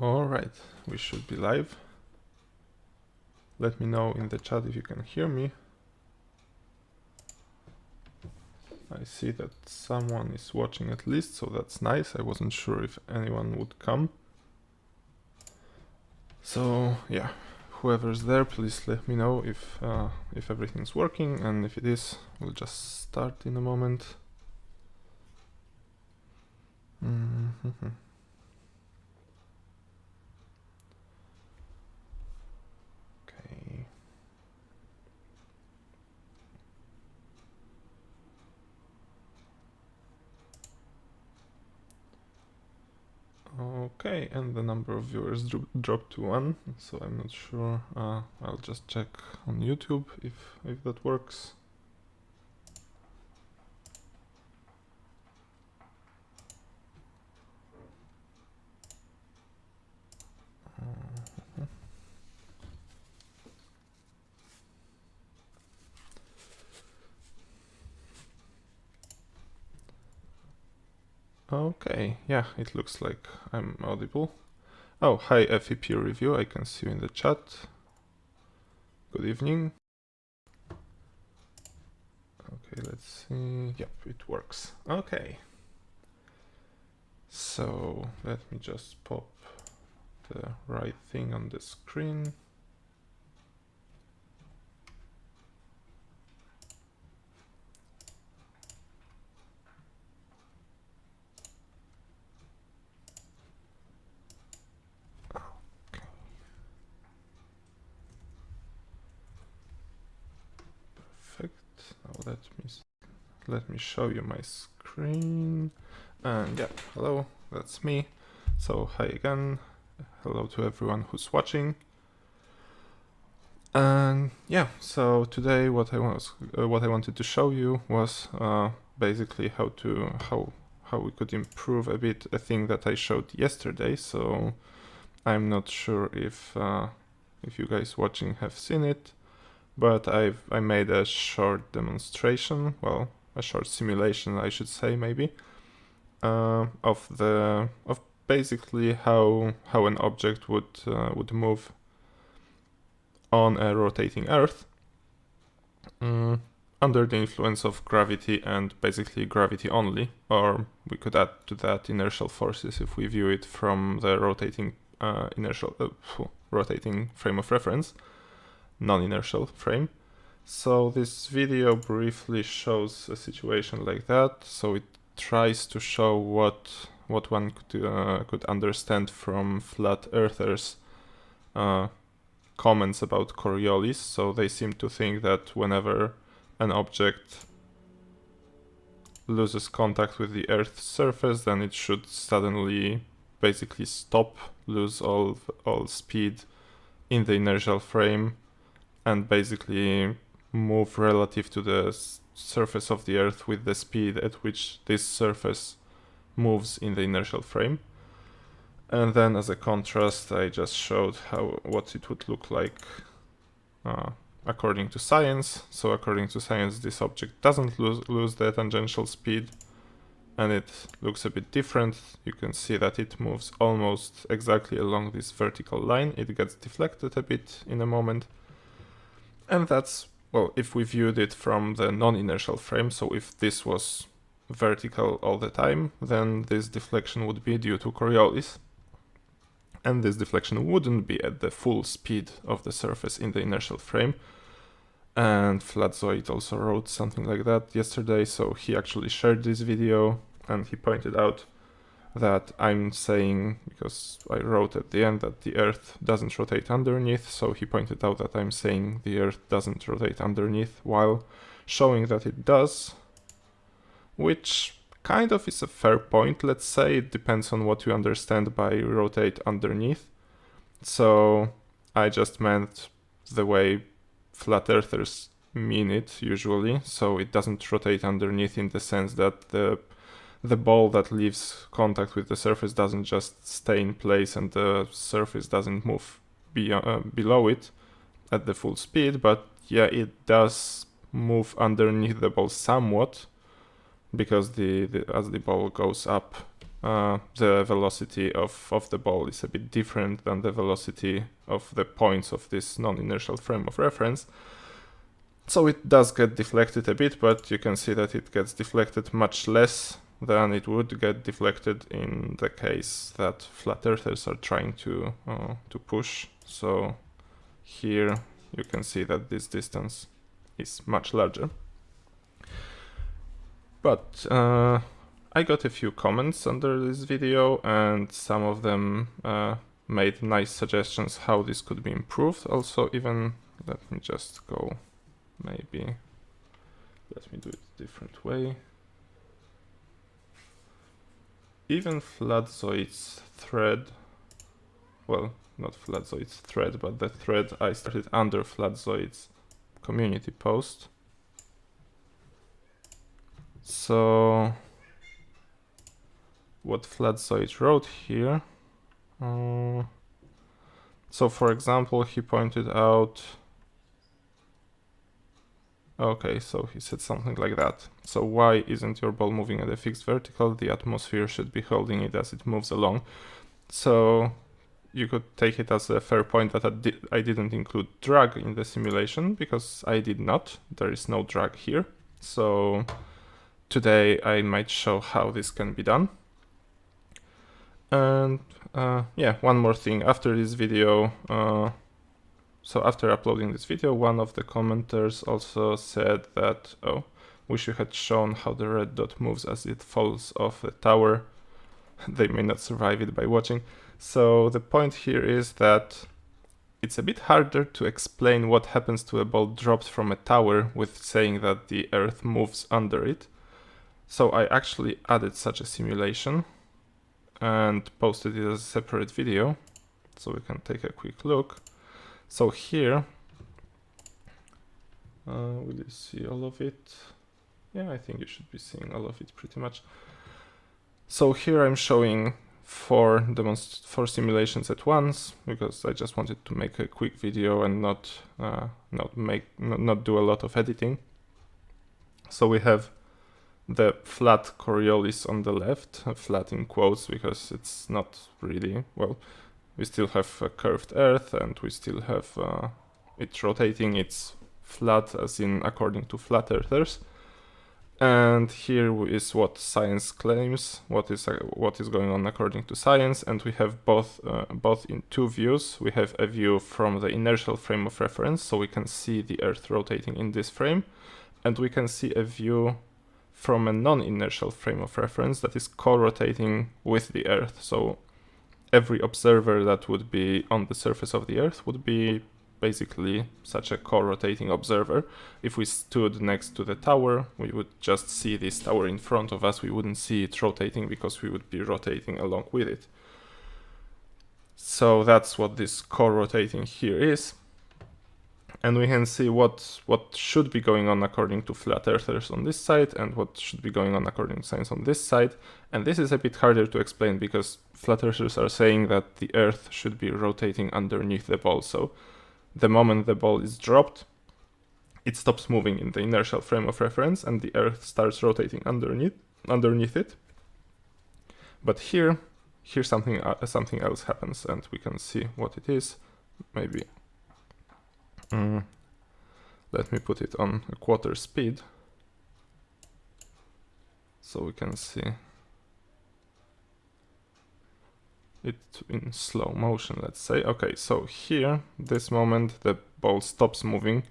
Alright, we should be live. Let me know in the chat if you can hear me. I see that someone is watching at least, so that's nice. I wasn't sure if anyone would come. So yeah, whoever's there, please let me know if everything's working, and if it is, we'll just start in a moment. Okay. Okay, and the number of viewers dropped to 1, so I'm not sure. I'll just check on YouTube if that works. Okay, yeah, it looks like I'm audible. Oh, hi FEP Review, I can see you in the chat. Good evening. Okay, let's see. Yep, it works. Okay. So let me just pop the right thing on the screen. Now let me show you my screen. And yeah, hello, that's me. So hi again, hello to everyone who's watching. And yeah, so today what I wanted to show you was basically how we could improve a bit a thing that I showed yesterday. So I'm not sure if you guys watching have seen it, but I made a short demonstration, well, a short simulation, I should say, maybe, of basically how an object would move on a rotating Earth under the influence of gravity, and basically gravity only, or we could add to that inertial forces if we view it from the rotating rotating frame of reference, non-inertial frame. So this video briefly shows a situation like that. So it tries to show what one could understand from flat earthers' comments about Coriolis. So they seem to think that whenever an object loses contact with the Earth's surface, then it should suddenly basically stop, lose all speed in the inertial frame, and basically move relative to the surface of the Earth with the speed at which this surface moves in the inertial frame. And then as a contrast, I just showed what it would look like according to science. So according to science, this object doesn't lose the tangential speed, and it looks a bit different. You can see that it moves almost exactly along this vertical line. It gets deflected a bit in a moment. And that's, well, if we viewed it from the non-inertial frame, so if this was vertical all the time, then this deflection would be due to Coriolis. And this deflection wouldn't be at the full speed of the surface in the inertial frame. And Flatzoid also wrote something like that yesterday, so he actually shared this video, and he pointed out that I'm saying, because I wrote at the end that the Earth doesn't rotate underneath, so he pointed out that I'm saying the Earth doesn't rotate underneath while showing that it does, which kind of is a fair point, let's say. It depends on what you understand by rotate underneath. So I just meant the way flat earthers mean it usually, so it doesn't rotate underneath in the sense that the ball that leaves contact with the surface doesn't just stay in place and the surface doesn't move below it at the full speed, but yeah, it does move underneath the ball somewhat, because as the ball goes up the velocity of the ball is a bit different than the velocity of the points of this non-inertial frame of reference. So it does get deflected a bit, but you can see that it gets deflected much less than it would get deflected in the case that flat earthers are trying to push. So here you can see that this distance is much larger. But I got a few comments under this video, and some of them made nice suggestions how this could be improved. Also, even, let me just go, maybe, let me do it a different way. Even Flatzoid's thread, well, not Flatzoid's thread, but the thread I started under Flatzoid's community post. So what Flatzoid wrote here, so for example, he pointed out, okay, so he said something like that. So why isn't your ball moving at a fixed vertical? The atmosphere should be holding it as it moves along. So you could take it as a fair point that I didn't include drag in the simulation, because I did not. There is no drag here. So today I might show how this can be done. And yeah, one more thing. After this video, so after uploading this video, one of the commenters also said that, oh, wish you had shown how the red dot moves as it falls off the tower. They may not survive it by watching. So the point here is that it's a bit harder to explain what happens to a ball dropped from a tower with saying that the earth moves under it. So I actually added such a simulation and posted it as a separate video, so we can take a quick look. So here, will you see all of it? Yeah, I think you should be seeing all of it pretty much. So here I'm showing four simulations at once, because I just wanted to make a quick video and not do a lot of editing. So we have the flat Coriolis on the left, flat in quotes because it's not really, well, we still have a curved earth and we still have it rotating. It's flat as in according to flat earthers. And here is what science claims, what is going on according to science, and we have both in two views. We have a view from the inertial frame of reference, so we can see the earth rotating in this frame, and we can see a view from a non-inertial frame of reference that is co-rotating with the earth. So every observer that would be on the surface of the earth would be basically such a co-rotating observer. If we stood next to the tower, we would just see this tower in front of us. We wouldn't see it rotating because we would be rotating along with it. So that's what this co-rotating here is. And we can see what should be going on according to flat earthers on this side and what should be going on according to science on this side. And this is a bit harder to explain because flat earthers are saying that the earth should be rotating underneath the ball. So the moment the ball is dropped, it stops moving in the inertial frame of reference and the earth starts rotating underneath it. But here something else happens, and we can see what it is. Maybe let me put it on a quarter speed so we can see it in slow motion, let's say. Okay, so here, this moment, the ball stops moving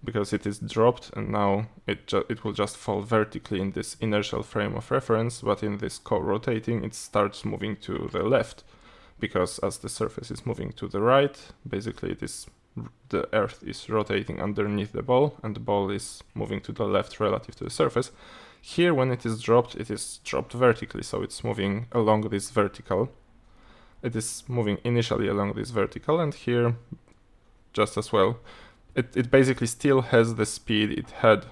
because it is dropped, and now it will just fall vertically in this inertial frame of reference, but in this co-rotating, it starts moving to the left, because as the surface is moving to the right, basically the earth is rotating underneath the ball, and the ball is moving to the left relative to the surface. Here, when it is dropped vertically, so it's moving along this vertical. It is moving initially along this vertical, and here just as well. It basically still has the speed it had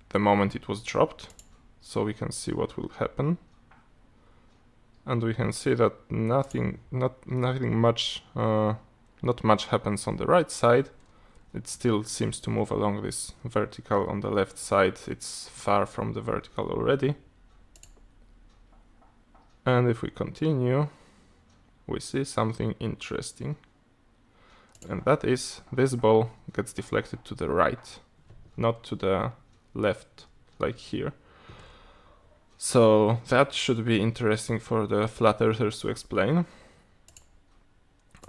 the moment it was dropped, so we can see what will happen. And we can see that not much happens on the right side. It still seems to move along this vertical on the left side. It's far from the vertical already. And if we continue, we see something interesting. And that is, this ball gets deflected to the right, not to the left, like here. So that should be interesting for the flat earthers to explain.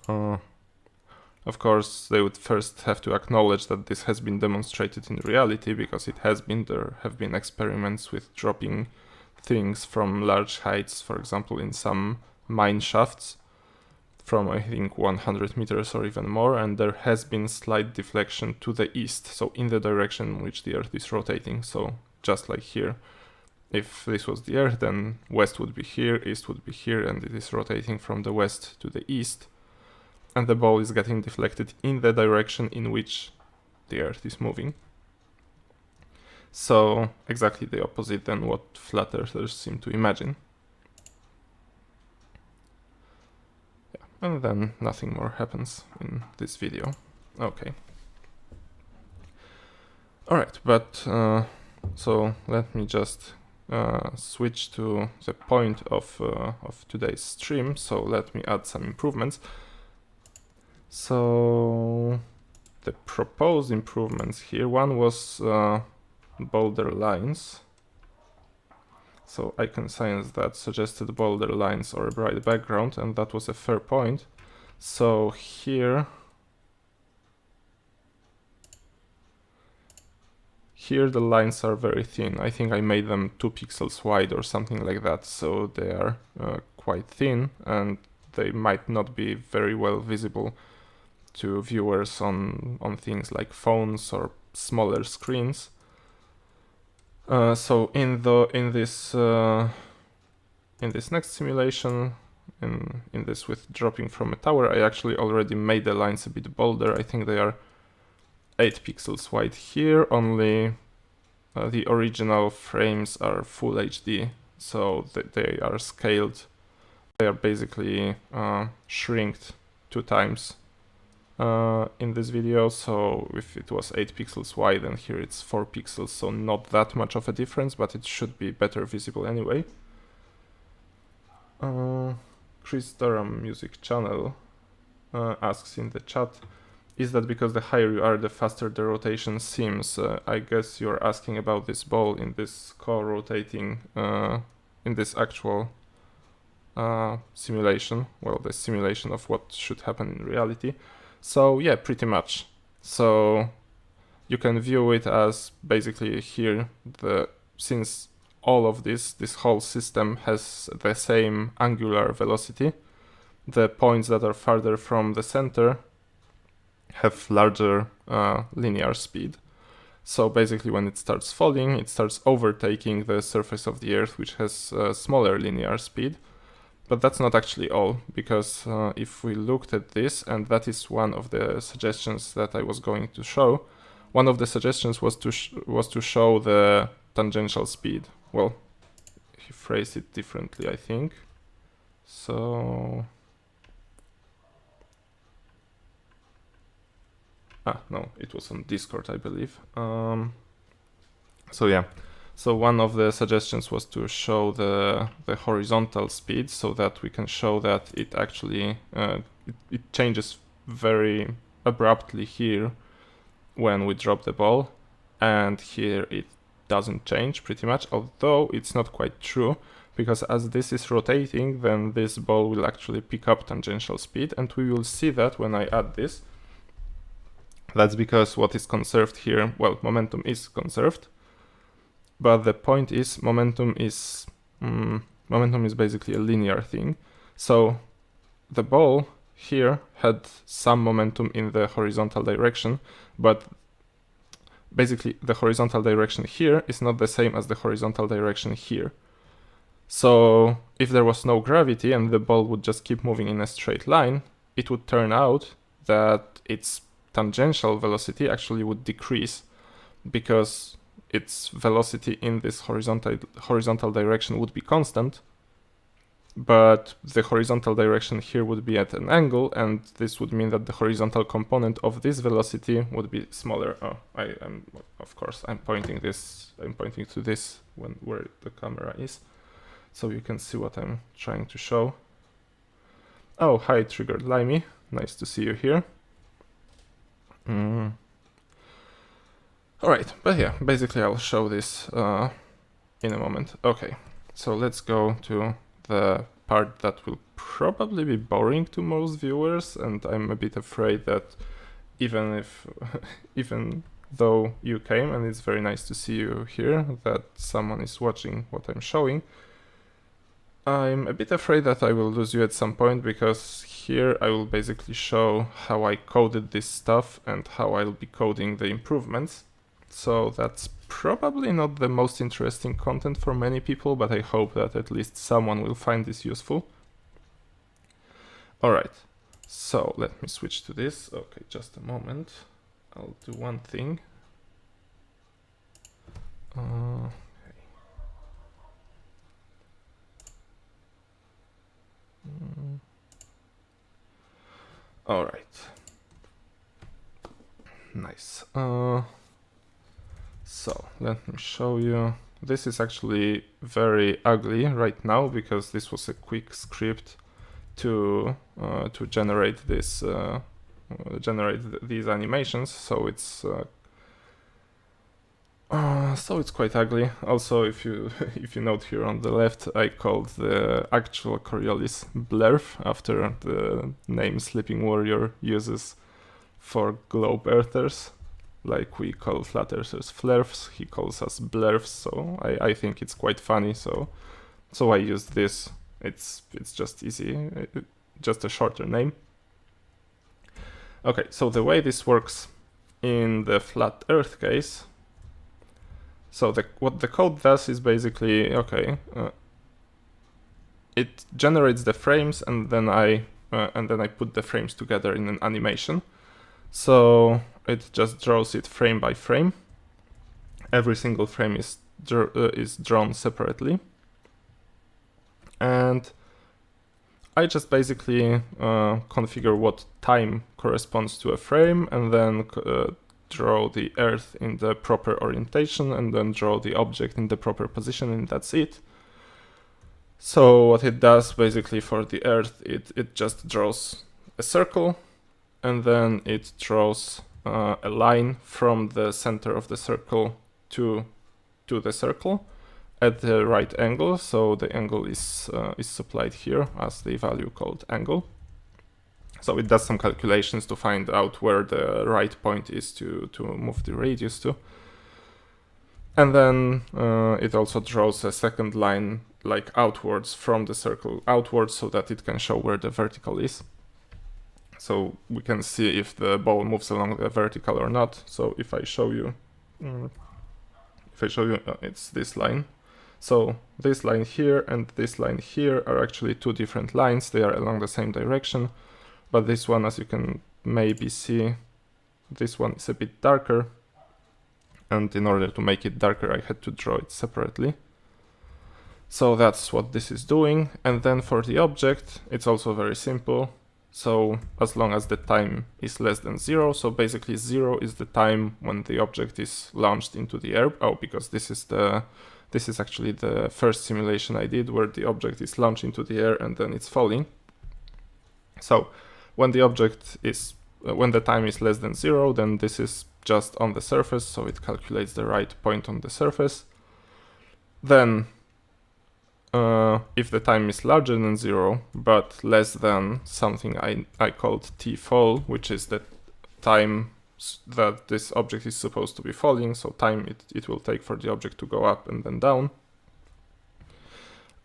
Of course, they would first have to acknowledge that this has been demonstrated in reality, because it has been. There have been experiments with dropping things from large heights, for example, in some mine shafts, from I think 100 meters or even more, and there has been slight deflection to the east, so in the direction in which the Earth is rotating. So just like here, if this was the Earth, then west would be here, east would be here, and it is rotating from the west to the east, and the ball is getting deflected in the direction in which the Earth is moving. So exactly the opposite than what flat earthers seem to imagine. And then nothing more happens in this video. Okay. Alright, but so let me just switch to the point of today's stream. So let me add some improvements. So the proposed improvements here, one was bolder lines. So I can science that suggested bolder lines or a bright background, and that was a fair point. So here the lines are very thin. I think I made them 2 pixels wide or something like that, so they are quite thin, and they might not be very well visible to viewers on things like phones or smaller screens. So in this next simulation, in this with dropping from a tower, I actually already made the lines a bit bolder. I think they are 8 pixels wide here. Only the original frames are full HD, so they are scaled. They are basically shrinked 2 times in this video. So if it was 8 pixels wide, and here it's 4 pixels, so not that much of a difference, but it should be better visible anyway. Chris Durham Music Channel asks in the chat, is that because the higher you are, the faster the rotation seems? I guess you're asking about this ball in this co-rotating, in this actual simulation, well, the simulation of what should happen in reality. So yeah, pretty much. So you can view it as basically here, since all of this whole system has the same angular velocity, the points that are farther from the center have larger linear speed. So basically when it starts falling, it starts overtaking the surface of the Earth, which has smaller linear speed. But that's not actually all, because if we looked at this, and that is one of the suggestions that I was going to show, one of the suggestions was to show the tangential speed. Well, he phrased it differently, I think. So no, it was on Discord, I believe. So yeah. So one of the suggestions was to show the horizontal speed, so that we can show that it actually it changes very abruptly here when we drop the ball, and here it doesn't change pretty much, although it's not quite true, because as this is rotating, then this ball will actually pick up tangential speed, and we will see that when I add this. That's because what is conserved here, well, momentum is conserved. But the point is, momentum is basically a linear thing. So the ball here had some momentum in the horizontal direction, but basically the horizontal direction here is not the same as the horizontal direction here. So if there was no gravity and the ball would just keep moving in a straight line, it would turn out that its tangential velocity actually would decrease, because its velocity in this horizontal direction would be constant, but the horizontal direction here would be at an angle, and this would mean that the horizontal component of this velocity would be smaller. Oh, of course I'm pointing to this where the camera is. so you can see what I'm trying to show. Oh, hi, Triggered Limey. Nice to see you here. Alright, but yeah, basically I'll show this in a moment. Okay, so let's go to the part that will probably be boring to most viewers, and I'm a bit afraid that even though you came, and it's very nice to see you here, that someone is watching what I'm showing, I'm a bit afraid that I will lose you at some point, because here I will basically show how I coded this stuff and how I'll be coding the improvements. So that's probably not the most interesting content for many people, but I hope that at least someone will find this useful. Alright, so let me switch to this. Okay, just a moment. I'll do one thing. Okay. Alright. Nice. So let me show you. This is actually very ugly right now because this was a quick script to generate this these animations. So it's quite ugly. Also, if you note here on the left, I called the actual Coriolis Blerf after the name Sleeping Warrior uses for globe earthers. Like we call flat earthers flerfs, he calls us blerfs, so I think it's quite funny, so I used this. It's just easy, just a shorter name. Okay, so the way this works in the flat earth case, so what the code does is basically, okay, it generates the frames and then I put the frames together in an animation. So it just draws it frame by frame. Every single frame is drawn separately. And I just basically configure what time corresponds to a frame, and then draw the Earth in the proper orientation, and then draw the object in the proper position, and that's it. So what it does basically for the Earth, it just draws a circle, and then it draws a line from the center of the circle to the circle at the right angle. So the angle is supplied here as the value called angle. So it does some calculations to find out where the right point is to move the radius to. And then it also draws a second line like outwards from the circle outwards so that it can show where the vertical is. So we can see if the ball moves along the vertical or not. So if I show you, it's this line. So this line here and this line here are actually two different lines. They are along the same direction. But this one, as you can maybe see, this one is a bit darker. And in order to make it darker, I had to draw it separately. So that's what this is doing. And then for the object, it's also very simple. So as long as the time is less than 0, so basically 0 is the time when the object is launched into the air. Oh, because this is actually the first simulation I did where the object is launched into the air and then it's falling. So when the time is less than 0, then this is just on the surface, so it calculates the right point on the surface. Then if the time is larger than 0, but less than something I called t-fall, which is the time that this object is supposed to be falling, so time it will take for the object to go up and then down.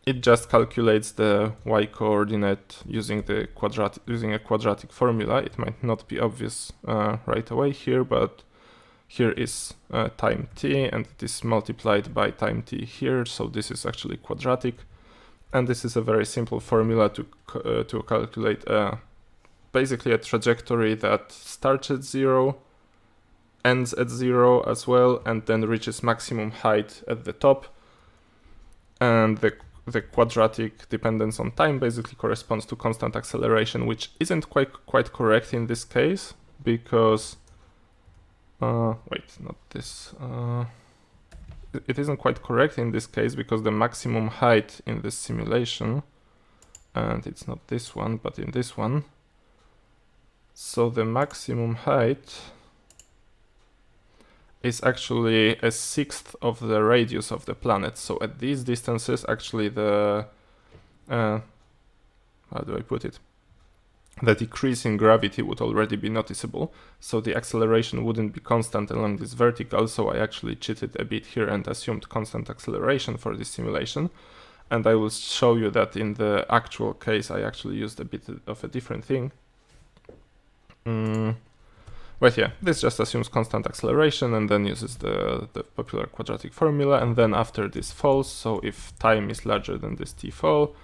It just calculates the y-coordinate using a quadratic formula. It might not be obvious right away here, but here is time t, and it is multiplied by time t here, so this is actually quadratic. And this is a very simple formula to calculate basically a trajectory that starts at 0, ends at 0 as well, and then reaches maximum height at the top. And the quadratic dependence on time basically corresponds to constant acceleration, which isn't quite correct in this case, because wait, not this. it isn't quite correct in this case, because the maximum height in this simulation, and it's not this one, but in this one, so the maximum height is actually a sixth of the radius of the planet. So at these distances, actually the, how do I put it? The decrease in gravity would already be noticeable. So the acceleration wouldn't be constant along this vertical. So I actually cheated a bit here and assumed constant acceleration for this simulation. And I will show you that in the actual case, I actually used a bit of a different thing. But yeah, this just assumes constant acceleration and then uses the popular quadratic formula. And then after this falls, so if time is larger than this t fall,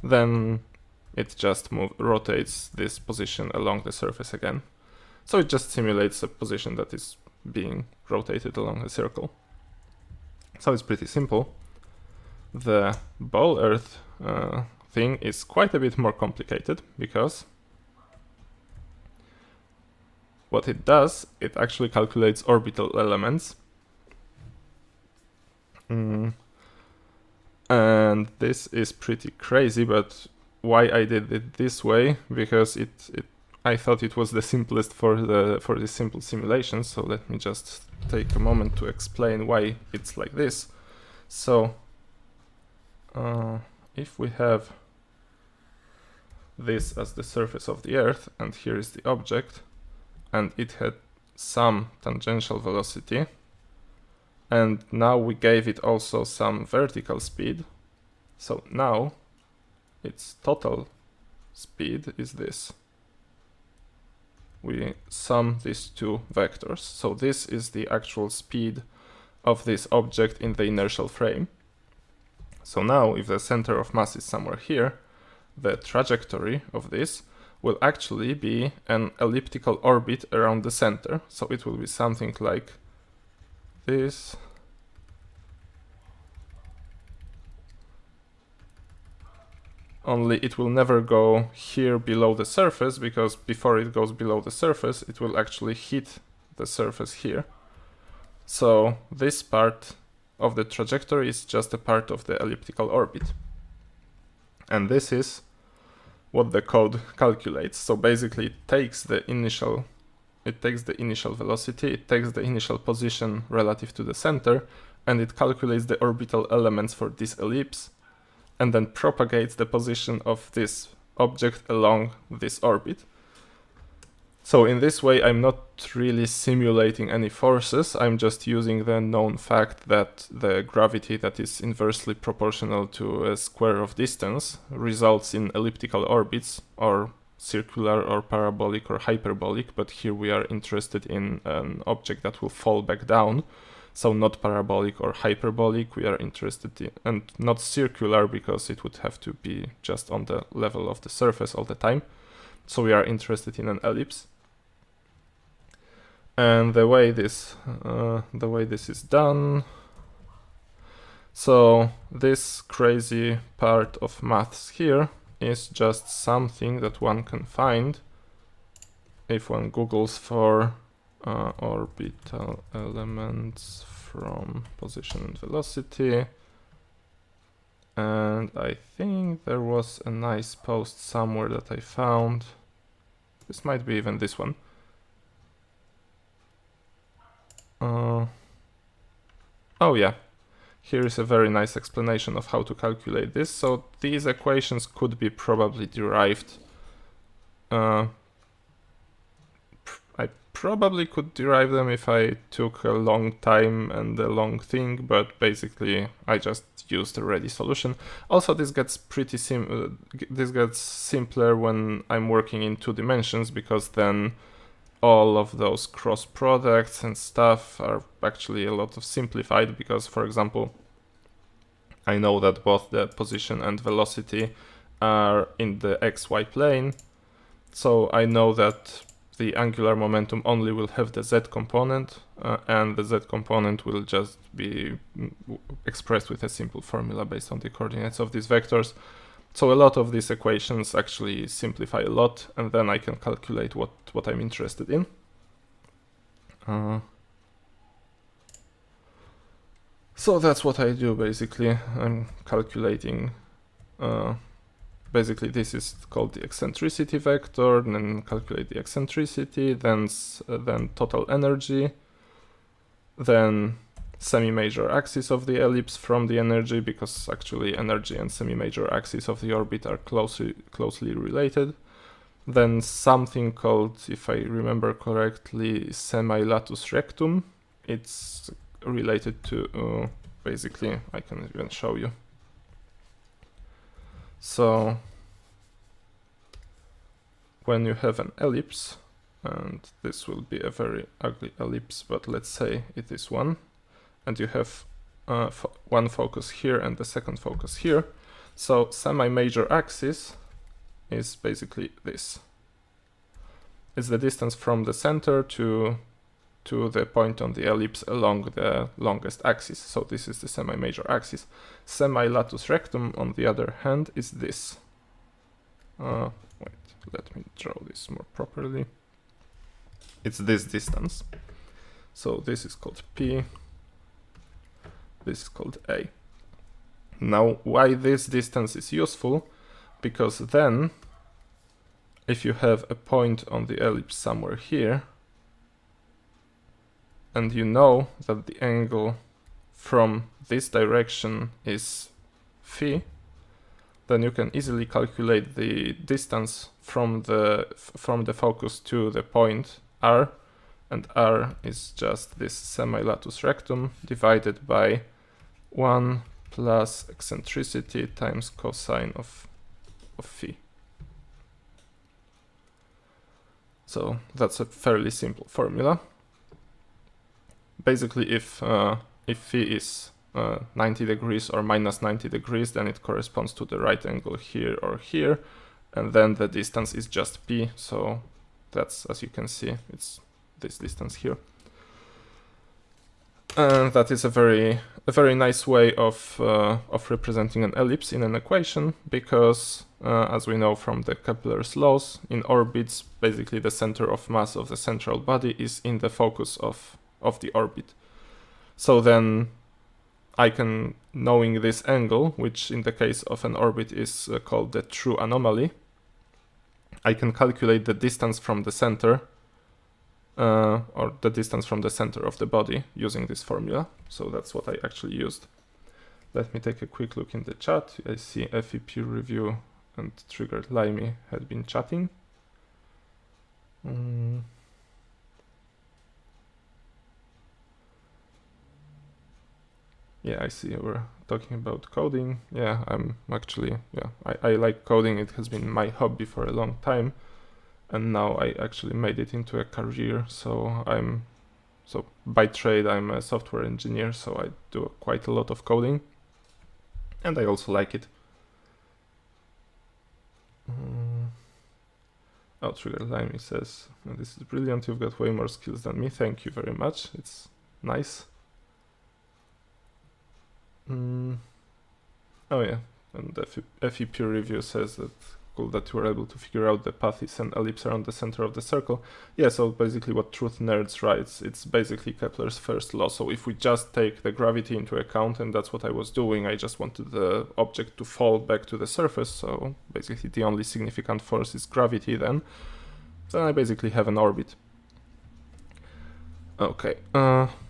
then it just rotates this position along the surface again. So it just simulates a position that is being rotated along a circle. So it's pretty simple. The ball Earth thing is quite a bit more complicated, because what it does, it actually calculates orbital elements. And this is pretty crazy, but why I did it this way, because I thought it was the simplest for this simple simulation. So let me just take a moment to explain why it's like this. So if we have this as the surface of the Earth, and here is the object, and it had some tangential velocity, and now we gave it also some vertical speed, so now its total speed is this. We sum these two vectors, so this is the actual speed of this object in the inertial frame. So now, if the center of mass is somewhere here, the trajectory of this will actually be an elliptical orbit around the center. So it will be something like this. Only it will never go here below the surface, because before it goes below the surface, it will actually hit the surface here. So this part of the trajectory is just a part of the elliptical orbit. And this is what the code calculates. So basically it takes the initial velocity, it takes the initial position relative to the center, and it calculates the orbital elements for this ellipse, and then propagates the position of this object along this orbit. So in this way, I'm not really simulating any forces, I'm just using the known fact that the gravity that is inversely proportional to a square of distance results in elliptical orbits, or circular or parabolic or hyperbolic, but here we are interested in an object that will fall back down, so not parabolic or hyperbolic, we are interested in, and not circular, because it would have to be just on the level of the surface all the time, so we are interested in an ellipse. And the way this is done, so this crazy part of maths here is just something that one can find if one googles for orbital elements from position and velocity. And I think there was a nice post somewhere that I found. This might be even this one. Oh yeah, here is a very nice explanation of how to calculate this. So these equations could be probably derived. I probably could derive them if I took a long time and a long thing, but basically I just used a ready solution. Also, this gets pretty simpler when I'm working in 2 dimensions, because then all of those cross products and stuff are actually a lot of simplified, because, for example, I know that both the position and velocity are in the xy plane, so I know that the angular momentum only will have the z component, and the z component will just be expressed with a simple formula based on the coordinates of these vectors. So a lot of these equations actually simplify a lot, and then I can calculate what I'm interested in. So that's what I do basically. I'm calculating, basically this is called the eccentricity vector, and then calculate the eccentricity, then total energy, then semi-major axis of the ellipse from the energy, because actually energy and semi-major axis of the orbit are closely related. Then something called, if I remember correctly, semi-latus rectum. It's related to, basically, I can even show you. So when you have an ellipse, and this will be a very ugly ellipse, but let's say it is one, and you have one focus here and the second focus here. So semi-major axis is basically this. It's the distance from the center to the point on the ellipse along the longest axis. So this is the semi-major axis. Semi-latus rectum, on the other hand, is this. Wait, let me draw this more properly. It's this distance. So this is called P. This is called A. Now, why this distance is useful? Because then, if you have a point on the ellipse somewhere here, and you know that the angle from this direction is phi, then you can easily calculate the distance from the focus to the point R, and R is just this semi-latus rectum divided by 1 plus eccentricity times cosine of phi. So that's a fairly simple formula. Basically, if phi is 90 degrees or minus 90 degrees, then it corresponds to the right angle here or here, and then the distance is just p. So that's, as you can see, it's this distance here. And that is a very nice way of representing an ellipse in an equation, because as we know from the Kepler's laws, in orbits, basically the center of mass of the central body is in the focus of the orbit. So then I can, knowing this angle, which in the case of an orbit is called the true anomaly, I can calculate the distance from the center, or the distance from the center of the body using this formula. So that's what I actually used. Let me take a quick look in the chat. I see FE peer review and Triggered Limey had been chatting. Yeah, I see we're talking about coding. Yeah, I'm actually, I like coding. It has been my hobby for a long time, and now I actually made it into a career. So by trade, I'm a software engineer, so I do quite a lot of coding, and I also like it. Oh, Trigger Limey says, this is brilliant, you've got way more skills than me. Thank you very much, it's nice. Oh yeah, and the FE peer review says that cool that you were able to figure out the path is an ellipse around the center of the circle. Yeah, so basically what Truth Nerds writes, it's basically Kepler's first law. So if we just take the gravity into account, and that's what I was doing, I just wanted the object to fall back to the surface, so basically the only significant force is gravity then I basically have an orbit. Okay,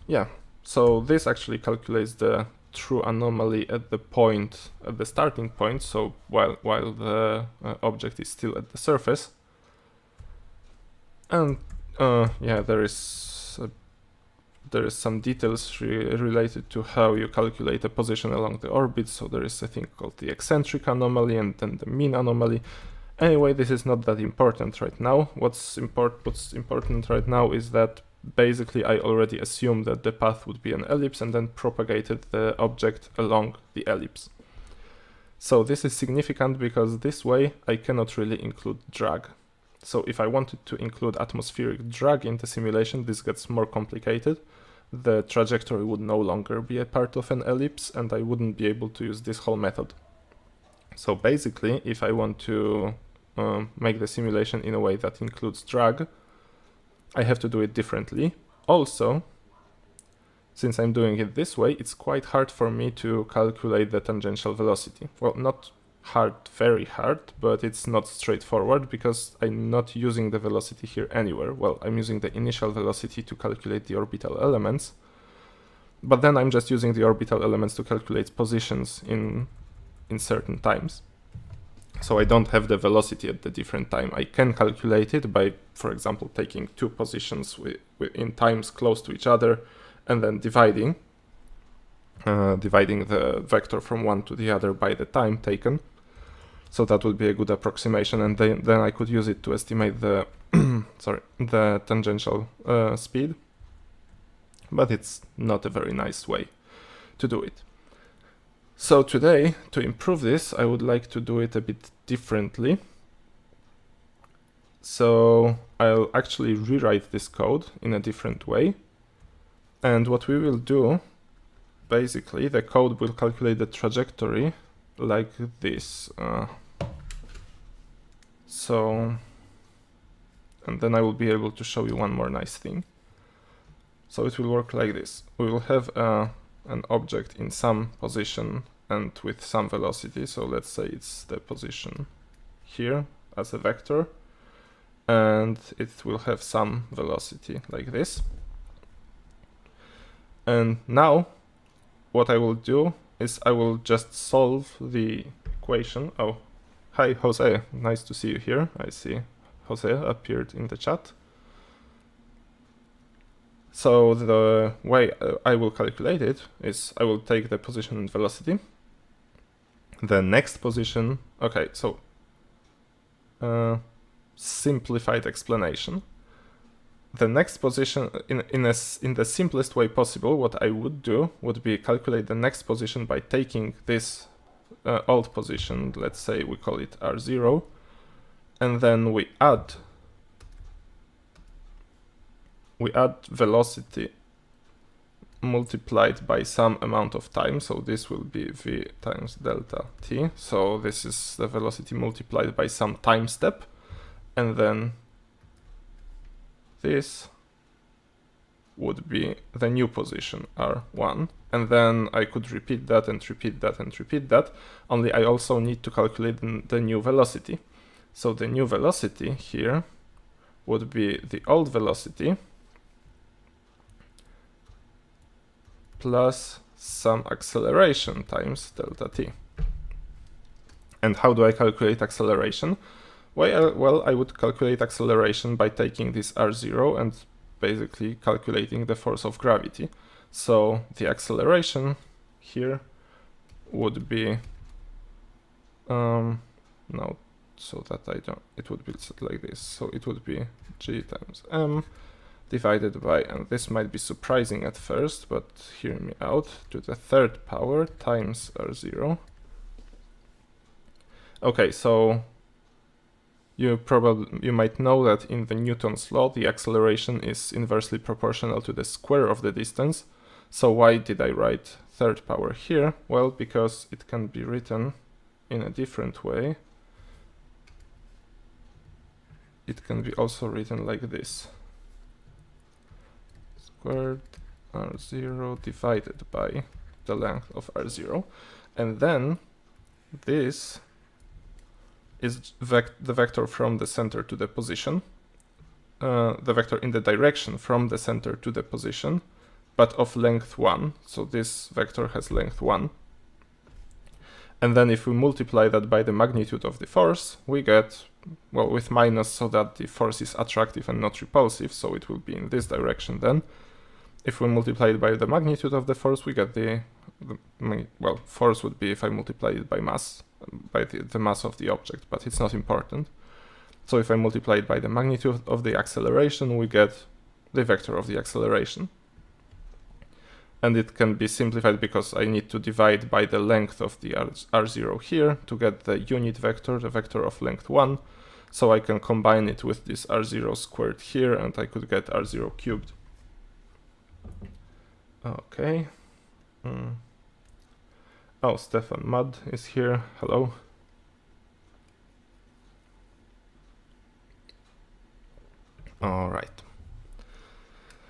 yeah, so this actually calculates the true anomaly at the starting point, so while the object is still at the surface. And yeah, there is some details related to how you calculate a position along the orbit. So there is a thing called the eccentric anomaly and then the mean anomaly. Anyway, this is not that important right now. What's important right now is that basically I already assumed that the path would be an ellipse and then propagated the object along the ellipse. So this is significant because this way I cannot really include drag. So if I wanted to include atmospheric drag in the simulation, this gets more complicated. The trajectory would no longer be a part of an ellipse and I wouldn't be able to use this whole method. So basically, if I want to make the simulation in a way that includes drag, I have to do it differently. Also, since I'm doing it this way, it's quite hard for me to calculate the tangential velocity. Well, not hard, very hard, but it's not straightforward because I'm not using the velocity here anywhere. Well, I'm using the initial velocity to calculate the orbital elements, but then I'm just using the orbital elements to calculate positions in certain times. So I don't have the velocity at the different time. I can calculate it by, for example, taking two positions in times close to each other and then dividing the vector from one to the other by the time taken. So that would be a good approximation, and then I could use it to estimate the the tangential speed. But it's not a very nice way to do it. So today, to improve this, I would like to do it a bit differently. So I'll actually rewrite this code in a different way. And what we will do, basically, the code will calculate the trajectory like this. And then I will be able to show you one more nice thing. So it will work like this. We will have an object in some position and with some velocity. So let's say it's the position here as a vector, and it will have some velocity like this. And now what I will do is I will just solve the equation. Oh, hi Jose, nice to see you here. I see Jose appeared in the chat. So the way I will calculate it is I will take the position and velocity. The next position, okay, so simplified explanation. The next position, in the simplest way possible, what I would do would be calculate the next position by taking this old position, let's say we call it R0, and then we add velocity multiplied by some amount of time, so this will be v times delta t, so this is the velocity multiplied by some time step, and then this would be the new position R1, and then I could repeat that and repeat that and repeat that, only I also need to calculate the new velocity. So the new velocity here would be the old velocity plus some acceleration times delta t. And how do I calculate acceleration? Well, I would calculate acceleration by taking this R0 and basically calculating the force of gravity. So the acceleration here would be no, so that it would be like this. So it would be g times m divided by, and this might be surprising at first, but hear me out, to the third power times R0. Okay, so you might know that in the Newton's law, the acceleration is inversely proportional to the square of the distance. So why did I write third power here? Well, because it can be written in a different way. It can be also written like this. Squared R0 divided by the length of R0. And then this is the vector from the center to the position, the vector in the direction from the center to the position, but of length 1. So this vector has length 1. And then if we multiply that by the magnitude of the force, we get, well, with minus so that the force is attractive and not repulsive, so it will be in this direction then. If we multiply it by the magnitude of the force, we get well, force would be if I multiply it by mass, by the mass of the object, but it's not important. So if I multiply it by the magnitude of the acceleration, we get the vector of the acceleration. And it can be simplified because I need to divide by the length of the R0 here to get the unit vector, the vector of length 1. So I can combine it with this R0 squared here, and I could get R0 cubed. Okay. Oh, Stefan Mudd is here. Hello. All right.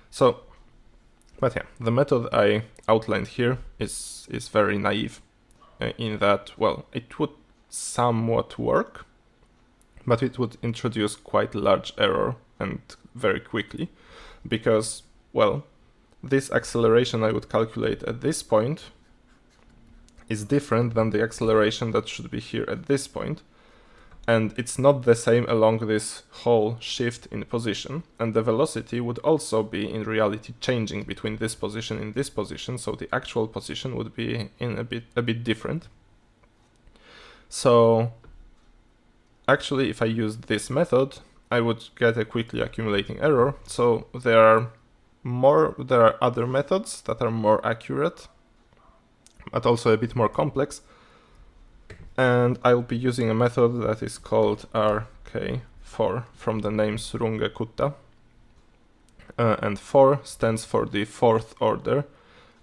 So But yeah, the method I outlined here is very naive in that, well, it would somewhat work, but it would introduce quite large error and very quickly, because, well, this acceleration I would calculate at this point is different than the acceleration that should be here at this point, and it's not the same along this whole shift in position, and the velocity would also be in reality changing between this position and this position, so the actual position would be in a bit different. So actually, if I used this method, I would get a quickly accumulating error. So there are other methods that are more accurate, but also a bit more complex. And I'll be using a method that is called RK4 from the name Surunge Kutta. And 4 stands for the fourth order,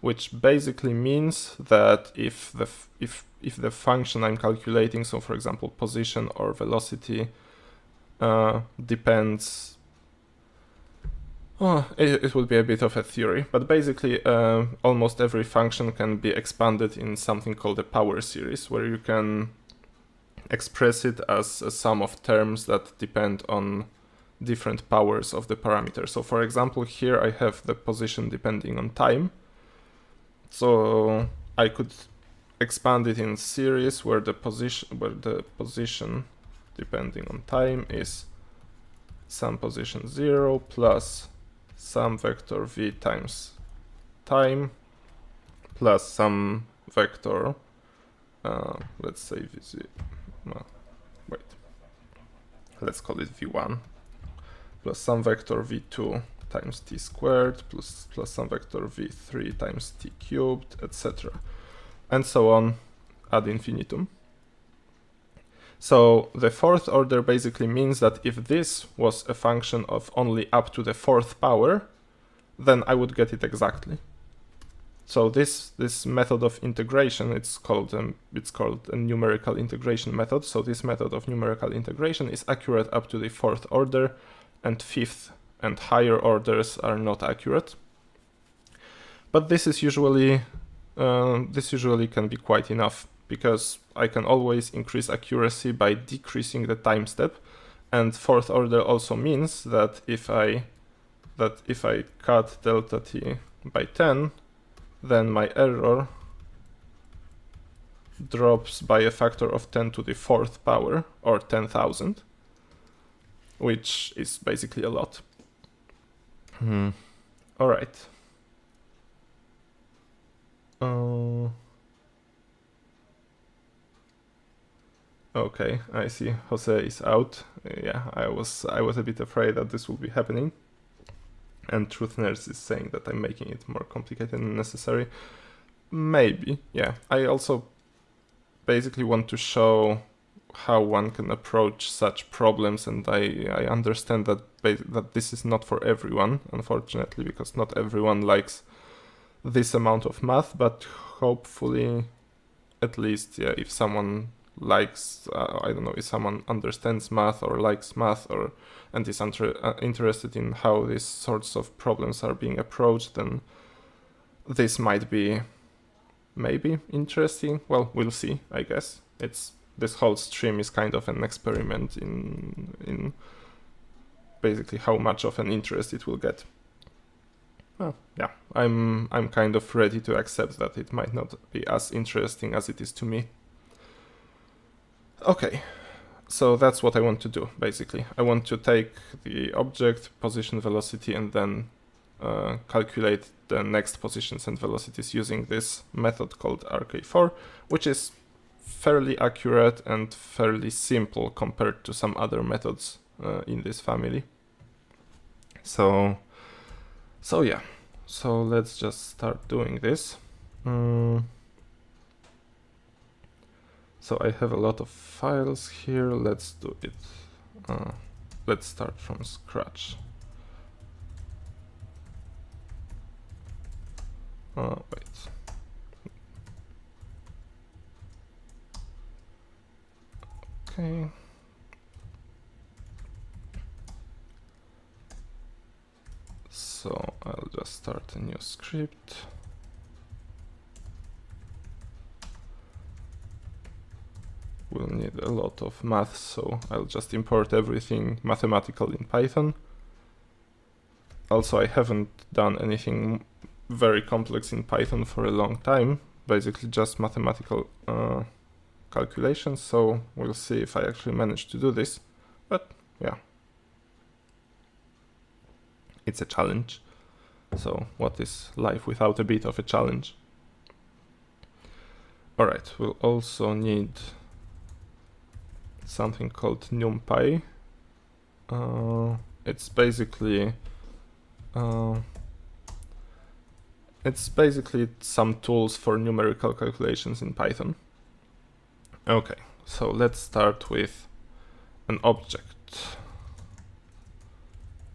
which basically means that if the function I'm calculating, so for example position or velocity, depends. It would be a bit of a theory, but basically almost every function can be expanded in something called a power series, where you can express it as a sum of terms that depend on different powers of the parameter. So for example, here I have the position depending on time. So I could expand it in series where the position depending on time is some position 0 plus some vector v times time plus some vector, let's say let's call it v1, plus some vector v2 times t squared plus some vector v3 times t cubed, etc. and so on ad infinitum. So the fourth order basically means that if this was a function of only up to the fourth power, then I would get it exactly. So this method of integration, it's called a numerical integration method. So this method of numerical integration is accurate up to the fourth order, and fifth and higher orders are not accurate. But this is usually can be quite enough, because I can always increase accuracy by decreasing the time step, and fourth order also means that if I cut delta t by 10, then my error drops by a factor of 10 to the fourth power, or 10,000, which is basically a lot. All right. Okay, I see Jose is out. Yeah, I was a bit afraid that this would be happening. And Truth Nurse is saying that I'm making it more complicated than necessary. Maybe, yeah. I also basically want to show how one can approach such problems, and I understand that this is not for everyone, unfortunately, because not everyone likes this amount of math, but hopefully, at least, yeah, if someone likes, I don't know, if someone understands math or likes math and is interested in how these sorts of problems are being approached, then this might be maybe interesting. Well, we'll see, I guess. This whole stream is kind of an experiment in basically how much of an interest it will get. Well, yeah, I'm kind of ready to accept that it might not be as interesting as it is to me. Okay, so that's what I want to do, basically. I want to take the object, position, velocity, and then calculate the next positions and velocities using this method called RK4, which is fairly accurate and fairly simple compared to some other methods in this family. So yeah, so let's just start doing this. So I have a lot of files here. Let's do it. Let's start from scratch. Wait. Okay. So I'll just start a new script. We'll need a lot of math, so I'll just import everything mathematical in Python. Also, I haven't done anything very complex in Python for a long time, basically just mathematical calculations, so we'll see if I actually manage to do this, but yeah. It's a challenge, so what is life without a bit of a challenge? Alright, we'll also need something called Numpy. It's basically some tools for numerical calculations in Python. Okay, so let's start with an object.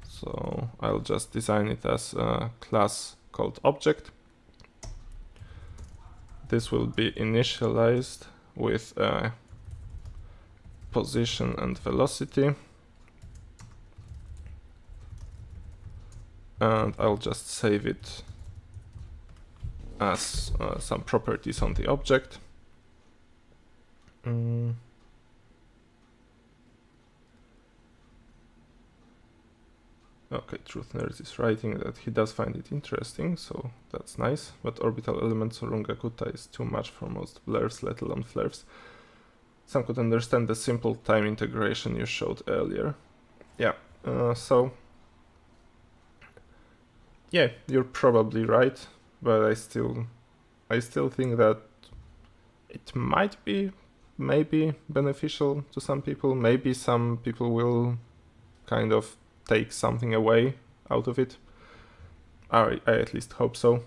So I'll just design it as a class called object. This will be initialized with a position and velocity. And I'll just save it as some properties on the object. Okay, Truth Nerd is writing that he does find it interesting, so that's nice. But orbital elements or Runga-Kutta is too much for most blurs, let alone flares. Some could understand the simple time integration you showed earlier. Yeah, yeah, you're probably right, but I still think that it might be maybe beneficial to some people. Maybe some people will kind of take something away out of it. I at least hope so.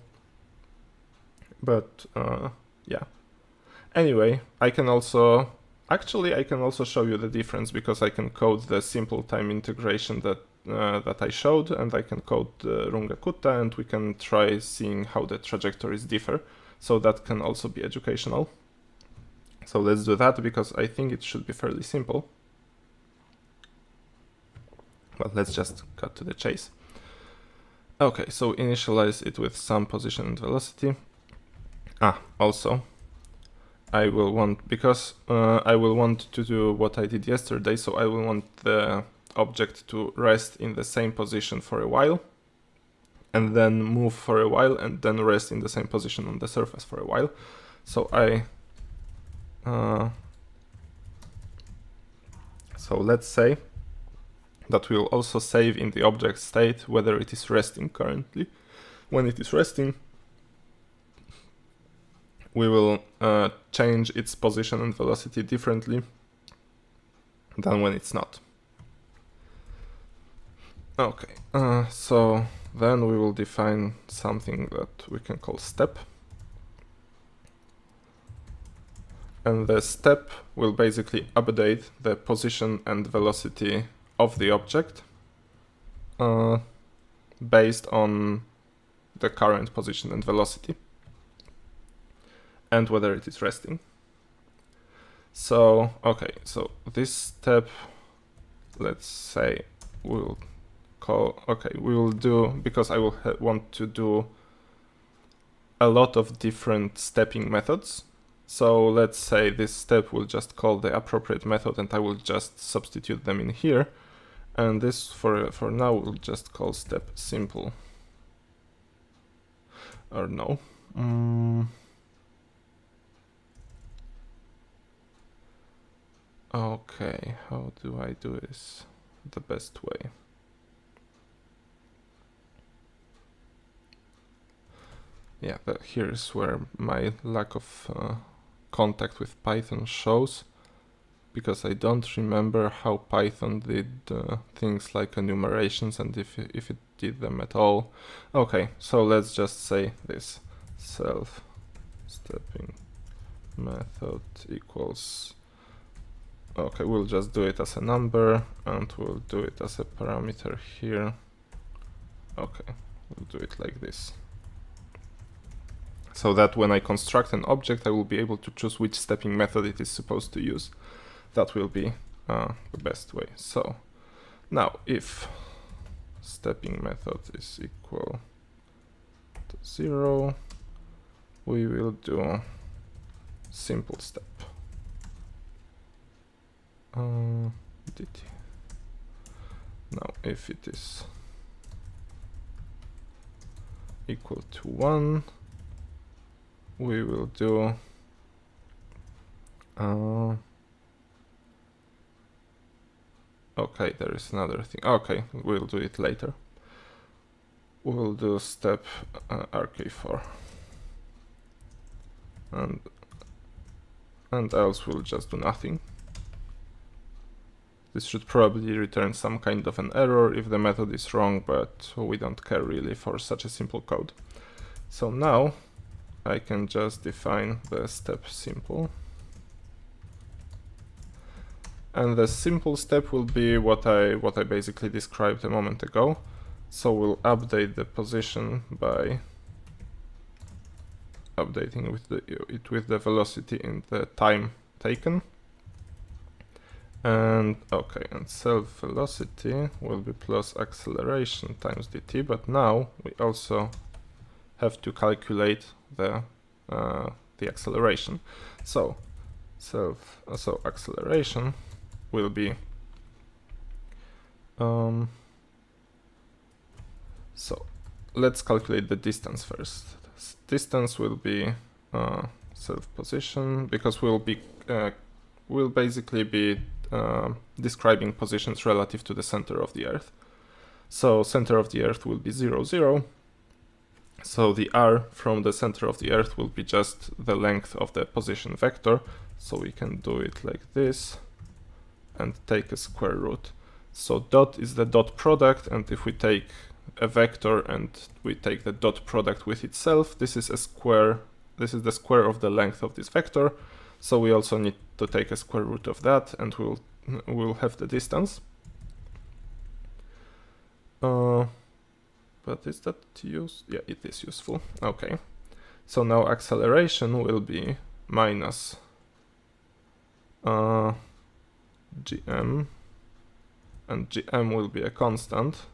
But yeah. Anyway, I can also show you the difference, because I can code the simple time integration that I showed, and I can code the Runga-Kutta, and we can try seeing how the trajectories differ. So that can also be educational. So let's do that, because I think it should be fairly simple. But let's just cut to the chase. Okay, so initialize it with some position and velocity. Also, I will want, because I will want to do what I did yesterday, so I will want the object to rest in the same position for a while, and then move for a while, and then rest in the same position on the surface for a while. So so let's say that we'll also save in the object state whether it is resting currently. When it is resting, we will change its position and velocity differently than when it's not. Okay, so then we will define something that we can call step. And the step will basically update the position and velocity of the object based on the current position and velocity, and whether it is resting. So, okay, so this step, let's say we'll call, okay, we will do, because I will want to do a lot of different stepping methods. So let's say this step will just call the appropriate method, and I will just substitute them in here. And this, for now, we'll just call step simple. Or no. Okay, how do I do this the best way? Yeah, here's where my lack of contact with Python shows, because I don't remember how Python did things like enumerations, and if it did them at all. Okay, so let's just say this: self-stepping method equals, okay, we'll just do it as a number, and we'll do it as a parameter here. Okay, we'll do it like this, so that when I construct an object, I will be able to choose which stepping method it is supposed to use. That will be the best way. So now if stepping method is equal to 0, we will do simple step. Dt. Now if it is equal to 1, we will do okay, there is another thing. Okay, we'll do it later. We'll do step RK4, and else we'll just do nothing. This should probably return some kind of an error if the method is wrong, but we don't care really for such a simple code. So now I can just define the step simple. And the simple step will be what I basically described a moment ago. So we'll update the position by updating it with the velocity in the time taken. And okay, and self velocity will be plus acceleration times dt, but now we also have to calculate the acceleration. So acceleration will be so let's calculate the distance first. Distance will be self position, because we'll basically be describing positions relative to the center of the Earth. So center of the Earth will be 0, 0. So the r from the center of the Earth will be just the length of the position vector. So we can do it like this and take a square root. So dot is the dot product, and if we take a vector and we take the dot product with itself, this is a square. This is the square of the length of this vector. So we also need to take a square root of that, and we'll have the distance. But is that used? Yeah, it is useful. Okay. So now acceleration will be minus gm, and gm will be a constant.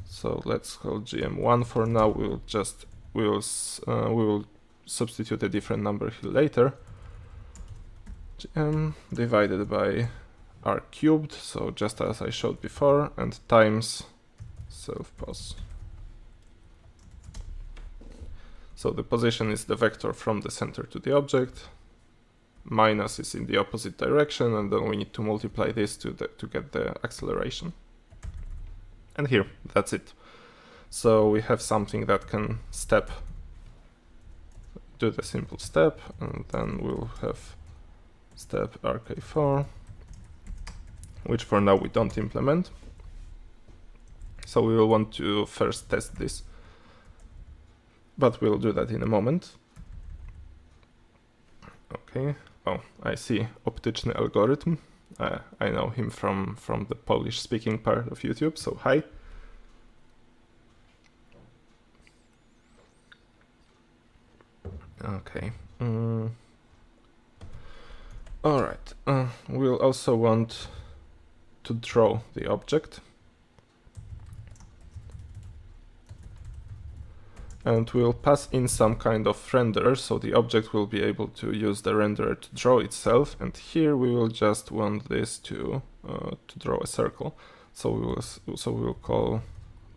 So let's call gm1 for now. We will substitute a different number here later. Gm divided by r cubed, so just as I showed before, and times self-pos. So the position is the vector from the center to the object. Minus is in the opposite direction, and then we need to multiply this to get the acceleration. And here, that's it. So we have something that can do the simple step, and then we'll have step RK4, which for now we don't implement. So we will want to first test this, but we'll do that in a moment. Okay. Oh, I see. Optyczny algorithm. I know him from the Polish-speaking part of YouTube, so hi. Okay. All right. We'll also want to draw the object. And we'll pass in some kind of renderer, so the object will be able to use the renderer to draw itself. And here we will just want this to draw a circle. So we will call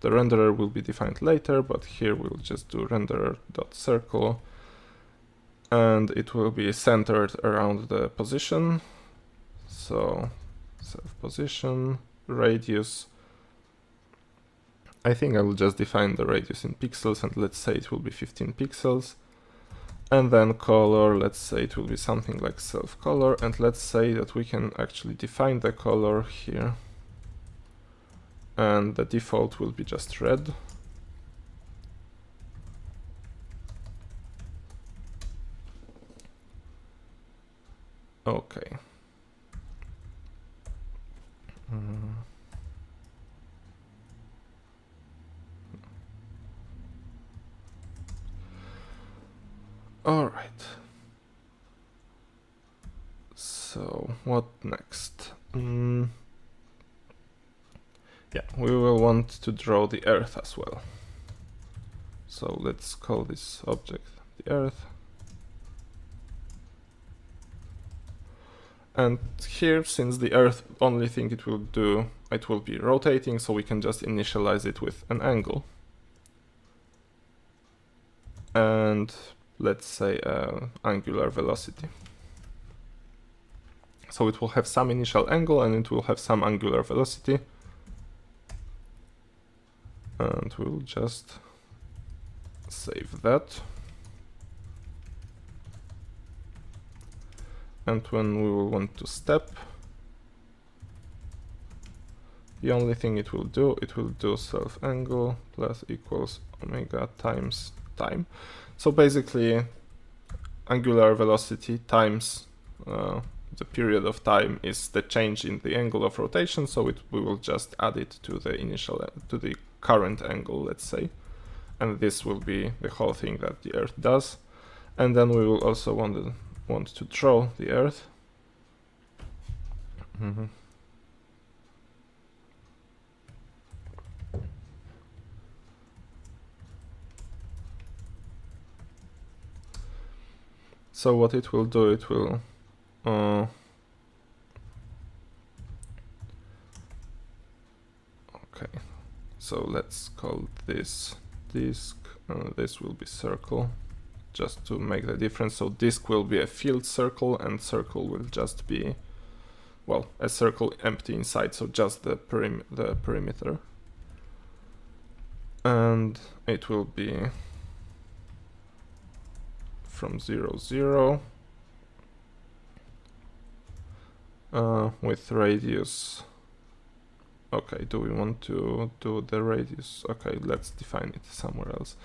the renderer will be defined later, but here we'll just do renderer.circle, and it will be centered around the position. So self position, radius. I think I will just define the radius in pixels, and let's say it will be 15 pixels. And then color, let's say it will be something like self color, and let's say that we can actually define the color here. And the default will be just red. Okay. All right. So what next? Yeah, we will want to draw the Earth as well. So let's call this object the Earth. And here, since the Earth only thing it will do, it will be rotating, so we can just initialize it with an angle. And let's say angular velocity. So it will have some initial angle and it will have some angular velocity. And we'll just save that. And when we will want to step, the only thing it will do self angle plus equals omega times time. So basically, angular velocity times the period of time is the change in the angle of rotation. So we will just add it to the current angle, let's say, and this will be the whole thing that the Earth does. And then we will also want to draw the Earth. So what it will do, it will okay, so let's call this disk, this will be circle, just to make the difference. So disk will be a filled circle and circle will just be, well, a circle empty inside, so just the perimeter. And it will be from 0, 0 with radius. Okay, do we want to do the radius? Okay, let's define it somewhere else.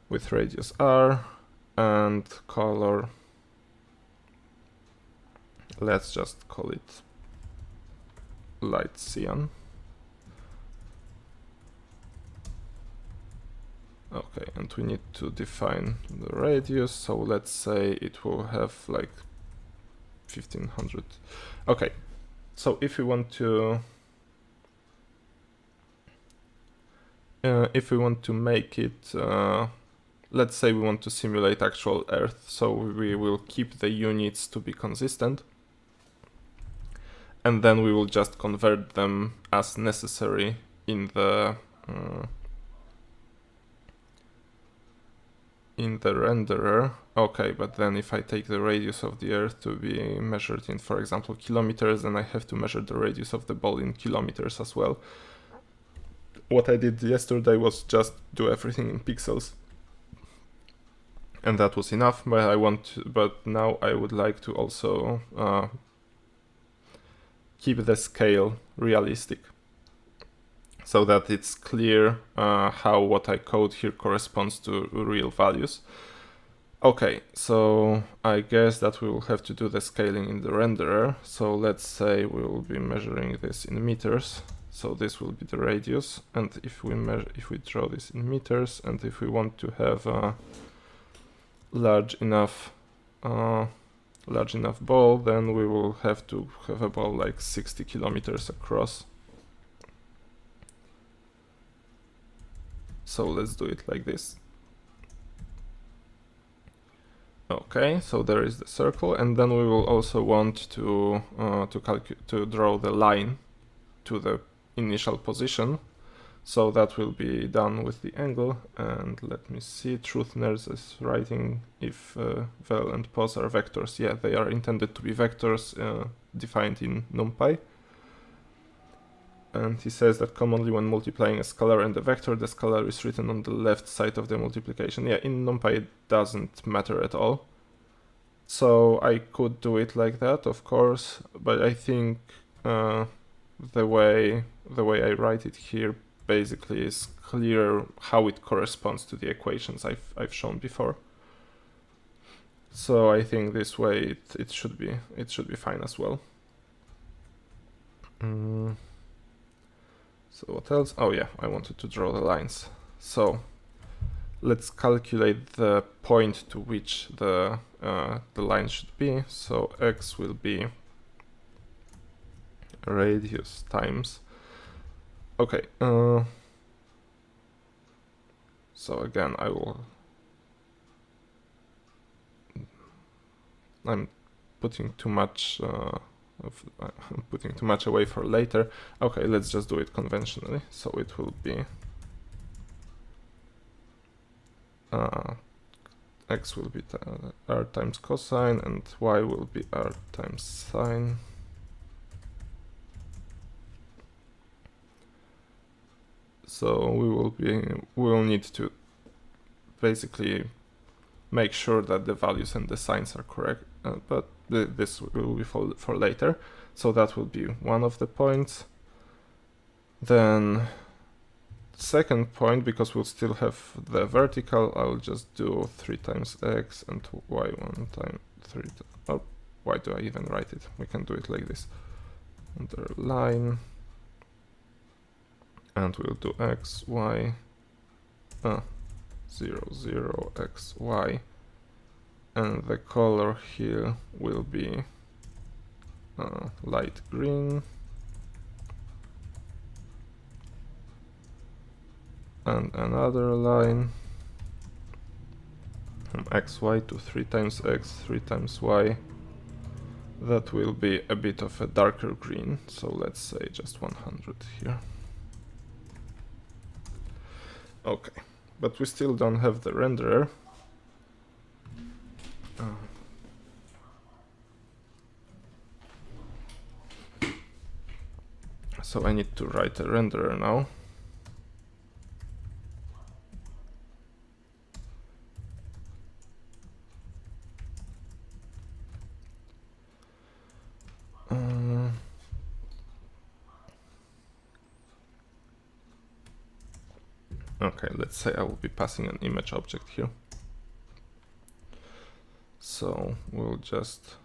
With radius r and color, let's just call it light cyan. Okay, and we need to define the radius, so let's say it will have like 1500. Okay, so if we want to make it, let's say we want to simulate actual Earth, so we will keep the units to be consistent, and then we will just convert them as necessary in the renderer. Okay, but then if I take the radius of the Earth to be measured in, for example, kilometers, then I have to measure the radius of the ball in kilometers as well. What I did yesterday was just do everything in pixels, and that was enough. But now I would like to also keep the scale realistic, so that it's clear how what I code here corresponds to real values. Okay, so I guess that we will have to do the scaling in the renderer. So let's say we will be measuring this in meters. So this will be the radius, and if we draw this in meters, and if we want to have a large enough ball, then we will have to have a ball like 60 kilometers across. So let's do it like this. Okay, so there is the circle, and then we will also want to draw the line to the initial position. So that will be done with the angle. And let me see, Truth Nerds is writing if vel and pos are vectors. Yeah, they are intended to be vectors defined in Numpy. And he says that commonly when multiplying a scalar and a vector, the scalar is written on the left side of the multiplication. Yeah, in Numpy it doesn't matter at all. So I could do it like that, of course, but I think the way I write it here basically is clear how it corresponds to the equations I've shown before. So I think this way it should be fine as well. So what else? Oh yeah, I wanted to draw the lines. So let's calculate the point to which the line should be. So x will be radius times. Okay. So again, I'm putting too much putting too much away for later. Okay, let's just do it conventionally. So it will be x will be r times cosine and y will be r times sine. So we will need to basically make sure that the values and the signs are correct, but this will be for later. So that will be one of the points. Then second point, because we'll still have the vertical, I'll just do 3 times x and y 1 times 3. Oh, why do I even write it? We can do it like this. Underline. And we'll do x, y, 0, 0, x, y. And the color here will be light green. And another line from xy to 3 times x, 3 times y. That will be a bit of a darker green, so let's say just 100 here. Okay, but we still don't have the renderer. So I need to write a renderer now. Okay, let's say I will be passing an image object here. So we'll just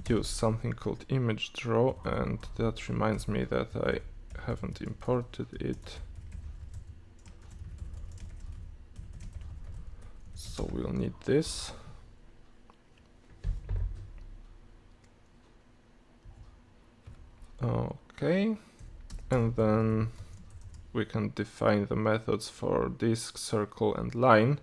use something called image draw, and that reminds me that I haven't imported it. So we'll need this. Okay, and then we can define the methods for disk, circle, and line.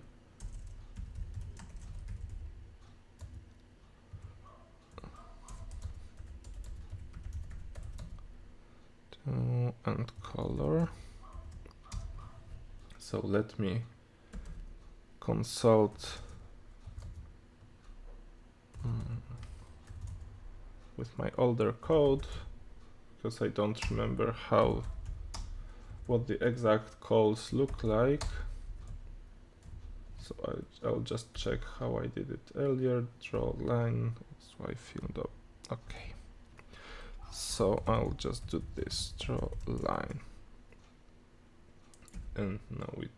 And color. So let me consult with my older code, because I don't remember what the exact calls look like. So I'll just check how I did it earlier. Draw line, XY filled up. Okay. So I'll just do this, draw line. And now it,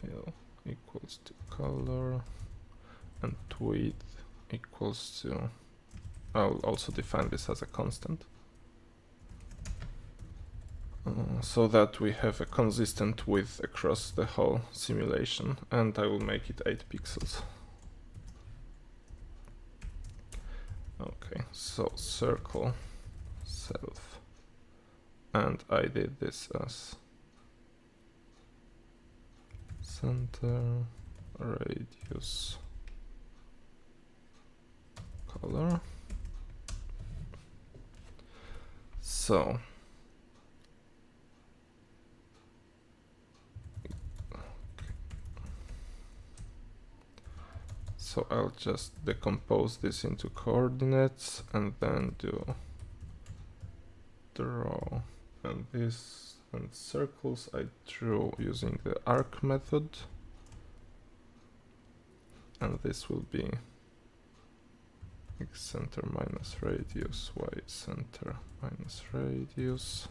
fill equals to color, and width equals to, I'll also define this as a constant, so that we have a consistent width across the whole simulation, and I will make it 8 pixels. Okay, so circle, self, and I did this as center, radius, color. So I'll just decompose this into coordinates and then do draw, and this and circles I drew using the arc method, and this will be x center minus radius, y center minus radius,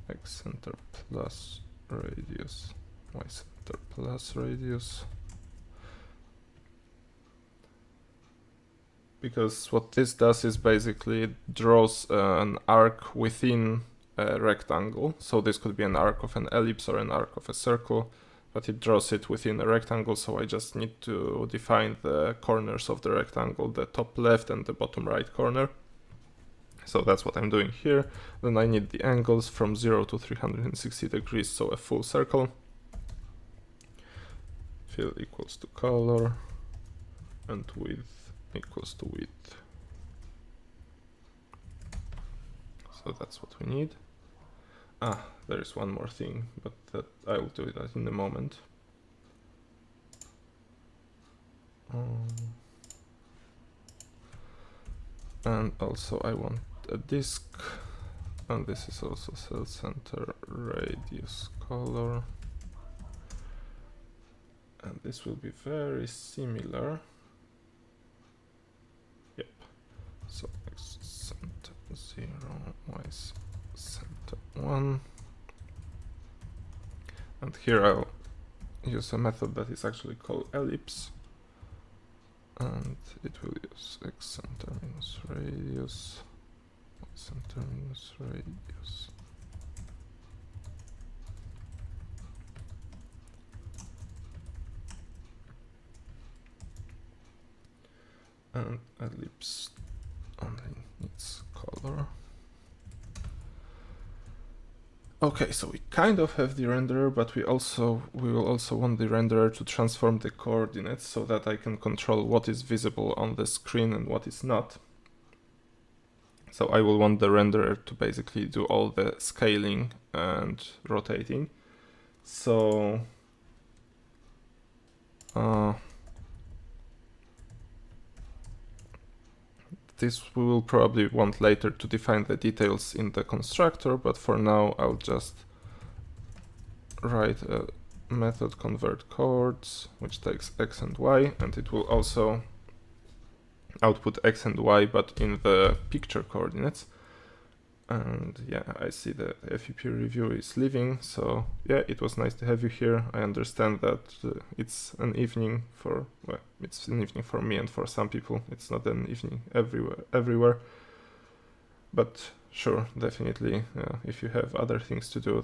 x center plus radius, y center plus radius. Because what this does is basically it draws an arc within a rectangle. So this could be an arc of an ellipse or an arc of a circle. but it draws it within a rectangle, so I just need to define the corners of the rectangle, the top left and the bottom right corner. So that's what I'm doing here. Then I need the angles from 0 to 360 degrees, so a full circle. Fill equals to color, and width equals to width. So that's what we need. There is one more thing, but that I will do that in a moment. And also I want a disk, and this is also cell center, radius, color, and this will be very similar. Yep. So x center 0, y center 1, and here I'll use a method that is actually called ellipse, and it will use x center minus radius, y center minus radius. And ellipse only needs color. Okay, so we kind of have the renderer, but we will also want the renderer to transform the coordinates so that I can control what is visible on the screen and what is not. So I will want the renderer to basically do all the scaling and rotating. So this we will probably want later to define the details in the constructor, but for now I'll just write a method convert coords, which takes x and y, and it will also output x and y, but in the picture coordinates. And yeah, I see the FEP review is leaving, so yeah, it was nice to have you here. I understand that it's an evening for, well, it's an evening for me and for some people. It's not an evening everywhere. But sure, definitely, if you have other things to do,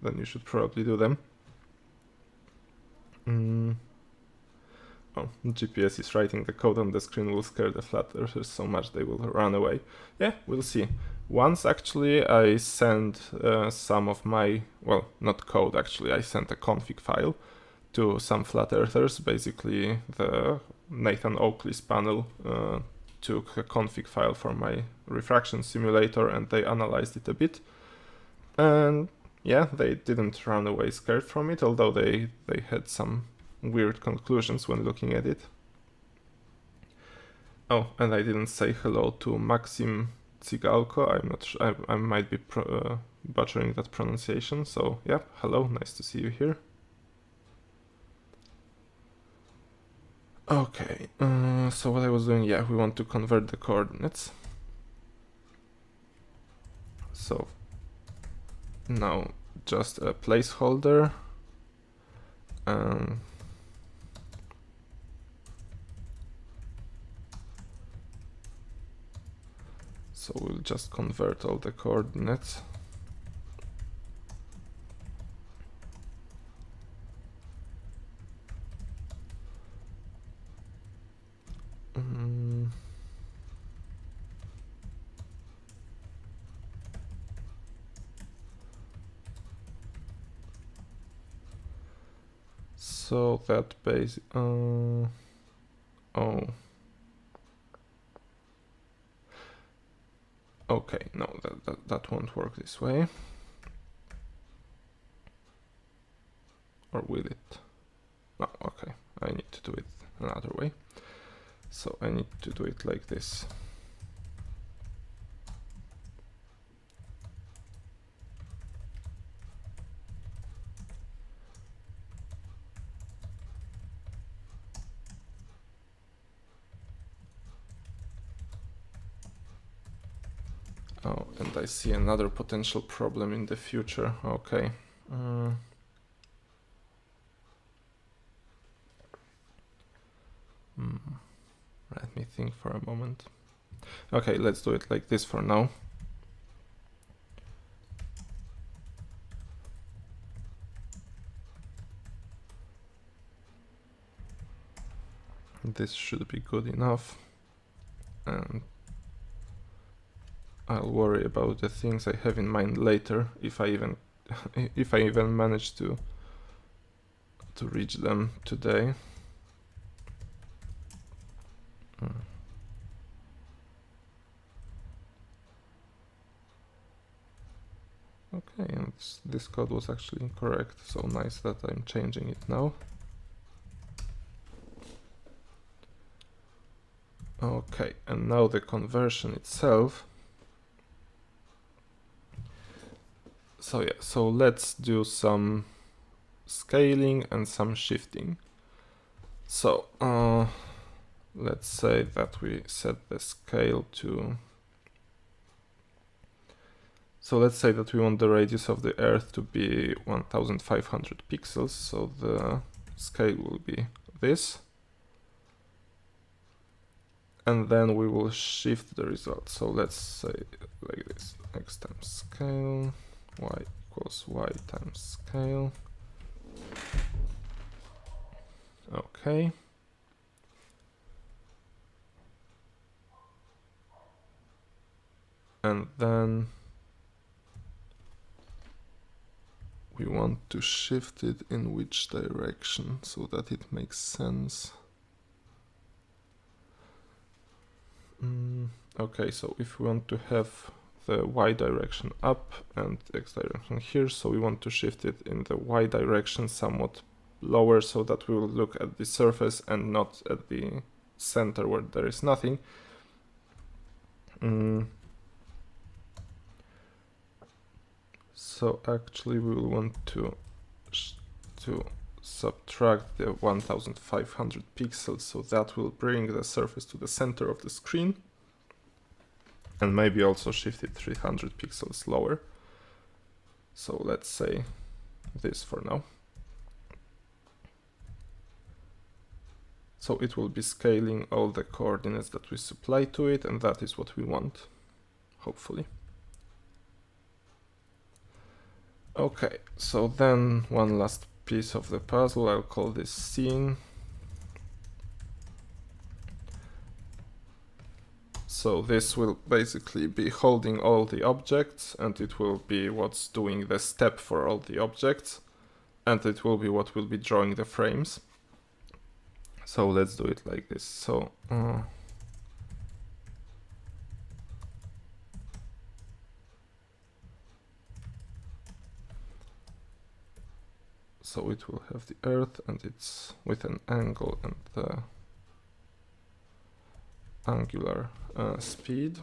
then you should probably do them. Oh, GPS is writing the code on the screen will scare the flat earthers so much they will run away. Yeah, we'll see. Once actually I sent some of my, well, not code actually, I sent a config file to some flat earthers. Basically the Nathan Oakley's panel took a config file for my refraction simulator and they analyzed it a bit. And yeah, they didn't run away scared from it, although they had some weird conclusions when looking at it. Oh, and I didn't say hello to Maxim Tsigalko. I'm not sure, I might be butchering that pronunciation, so yeah, hello, nice to see you here. Okay, so what I was doing, yeah, we want to convert the coordinates. So now just a placeholder. So we'll just convert all the coordinates. So that base, oh. Okay, no, that won't work this way. Or will it? No, okay, I need to do it another way. So I need to do it like this. Oh, and I see another potential problem in the future. Okay. Let me think for a moment. Okay, let's do it like this for now. this should be good enough, and I'll worry about the things I have in mind later if I even if I even manage to reach them today. Okay, and this code was actually incorrect, so nice that I'm changing it now. Okay, and now the conversion itself. So yeah, so let's do some scaling and some shifting. So let's say that we set the scale to, so let's say that we want the radius of the Earth to be 1500 pixels, so the scale will be this. And then we will shift the result. So let's say like this, x times scale, y equals y times scale. Okay. And then we want to shift it in which direction so that it makes sense. Okay, so if we want to have the y direction up and x direction here, so we want to shift it in the y direction somewhat lower so that we will look at the surface and not at the center where there is nothing. So actually we will want to subtract the 1500 pixels, so that will bring the surface to the center of the screen, and maybe also shift it 300 pixels lower. So let's say this for now. So it will be scaling all the coordinates that we supply to it, and that is what we want, hopefully. Okay, so then one last piece of the puzzle, I'll call this scene. So this will basically be holding all the objects, and it will be what's doing the step for all the objects, and it will be what will be drawing the frames. So let's do it like this. So so it will have the Earth, and it's with an angle and the angular speed.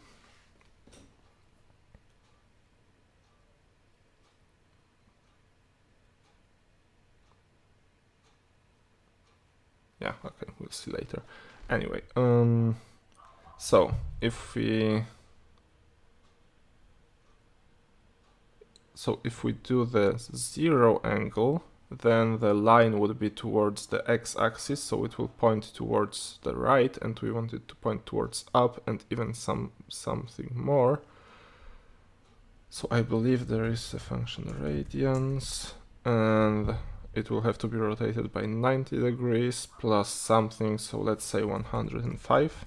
Yeah, okay, we'll see later. Anyway, so if we do the 0 angle, then the line would be towards the x-axis, so it will point towards the right, and we want it to point towards up, and even something more. So I believe there is a function radians, and it will have to be rotated by 90 degrees plus something, so let's say 105.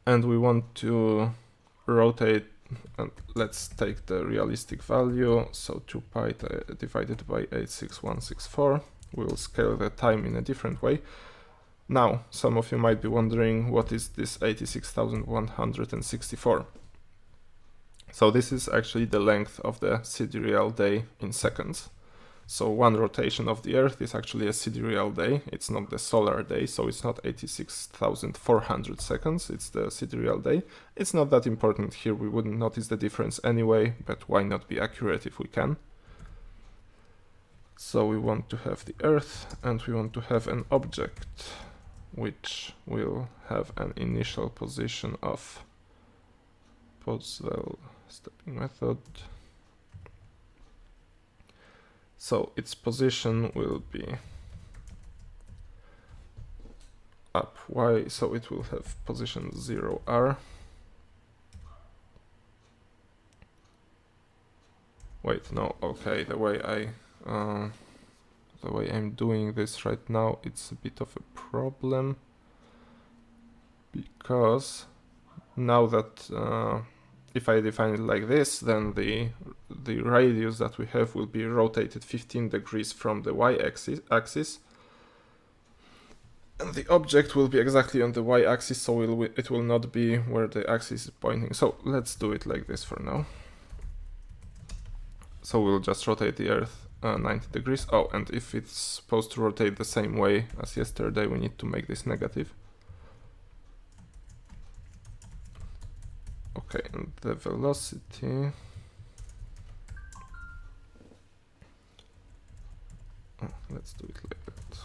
And we want to rotate, and let's take the realistic value, so 2 pi divided by 86164. We will scale the time in a different way. Now, some of you might be wondering, what is this 86,164? So this is actually the length of the sidereal day in seconds. So one rotation of the Earth is actually a sidereal day. It's not the solar day, so it's not 86,400 seconds, it's the sidereal day. It's not that important here, we wouldn't notice the difference anyway, but why not be accurate if we can? So we want to have the Earth, and we want to have an object which will have an initial position of Poswell stepping method. So its position will be up y, so it will have position 0r. Wait, no, okay, the way I the way I'm doing this right now, it's a bit of a problem, because now that if I define it like this, then the radius that we have will be rotated 15 degrees from the y-axis, and the object will be exactly on the y-axis, so it will not be where the axis is pointing. So let's do it like this for now. So we'll just rotate the Earth 90 degrees. Oh, and if it's supposed to rotate the same way as yesterday, we need to make this negative. Okay, and the velocity... Oh, let's do it like that.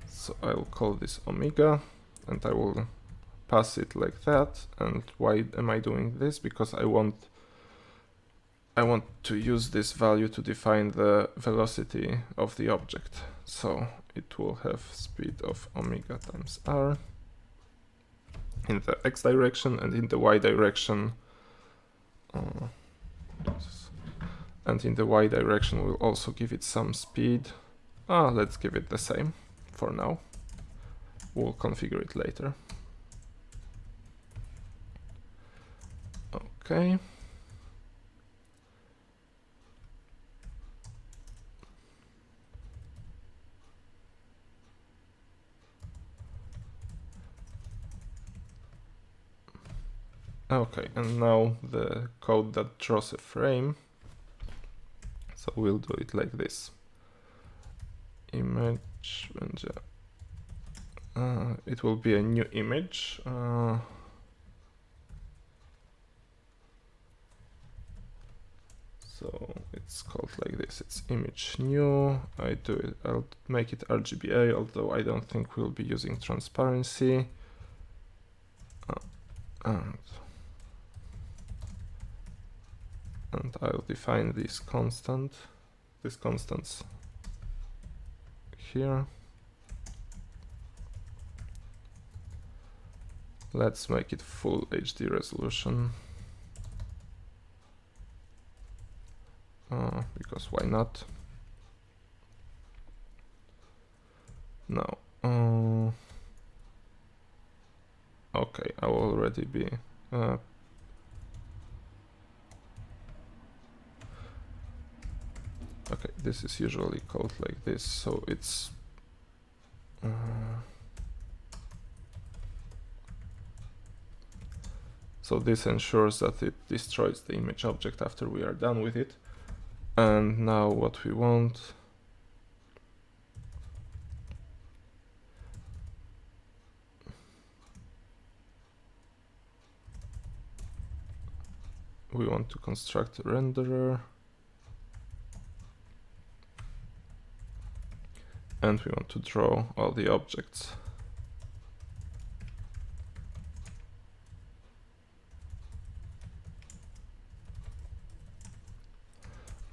So I'll call this omega, and I will pass it like that. And why am I doing this? Because I want to use this value to define the velocity of the object. So it will have speed of omega times r in the x direction, and in the y direction and in the y direction we'll also give it some speed. Let's give it the same for now. We'll configure it later. Okay. Okay, and now the code that draws a frame. So we'll do it like this. Image, it will be a new image. So it's called like this. It's image new. I'll make it RGBA, although I don't think we'll be using transparency. And I'll define these constants here. Let's make it full HD resolution. Because why not? Now, okay, I will already be okay, this is usually called like this, so it's so this ensures that it destroys the image object after we are done with it. And now what we want, we want to construct a renderer, and we want to draw all the objects.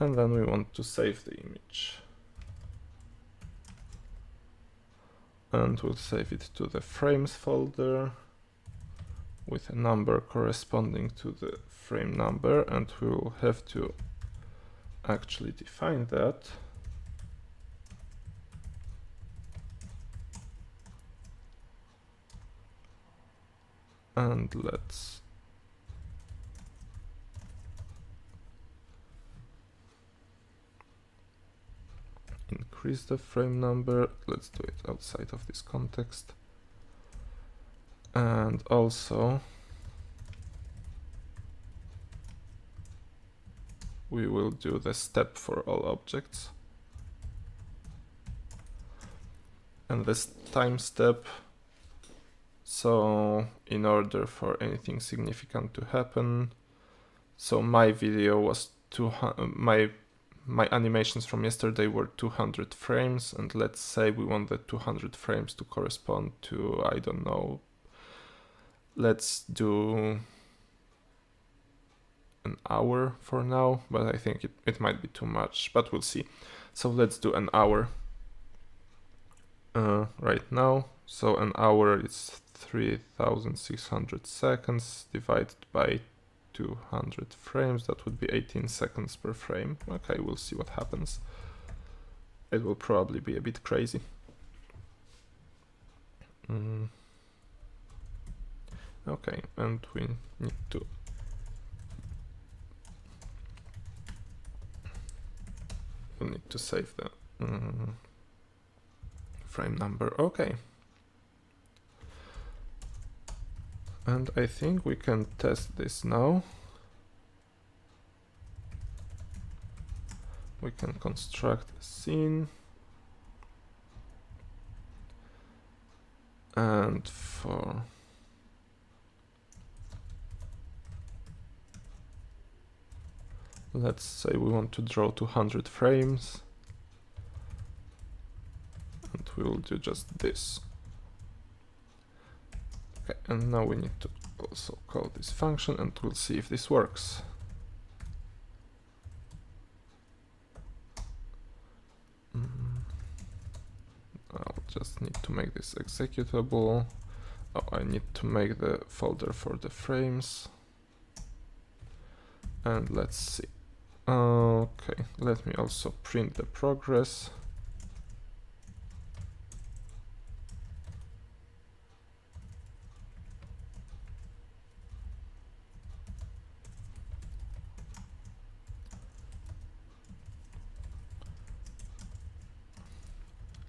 And then we want to save the image. And we'll save it to the frames folder with a number corresponding to the frame number, and we will have to actually define that. And let's increase the frame number. Let's do it outside of this context. And also we will do the step for all objects. And this time step, so in order for anything significant to happen, so my video was my animations from yesterday were 200 frames, and let's say we want the 200 frames to correspond to, I don't know, let's do an hour for now, but I think it might be too much, but we'll see. So let's do an hour right now. So an hour is 3600 seconds divided by 200 frames, that would be 18 seconds per frame. Okay, we'll see what happens. It will probably be a bit crazy. Okay, and we need to save the frame number. Okay. And I think we can test this now. We can construct a scene. And for let's say we want to draw 200 frames. And we will do just this. Okay, and now we need to also call this function and we'll see if this works. I'll just need to make this executable. Oh, I need to make the folder for the frames. And let's see. Okay, let me also print the progress.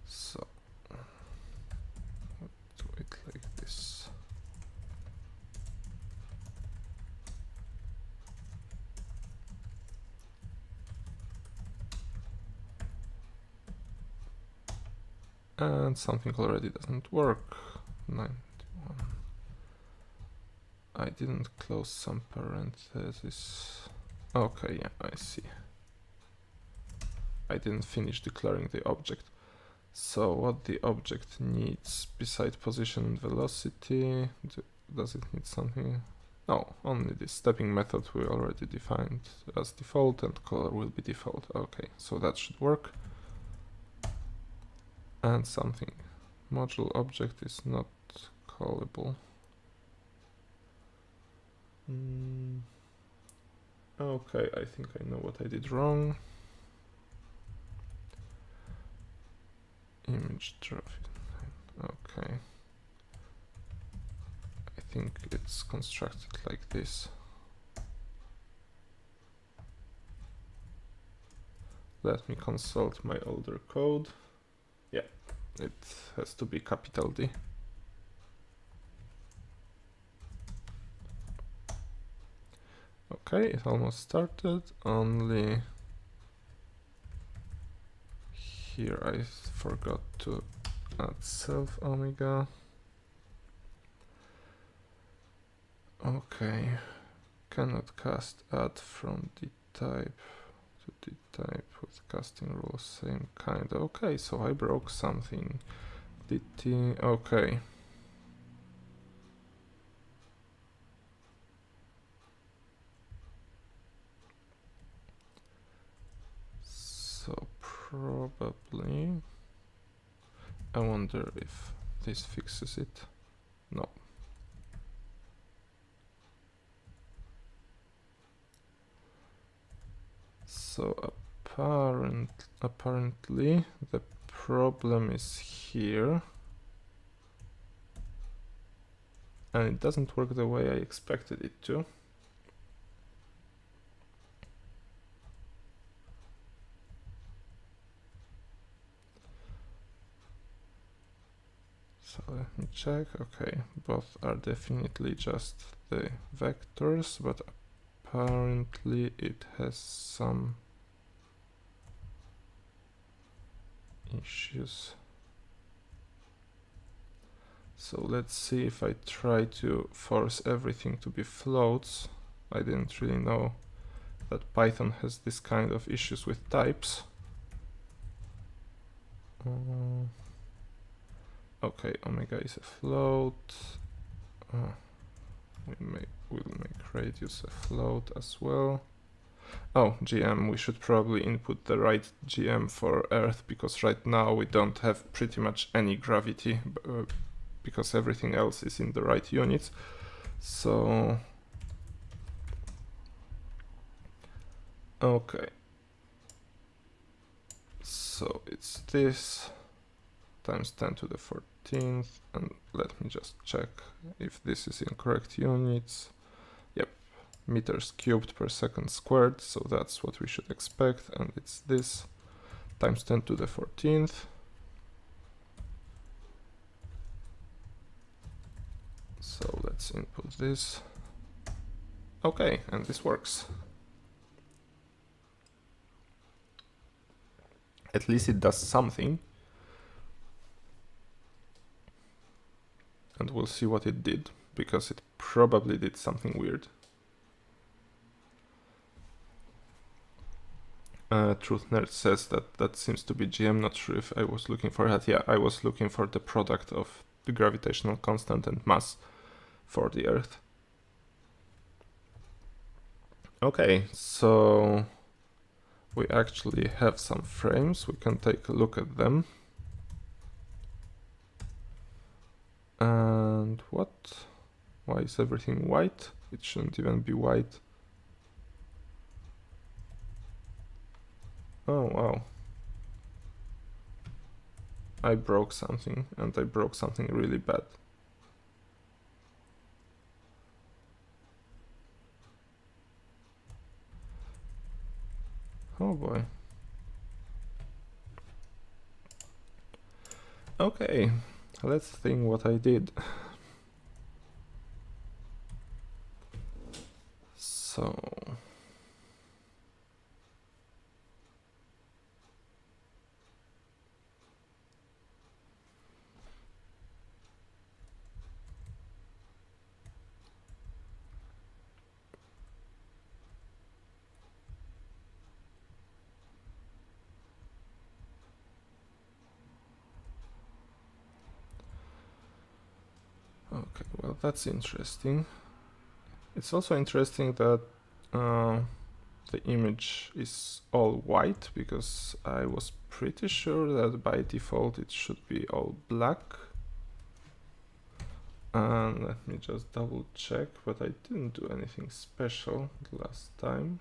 So do it like this. And something already doesn't work. 91. I didn't close some parentheses. Okay, yeah, I see. I didn't finish declaring the object. So what the object needs besides position and velocity, does it need something? No, only this stepping method we already defined as default, and color will be default. Okay, so that should work. And something. Module object is not callable. Okay, I think I know what I did wrong. Image traffic. Okay. I think it's constructed like this. Let me consult my older code. Yeah, it has to be capital D. Okay, it almost started, only here I forgot to add self omega. Okay, cannot cast add from D type to D type with casting rules same kind. Okay, so I broke something. DT, okay. So probably, I wonder if this fixes it. No. So apparently the problem is here. And it doesn't work the way I expected it to. So let me check. Okay, both are definitely just the vectors, but apparently it has some issues. So let's see if I try to force everything to be floats. I didn't really know that Python has this kind of issues with types. Okay, omega is a float. We'll make radius a float as well. Oh, GM, we should probably input the right GM for Earth, because right now we don't have pretty much any gravity because everything else is in the right units. So okay, so it's this times 10 to the 14th, and let me just check if this is in correct units. Yep, meters cubed per second squared, so that's what we should expect, and it's this times 10 to the 14th. So let's input this. Okay, and this works. At least it does something. And we'll see what it did, because it probably did something weird. Truth Nerd says that seems to be G. I'm not sure if I was looking for that. Yeah, I was looking for the product of the gravitational constant and mass for the Earth. Okay, so we actually have some frames. We can take a look at them. And what? Why is everything white? It shouldn't even be white. Oh, wow. I broke something, and I broke something really bad. Oh boy. Okay, let's think what I did. So okay, well, that's interesting. It's also interesting that the image is all white, because I was pretty sure that by default it should be all black. And let me just double check, but I didn't do anything special last time.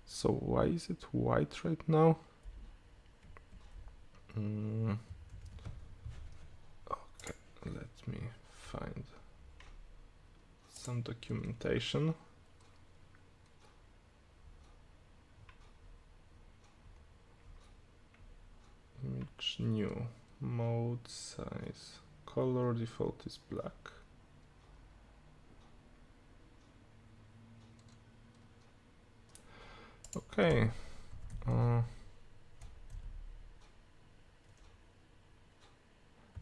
So why is it white right now? Okay, let me find some documentation. Image new, mode, size, color default is black. Okay.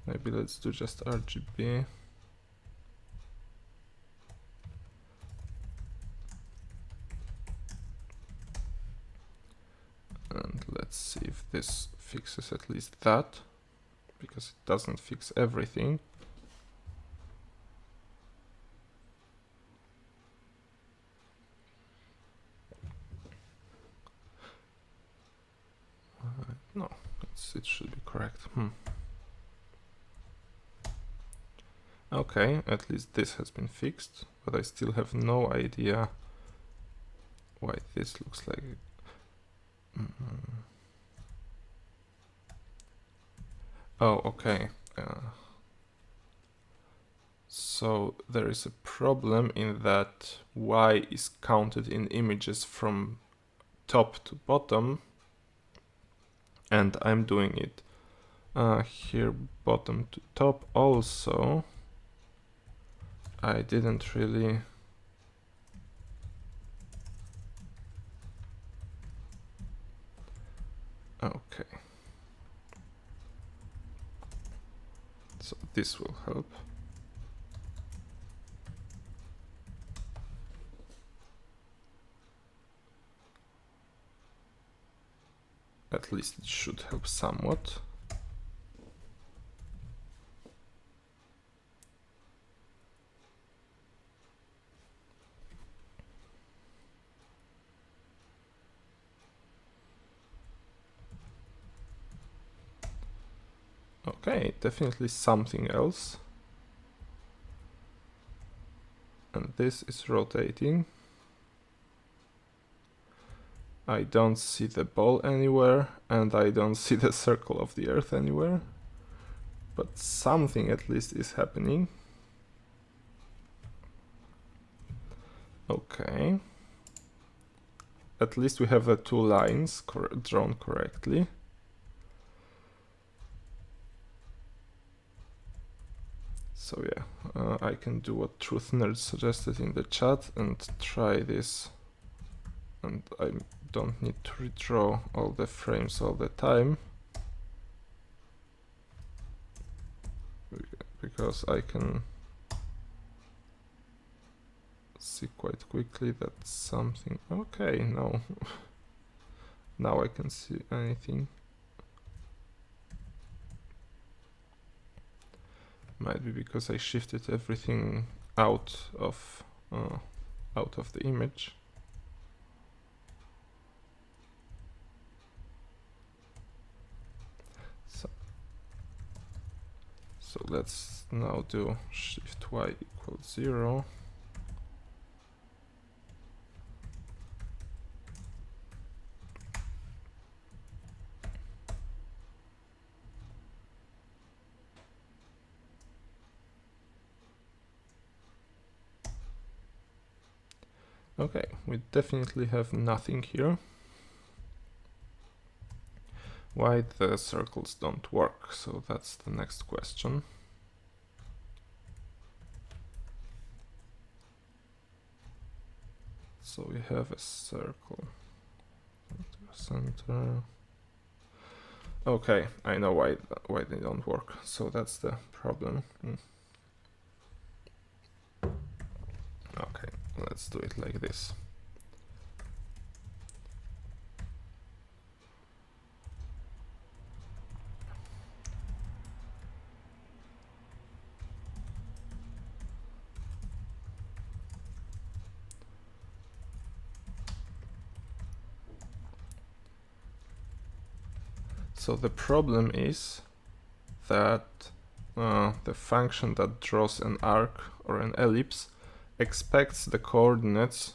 Maybe let's do just RGB. And let's see if this fixes at least that, because it doesn't fix everything. No, it should be correct. Okay, at least this has been fixed, but I still have no idea why this looks like it. Oh, okay. So there is a problem in that Y is counted in images from top to bottom, and I'm doing it here bottom to top also. I didn't really okay, so this will help. At least it should help somewhat. Okay, definitely something else. And this is rotating. I don't see the ball anywhere, and I don't see the circle of the Earth anywhere. But something at least is happening. Okay. At least we have the two lines drawn correctly. So yeah, I can do what Truth Nerd suggested in the chat and try this. And I don't need to redraw all the frames all the time, because I can see quite quickly that something... Okay, no. Now I can see anything. Might be because I shifted everything out of the image. So let's now do shift y equals 0. Okay, we definitely have nothing here. Why the circles don't work? So that's the next question. So we have a circle, center. Okay, I know why they don't work. So that's the problem. Okay, let's do it like this. So the problem is that the function that draws an arc or an ellipse expects the coordinates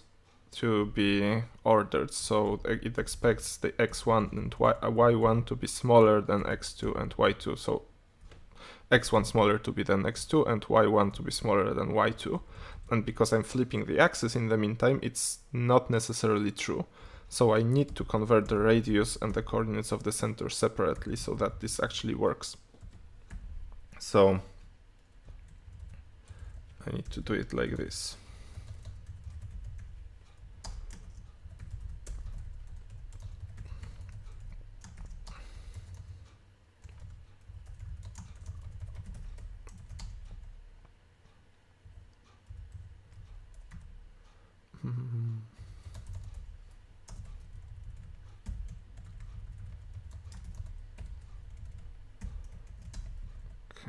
to be ordered. So it expects the x1 and y1 to be smaller than x2 and y2. So x1 smaller to be than x2 and y1 to be smaller than y2. And because I'm flipping the axis in the meantime, it's not necessarily true. So I need to convert the radius and the coordinates of the center separately so that this actually works. So I need to do it like this.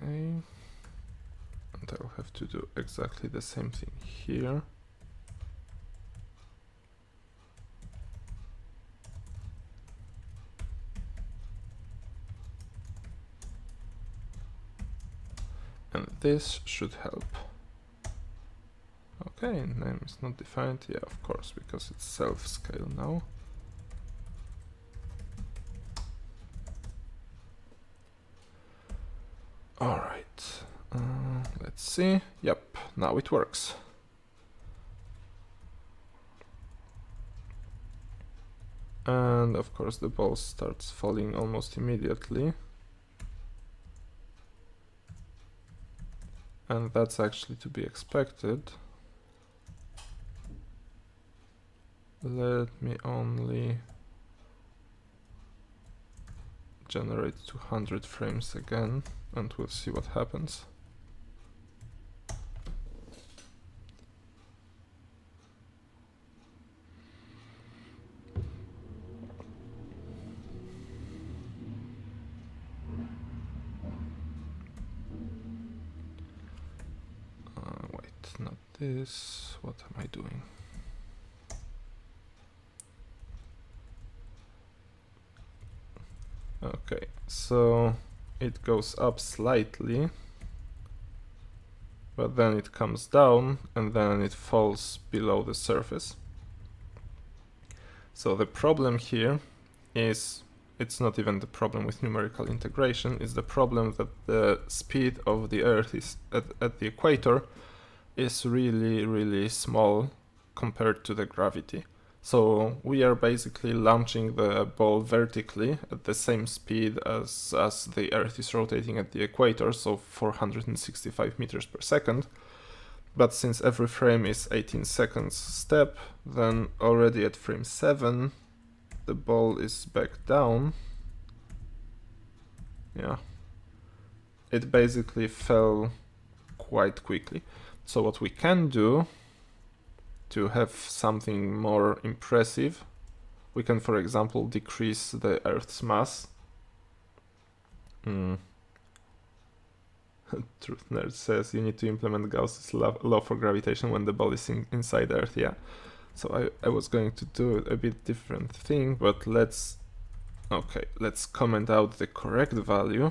Okay, and I'll have to do exactly the same thing here. And this should help. Okay, name is not defined. Yeah, of course, because it's self-scale now. Alright, let's see. Yep, now it works. And of course the ball starts falling almost immediately. And that's actually to be expected. Let me only generate 200 frames again, and we'll see what happens. Wait, not this. What am I doing? Okay, so it goes up slightly, but then it comes down and then it falls below the surface. So the problem here is, it's not even the problem with numerical integration, it's the problem that the speed of the Earth is at the equator is really small compared to the gravity. So we are basically launching the ball vertically at the same speed as the Earth is rotating at the equator, so 465 meters per second. But since every frame is 18 seconds step, then already at frame 7 the ball is back down. Yeah. It basically fell quite quickly. So what we can do to have something more impressive, we can, for example, decrease the Earth's mass. Truth Nerd says you need to implement Gauss's law for gravitation when the ball is inside Earth. Yeah. So I was going to do a bit different thing, but let's comment out the correct value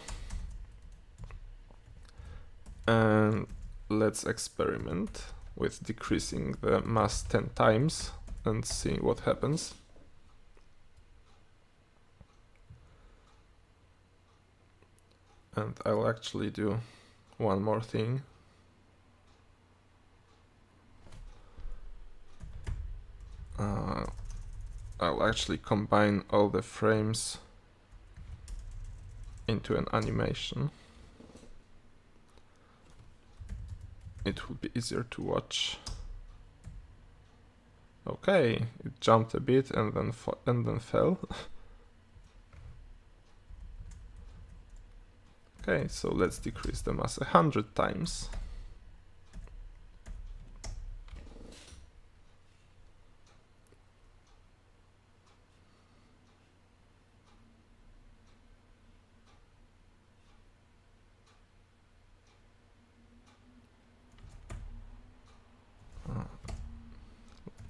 and let's experiment with decreasing the mass 10 times and see what happens. And I'll actually do one more thing. I'll actually combine all the frames into an animation. It will be easier to watch. Okay, it jumped a bit and then fell. Okay, so let's decrease the mass 100 times.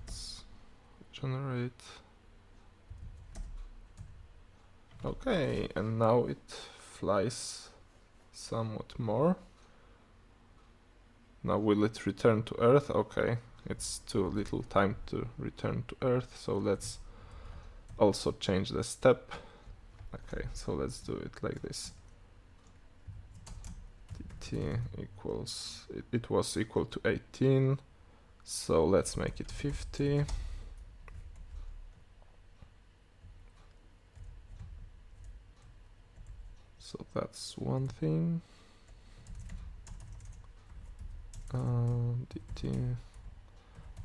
Let's generate. Okay, and now it flies somewhat more. Now will it return to Earth? Okay, it's too little time to return to Earth, so let's also change the step. Okay, so let's do it like this. T equals, it was equal to 18, so let's make it 50. So that's one thing. dt,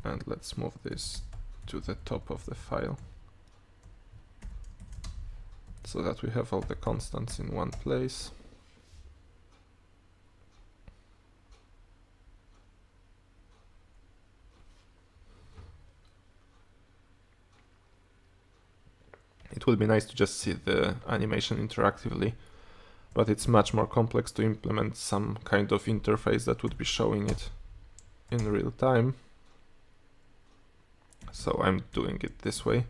and let's move this to the top of the file so that we have all the constants in one place. It will be nice to just see the animation interactively, but it's much more complex to implement some kind of interface that would be showing it in real time. So I'm doing it this way.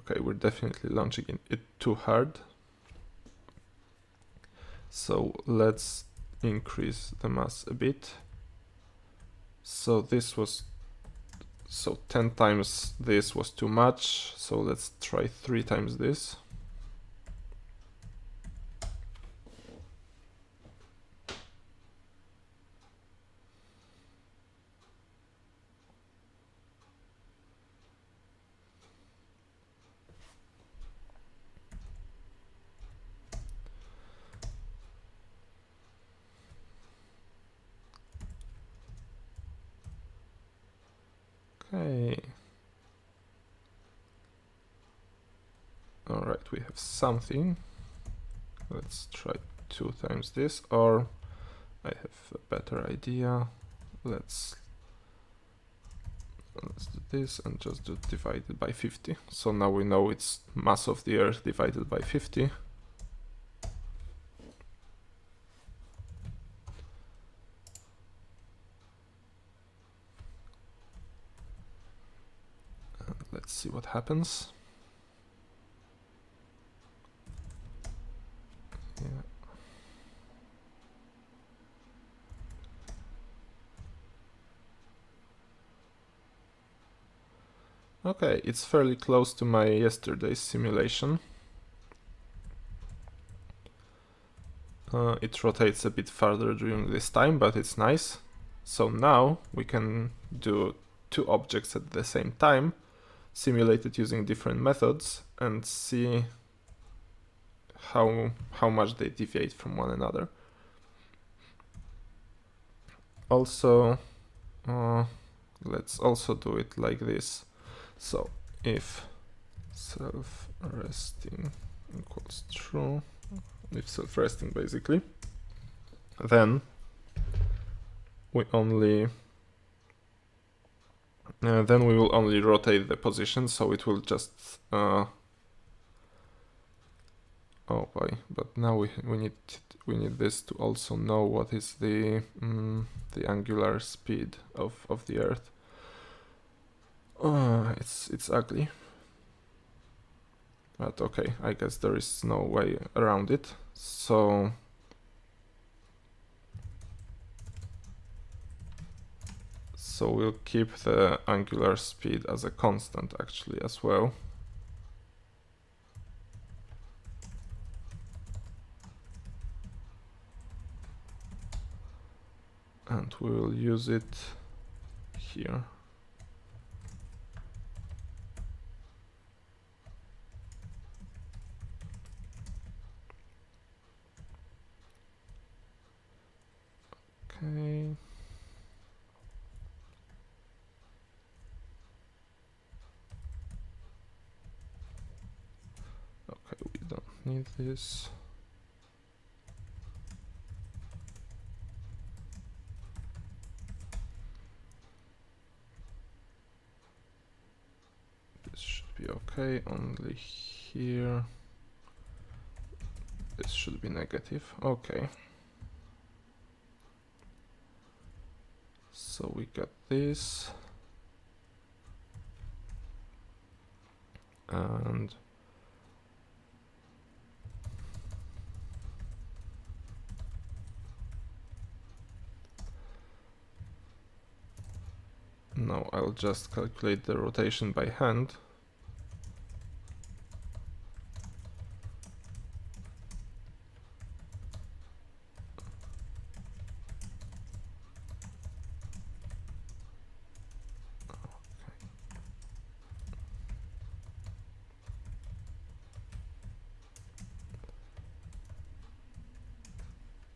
Okay, we're definitely launching it too hard. So let's increase the mass a bit. So this was, so 10 times this was too much, so let's try 3 times this. Okay. Alright, we have something. Let's try 2 times this, or I have a better idea. Let's do this and just do divided by 50. So now we know it's mass of the Earth divided by 50. And let's see what happens. Okay, it's fairly close to my yesterday's simulation. It rotates a bit farther during this time, but it's nice. So now we can do two objects at the same time, simulated using different methods, and see how much they deviate from one another. Also, let's also do it like this. So if self-resting equals true, if self-resting basically, then we only then we will only rotate the position, so it will just oh boy, but now we need this to also know what is the angular speed of the Earth. It's ugly, but okay, I guess there is no way around it. So we'll keep the angular speed as a constant actually as well. And we will use it here. Okay. Okay, we don't need this. This should be okay, only here. This should be negative, okay. So we got this. And now I'll just calculate the rotation by hand.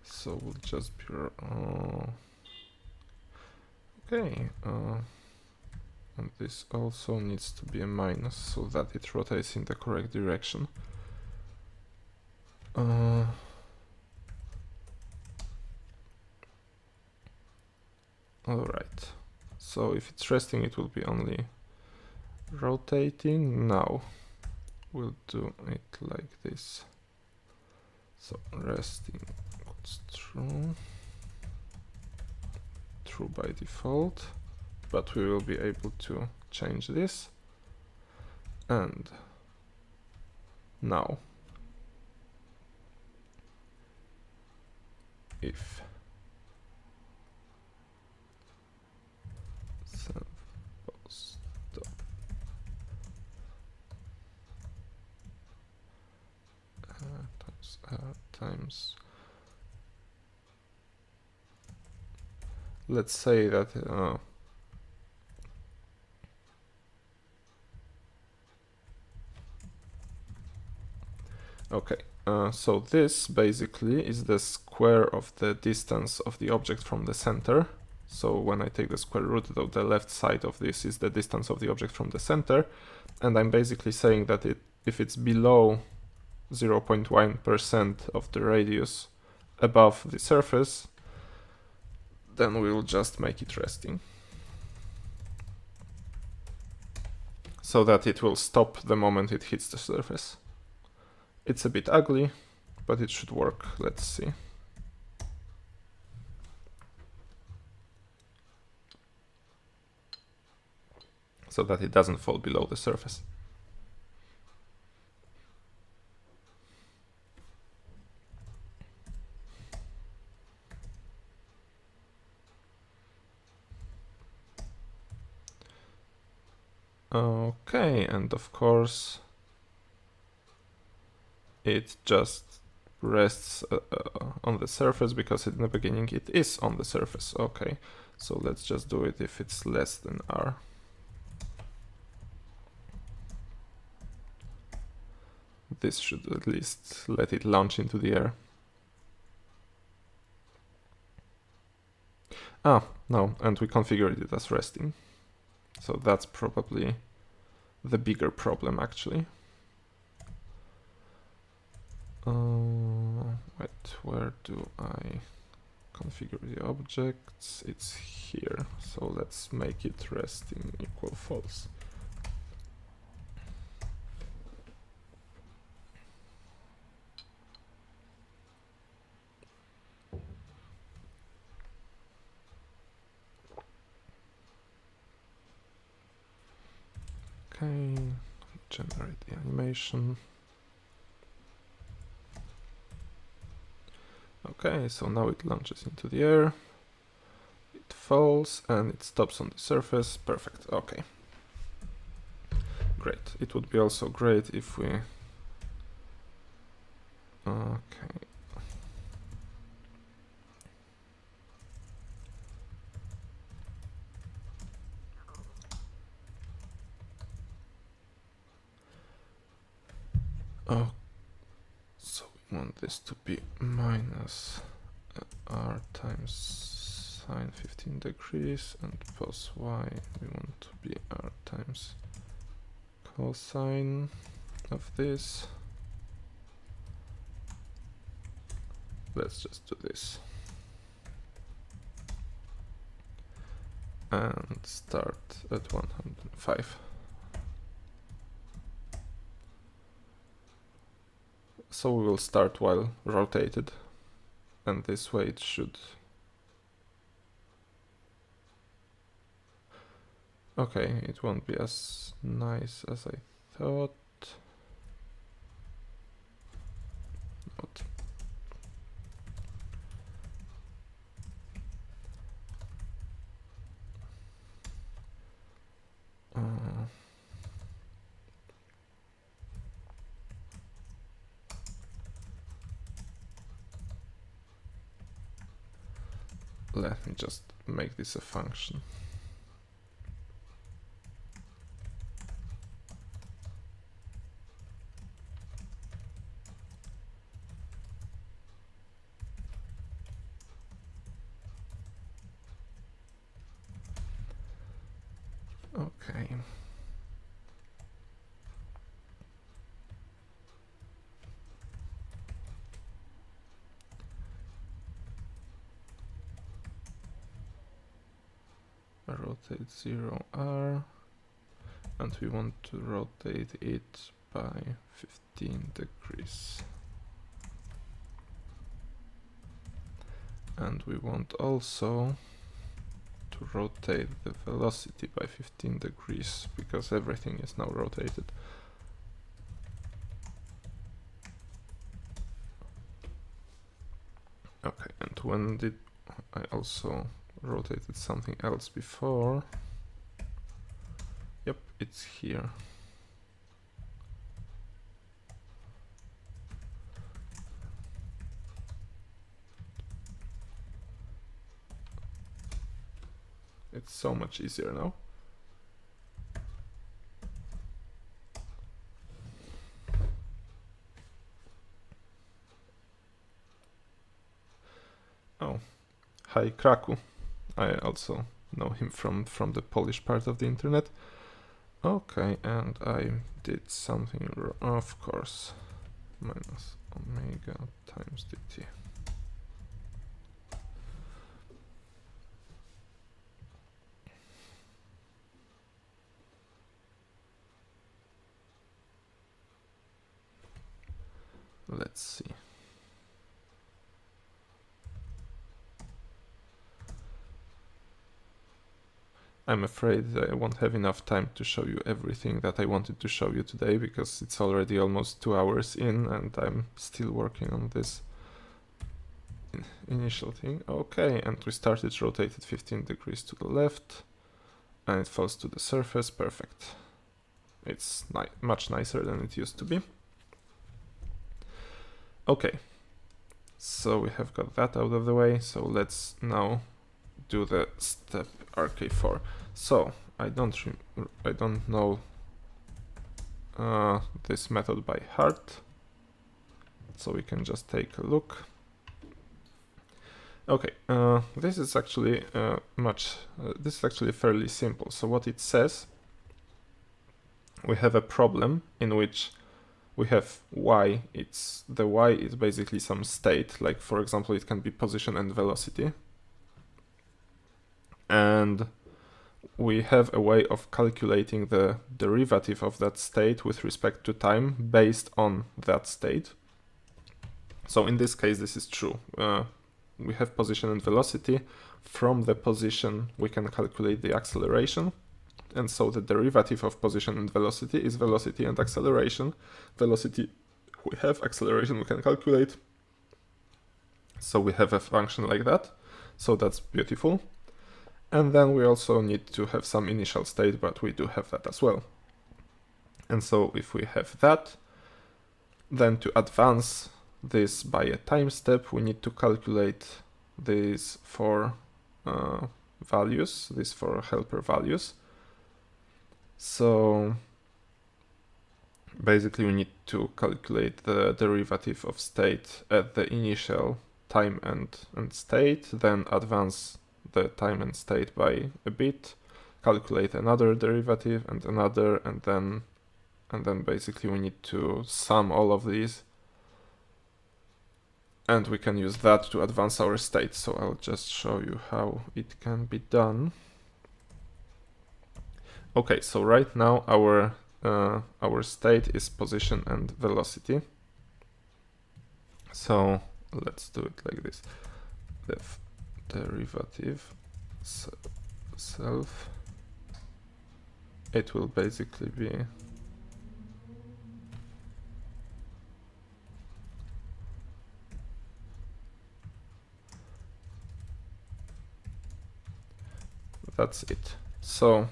So we'll just be okay, and this also needs to be a minus so that it rotates in the correct direction. Alright, so if it's resting it will be only rotating. Now we'll do it like this. So resting equals true by default, but we will be able to change this. And now if times, let's say that okay, so this basically is the square of the distance of the object from the center. So when I take the square root of the left side of this is the distance of the object from the center, and I'm basically saying that if it's below 0.1% of the radius above the surface, then we'll just make it resting. So that it will stop the moment it hits the surface. It's a bit ugly, but it should work. Let's see. So that it doesn't fall below the surface. Okay, and of course it just rests on the surface because in the beginning it is on the surface. Okay, so let's just do it if it's less than r. This should at least let it launch into the air. Ah, no, and we configured it as resting. So that's probably the bigger problem, actually. Wait, where do I configure the objects? It's here. So let's make it resting equal false. Okay, generate the animation. Okay, so now it launches into the air. It falls and it stops on the surface. Perfect. Okay. Great. It would be also great if we... Okay. Oh, so we want this to be minus r times sine 15 degrees and plus y we want to be r times cosine of this. Let's just do this and start at 105. So we will start while rotated, and this way it should... Okay, it won't be as nice as I thought. Not. Let me just make this a function. Okay. Rotate 0r, and we want to rotate it by 15 degrees. And we want also to rotate the velocity by 15 degrees because everything is now rotated. Okay, and when did I also rotated something else before? Yep, it's here. It's so much easier now. Oh, hi Kraku. I also know him from the Polish part of the internet. Okay, and I did something wrong, of course. Minus omega times dt. Let's see. I'm afraid I won't have enough time to show you everything that I wanted to show you today because it's already almost 2 hours in and I'm still working on this initial thing. Okay, and we started rotated 15 degrees to the left and it falls to the surface. Perfect. it's much nicer than it used to be. Okay, so we have got that out of the way, so let's now do the step RK4. So I don't know this method by heart, so we can just take a look. Okay, this is actually fairly simple. So what it says, we have a problem in which we have y. The y is basically some state, like for example, it can be position and velocity. And we have a way of calculating the derivative of that state with respect to time based on that state. So in this case, this is true. We have position and velocity. From the position, we can calculate the acceleration. And so the derivative of position and velocity is velocity and acceleration. Velocity we have, acceleration we can calculate. So we have a function like that. So that's beautiful. And then we also need to have some initial state, but we do have that as well. And so if we have that, then to advance this by a time step, we need to calculate these four values, these four helper values. So basically we need to calculate the derivative of state at the initial time and state, then advance the time and state by a bit, calculate another derivative and another, and then basically we need to sum all of these, and we can use that to advance our state. So I'll just show you how it can be done. Okay, so right now our state is position and velocity. So let's do it like this. The derivative self, it will basically be that's it. So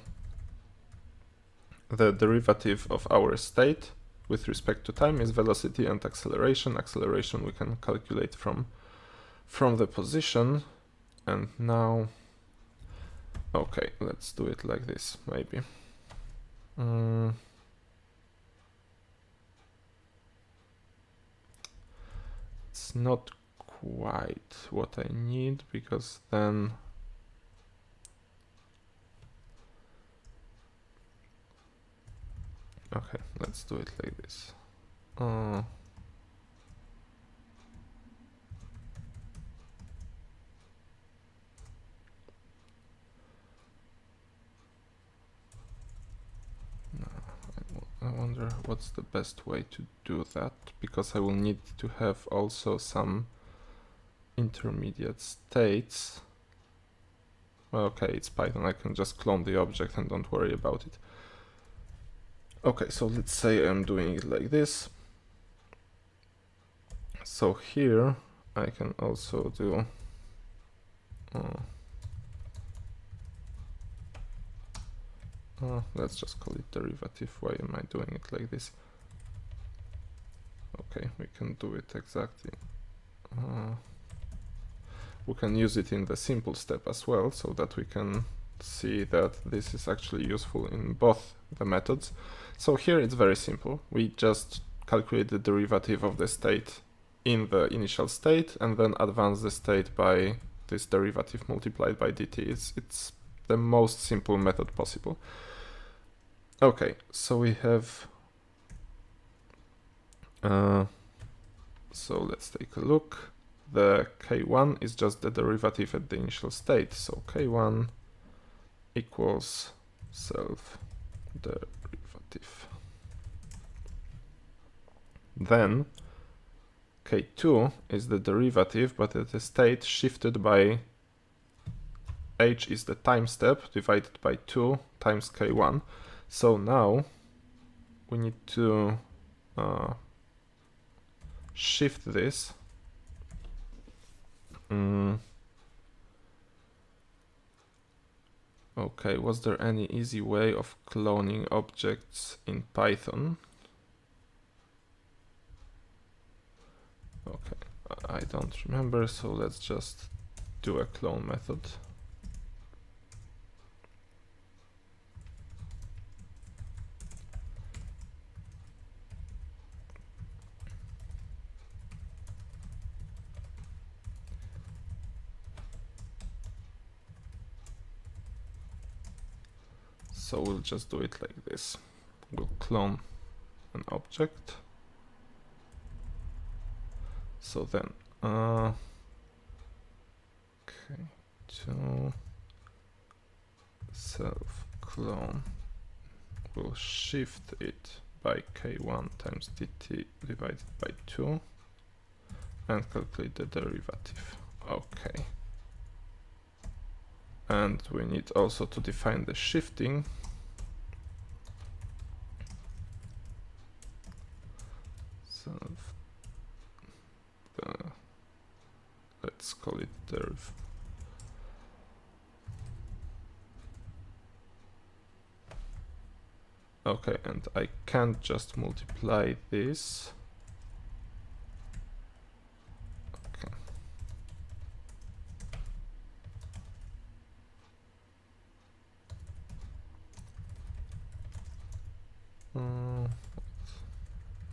the derivative of our state with respect to time is velocity and acceleration. Acceleration we can calculate from the position. And now, okay, let's do it like this, maybe. It's not quite what I need, because then okay, let's do it like this. I wonder what's the best way to do that, because I will need to have also some intermediate states. Well, okay, it's Python, I can just clone the object and don't worry about it. Okay, so let's say I'm doing it like this. So here I can also do let's just call it derivative. Why am I doing it like this? Okay, we can do it exactly. We can use it in the simple step as well, so that we can see that this is actually useful in both the methods. So here it's very simple. We just calculate the derivative of the state in the initial state and then advance the state by this derivative multiplied by dt. It's the most simple method possible. Okay, so we have so let's take a look. The k1 is just the derivative at the initial state, so k1 equals self-derivative. Then k2 is the derivative, but at a state shifted by h is the time step divided by 2 times k1. So now we need to shift this Okay, was there any easy way of cloning objects in Python? Okay, I don't remember, so let's just do a clone method. So we'll just do it like this. We'll clone an object. So then, okay, to self clone, we'll shift it by k1 times dt divided by 2 and calculate the derivative. Okay. And we need also to define the shifting. Let's call it deriv. Okay, and I can't just multiply this. Okay.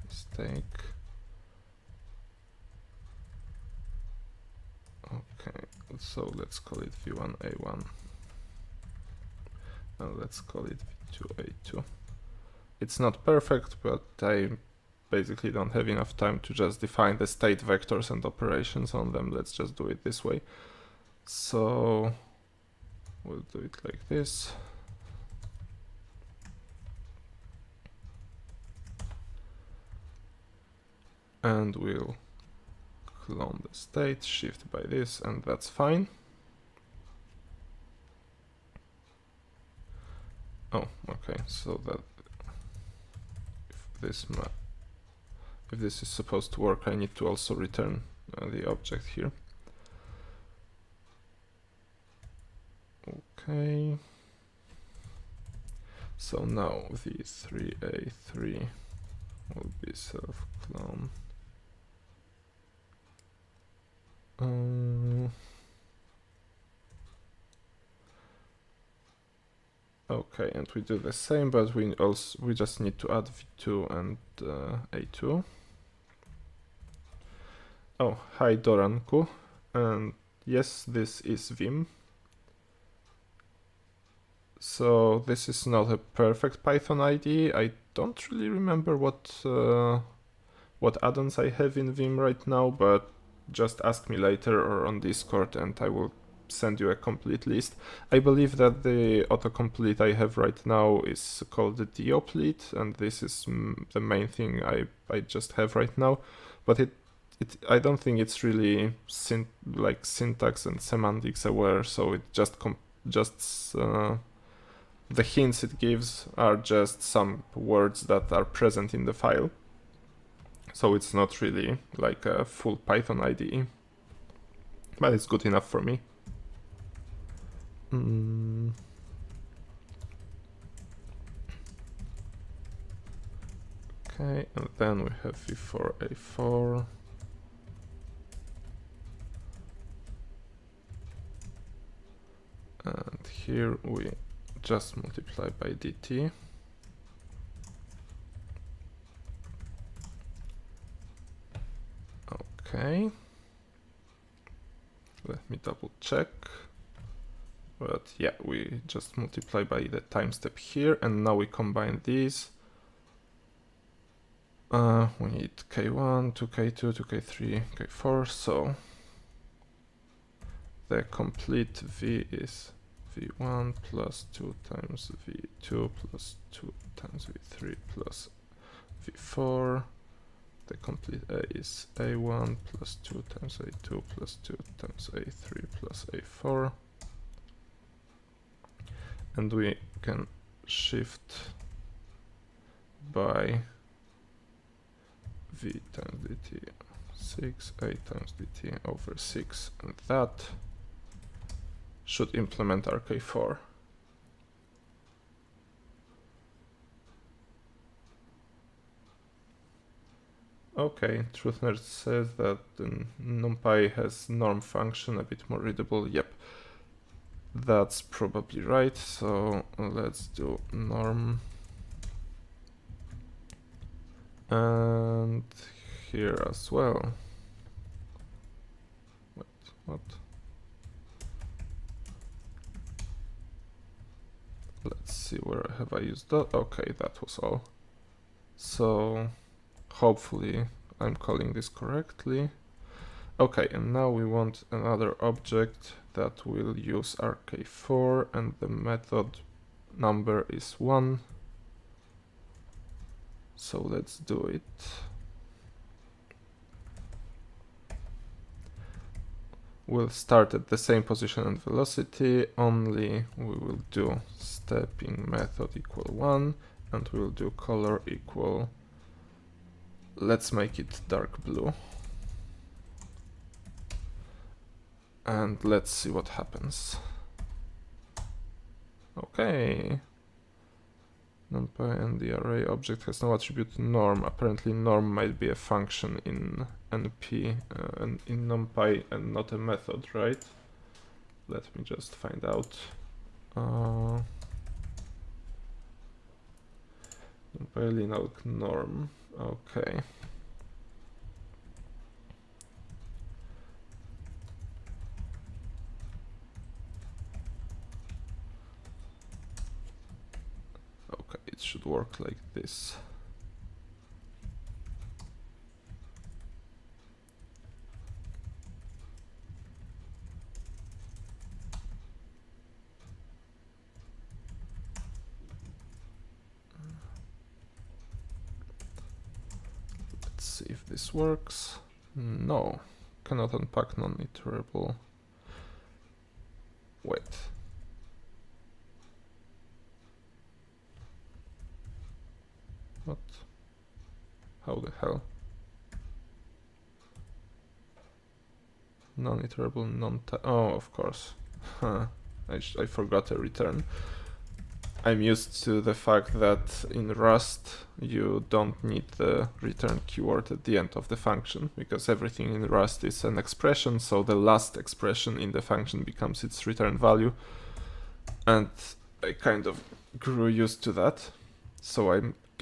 Mistake. Okay, so let's call it v1a1. And let's call it v2a2. It's not perfect, but I basically don't have enough time to just define the state vectors and operations on them. Let's just do it this way. So we'll do it like this. And we'll clone the state, shift by this, and that's fine. Oh, okay, so that if this is supposed to work, I need to also return the object here. Okay. So now the 3a3 will be self-clone. Okay, and we do the same, but we just need to add v2 and a2. Oh, hi Doranku, and yes, this is Vim. So this is not a perfect Python IDE. I don't really remember what add-ons I have in Vim right now, but just ask me later or on Discord and I will send you a complete list. I believe that the autocomplete I have right now is called the Dioplete, and this is the main thing I just have right now, but I don't think it's really syntax and semantics aware, so it just the hints it gives are just some words that are present in the file. So it's not really like a full Python IDE, but it's good enough for me. Okay, and then we have v4a4. And here we just multiply by dt. Okay. Let me double check. But yeah, we just multiply by the time step here, and now we combine these. We need k1 to k2 to k3, k4, so the complete v is v1 plus 2 times v2 plus 2 times v3 plus v4. The complete a is a1 plus 2 times a2 plus 2 times a3 plus a4. And we can shift by v times dt 6, a times dt over 6, and that should implement our k4. Okay, TruthNerd says that the Numpy has norm function, a bit more readable. Yep, that's probably right. So let's do norm. And here as well. Wait, what? Let's see, where have I used that? Okay, that was all. So hopefully I'm calling this correctly. Okay, and now we want another object that will use RK4 and the method number is 1. So let's do it. We'll start at the same position and velocity, only we will do stepping method equal 1 and we'll do color equal, let's make it dark blue. And let's see what happens. Okay. Numpy and the array object has no attribute norm. Apparently norm might be a function in NP and in Numpy and not a method, right? Let me just find out. Numpy linalg norm. Okay. It should work like this. Let's see if this works. No, cannot unpack non-iterable. Wait. What? How the hell? Non-iterable, oh, of course. Huh. I forgot a return. I'm used to the fact that in Rust you don't need the return keyword at the end of the function, because everything in Rust is an expression, so the last expression in the function becomes its return value. And I kind of grew used to that, so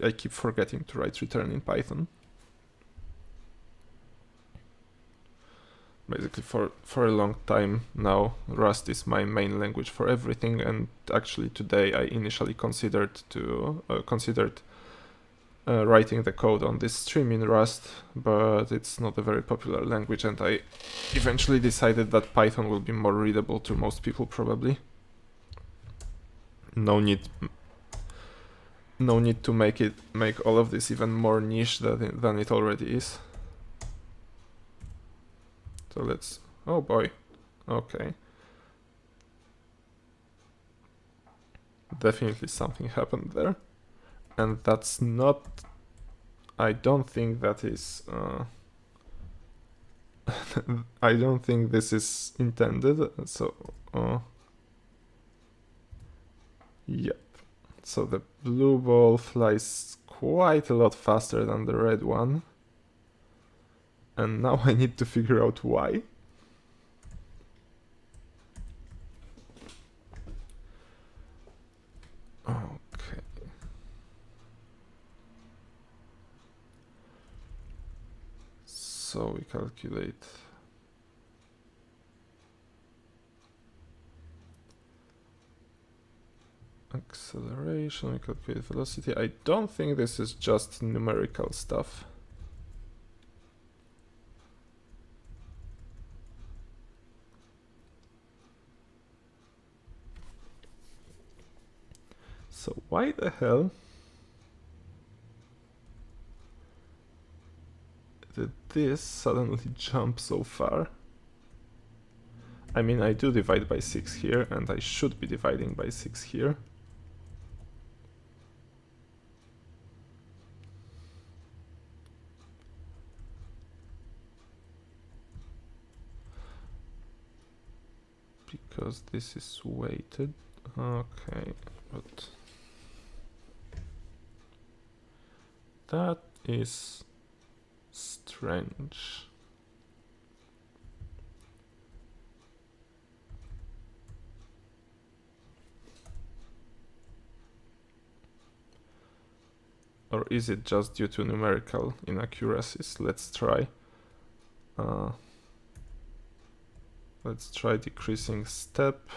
I keep forgetting to write return in Python. Basically for a long time now, Rust is my main language for everything, and actually today I initially considered writing the code on this stream in Rust, but it's not a very popular language, and I eventually decided that Python will be more readable to most people probably. No need to make all of this even more niche than it already is. So let's, oh boy, okay. Definitely something happened there. And that's not, I don't think that is, I don't think this is intended, so, yep. So the blue ball flies quite a lot faster than the red one. And now I need to figure out why. Okay. So we calculate acceleration, we calculate velocity. I don't think this is just numerical stuff. So why the hell did this suddenly jump so far? I mean, I do divide by 6 here, and I should be dividing by 6 here. Because this is weighted. Okay, but that is strange. Or is it just due to numerical inaccuracies? Let's try. Let's try decreasing step.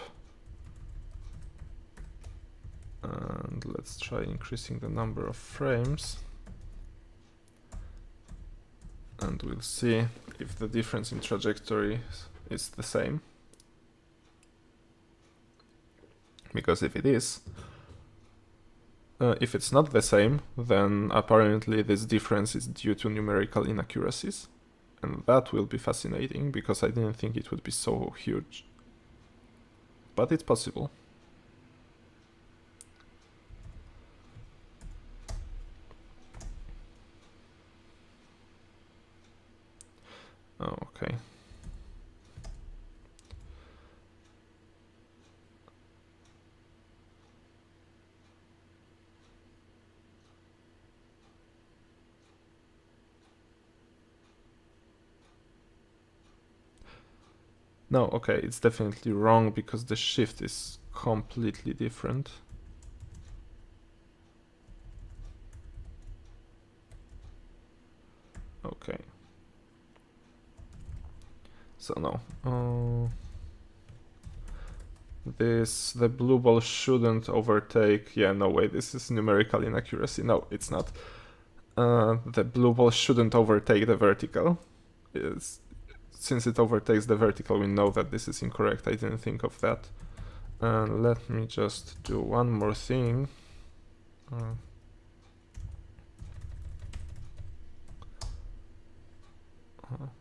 And let's try increasing the number of frames. And we'll see if the difference in trajectory is the same. Because if it is, if it's not the same, then apparently this difference is due to numerical inaccuracies. And that will be fascinating, because I didn't think it would be so huge. But it's possible. Oh, okay. No, okay, it's definitely wrong because the shift is completely different. Okay. So no. The blue ball shouldn't overtake. Yeah, no way, this is numerical inaccuracy. No, it's not. The blue ball shouldn't overtake the vertical. Since it overtakes the vertical, we know that this is incorrect. I didn't think of that. Let me just do one more thing.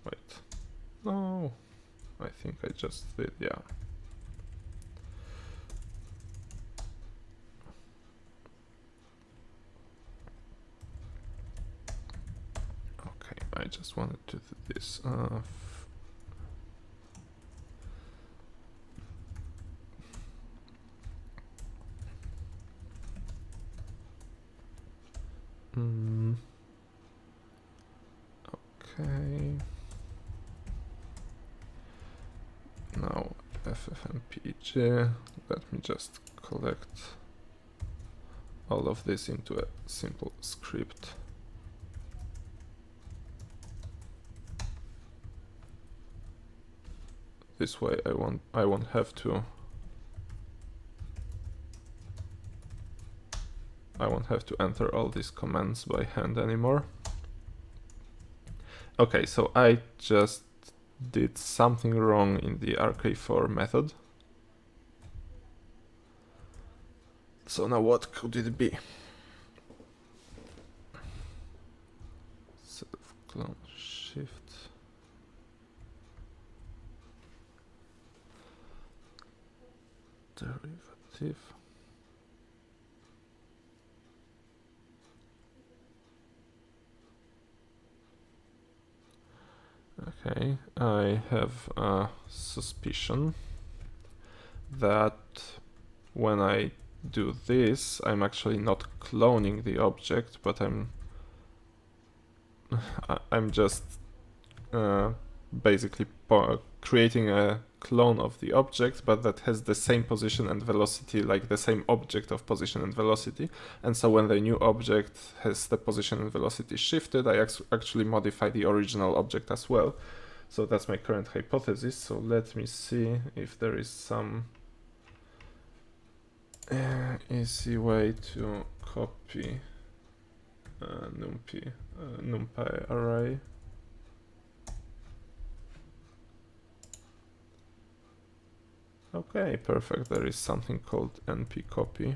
Wait. No. I think I just did, yeah. Okay, I just wanted to do this. Okay. Now FFmpeg. Let me just collect all of this into a simple script. This way I won't have to enter all these commands by hand anymore. Okay, so I just did something wrong in the RK4 method. So now what could it be? Set of clone shift. Derivative. Okay, I have a suspicion that when I do this, I'm actually not cloning the object, but I'm just basically creating a clone of the object, but that has the same position and velocity, like the same object of position and velocity. And so when the new object has the position and velocity shifted, I actually modify the original object as well. So that's my current hypothesis. So let me see if there is some easy way to copy Numpy array. Okay, perfect. There is something called np copy.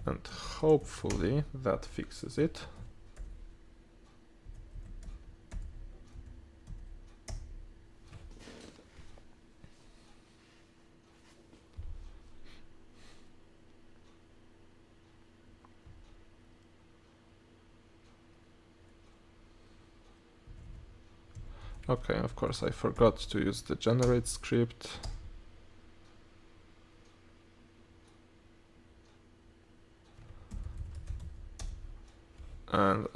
And hopefully that fixes it. Okay, of course I forgot to use the generate script. and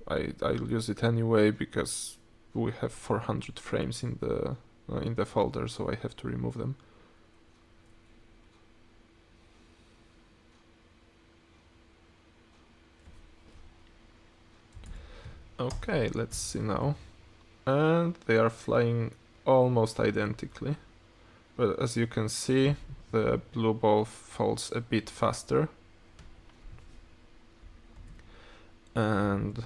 I'll use it anyway because we have 400 frames in the folder, so I have to remove them. Okay, let's see now. And they are flying almost identically. But as you can see, the blue ball falls a bit faster. And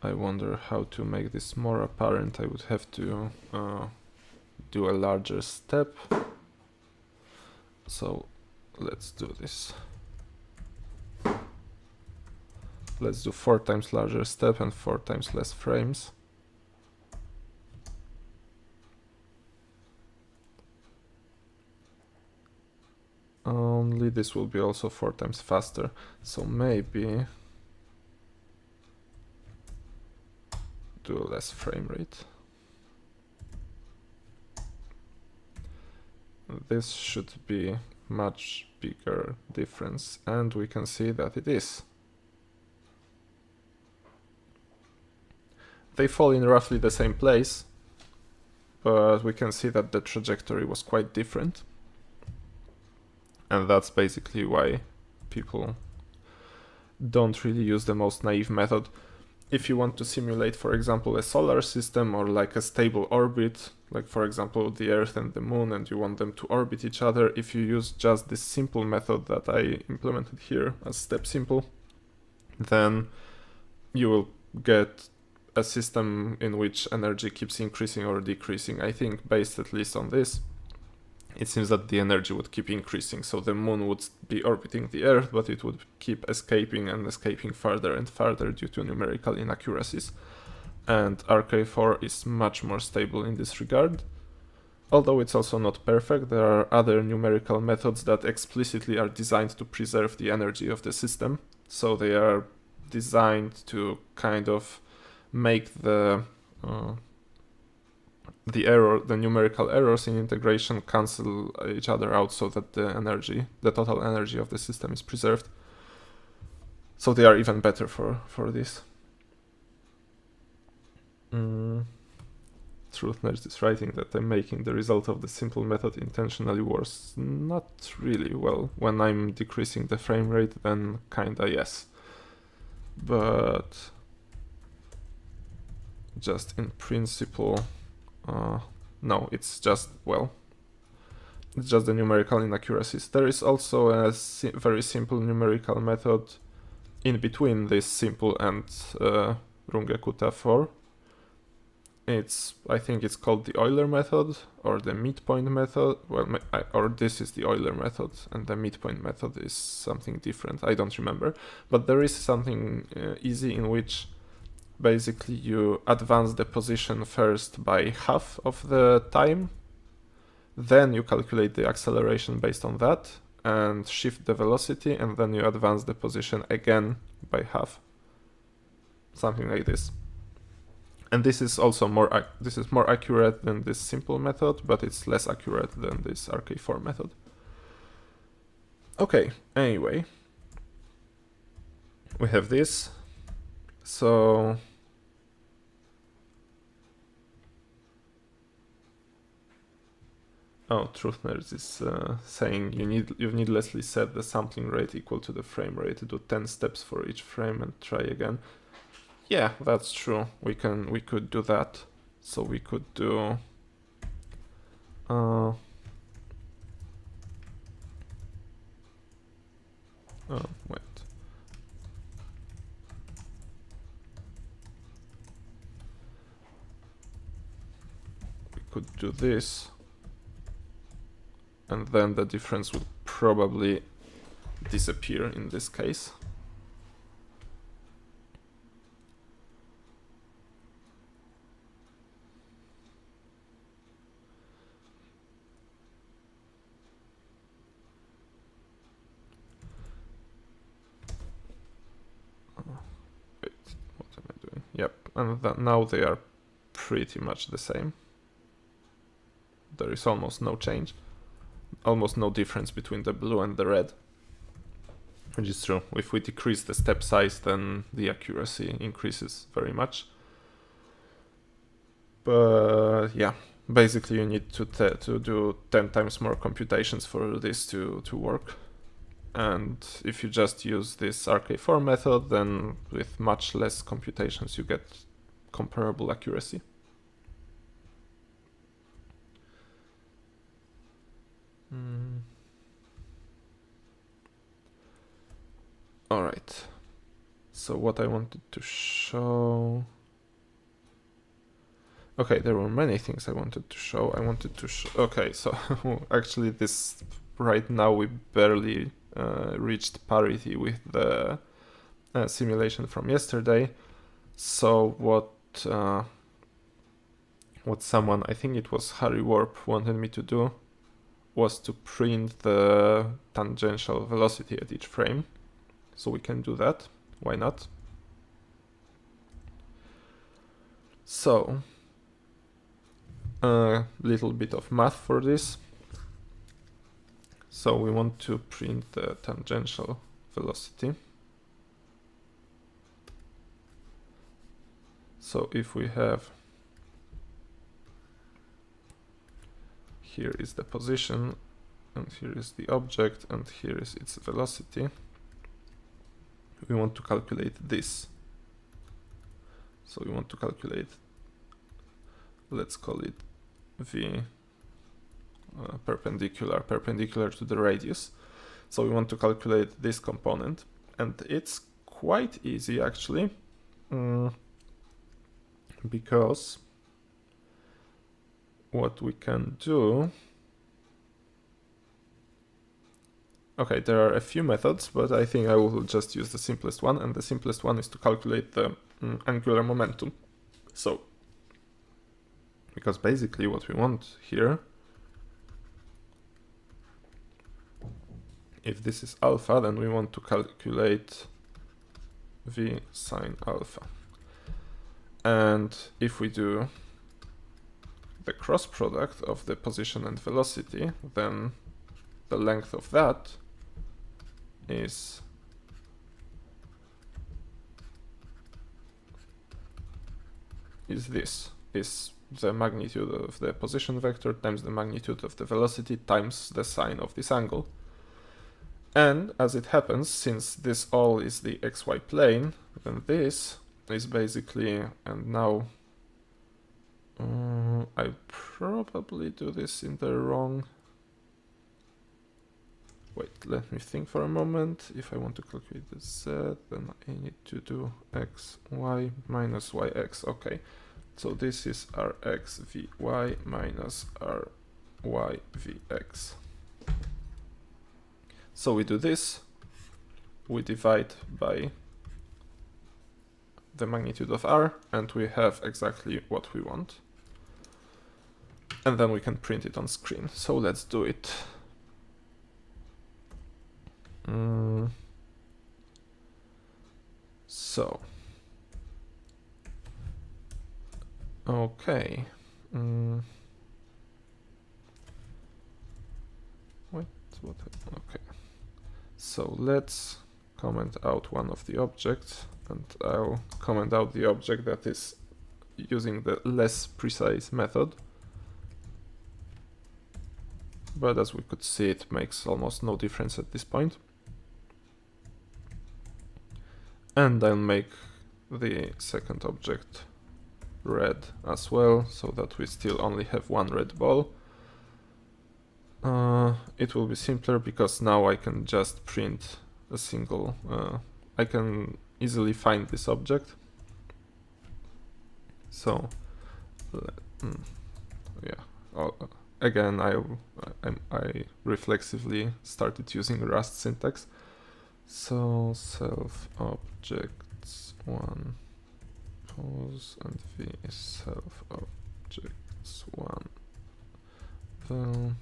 I wonder how to make this more apparent. I would have to do a larger step. So let's do this. Let's do 4 times larger step and 4 times less frames. Only this will be also 4 times faster, so maybe do a less frame rate. This should be much bigger difference, and we can see that it is. They fall in roughly the same place, but we can see that the trajectory was quite different. And that's basically why people don't really use the most naive method. If you want to simulate, for example, a solar system or like a stable orbit, like for example the Earth and the Moon, and you want them to orbit each other, if you use just this simple method that I implemented here as step simple, then you will get a system in which energy keeps increasing or decreasing. I think based at least on this, it seems that the energy would keep increasing, so the Moon would be orbiting the Earth, but it would keep escaping and escaping further and further due to numerical inaccuracies. And RK4 is much more stable in this regard. Although it's also not perfect, there are other numerical methods that explicitly are designed to preserve the energy of the system. So they are designed to kind of make the numerical errors in integration cancel each other out so that the total energy of the system is preserved. So they are even better for this. Truth Nerd is writing that I'm making the result of the simple method intentionally worse. Not really. Well, when I'm decreasing the frame rate, then kinda yes. But just in principle, no, it's just, well, it's just the numerical inaccuracies. There is also a very simple numerical method in between this simple and Runge-Kutta 4. I think it's called the Euler method or the midpoint method. Well, or this is the Euler method and the midpoint method is something different. I don't remember. But there is something easy in which basically you advance the position first by half of the time, then you calculate the acceleration based on that and shift the velocity, and then you advance the position again by half. Something like this. And this is also more accurate than this simple method, but it's less accurate than this RK4 method. Okay, anyway, we have this. So Truth Nerd is saying you've needlessly set the sampling rate equal to the frame rate. Do 10 steps for each frame and try again. Yeah, that's true. We could do that. So we could do wait. We could do this, and then the difference would probably disappear in this case. Wait, what am I doing? Yep, and now they are pretty much the same. There is almost no change. Almost no difference between the blue and the red. which is true. If we decrease the step size, then the accuracy increases very much. But yeah, basically you need to do 10 times more computations for this to work. And if you just use this RK4 method, then with much less computations you get comparable accuracy. All right. So what I wanted to show... Okay, there were many things I wanted to show. Okay, so actually this right now we barely reached parity with the simulation from yesterday. So what someone, I think it was Harry Warp, wanted me to do was to print the tangential velocity at each frame. So we can do that. Why not? So a little bit of math for this. So we want to print the tangential velocity. So if we have, here is the position, and here is the object, and here is its velocity, we want to calculate this. So we want to calculate, let's call it V perpendicular to the radius. So we want to calculate this component, and it's quite easy actually, because what we can do, okay, there are a few methods, but I think I will just use the simplest one, and the simplest one is to calculate the angular momentum. So, because basically what we want here, if this is alpha, then we want to calculate V sine alpha. And if we do the cross product of the position and velocity, then the length of that is the magnitude of the position vector times the magnitude of the velocity times the sine of this angle. And as it happens, since this all is the xy plane, then this is basically, and now I probably do this in the wrong... Wait, let me think for a moment. If I want to calculate the z, then I need to do x, y minus yx. Okay, so this is rx vy minus ry vx. So we do this, we divide by the magnitude of r, and we have exactly what we want. And then we can print it on screen. So let's do it. So, okay. Wait, what? Okay. So let's comment out one of the objects, and I'll comment out the object that is using the less precise method. But as we could see, it makes almost no difference at this point. And I'll make the second object red as well, so that we still only have one red ball. It will be simpler because now I can just print a single, I can easily find this object. So, yeah, again, I reflexively started using Rust syntax. So self objects 1 pose and v is self objects 1 vel.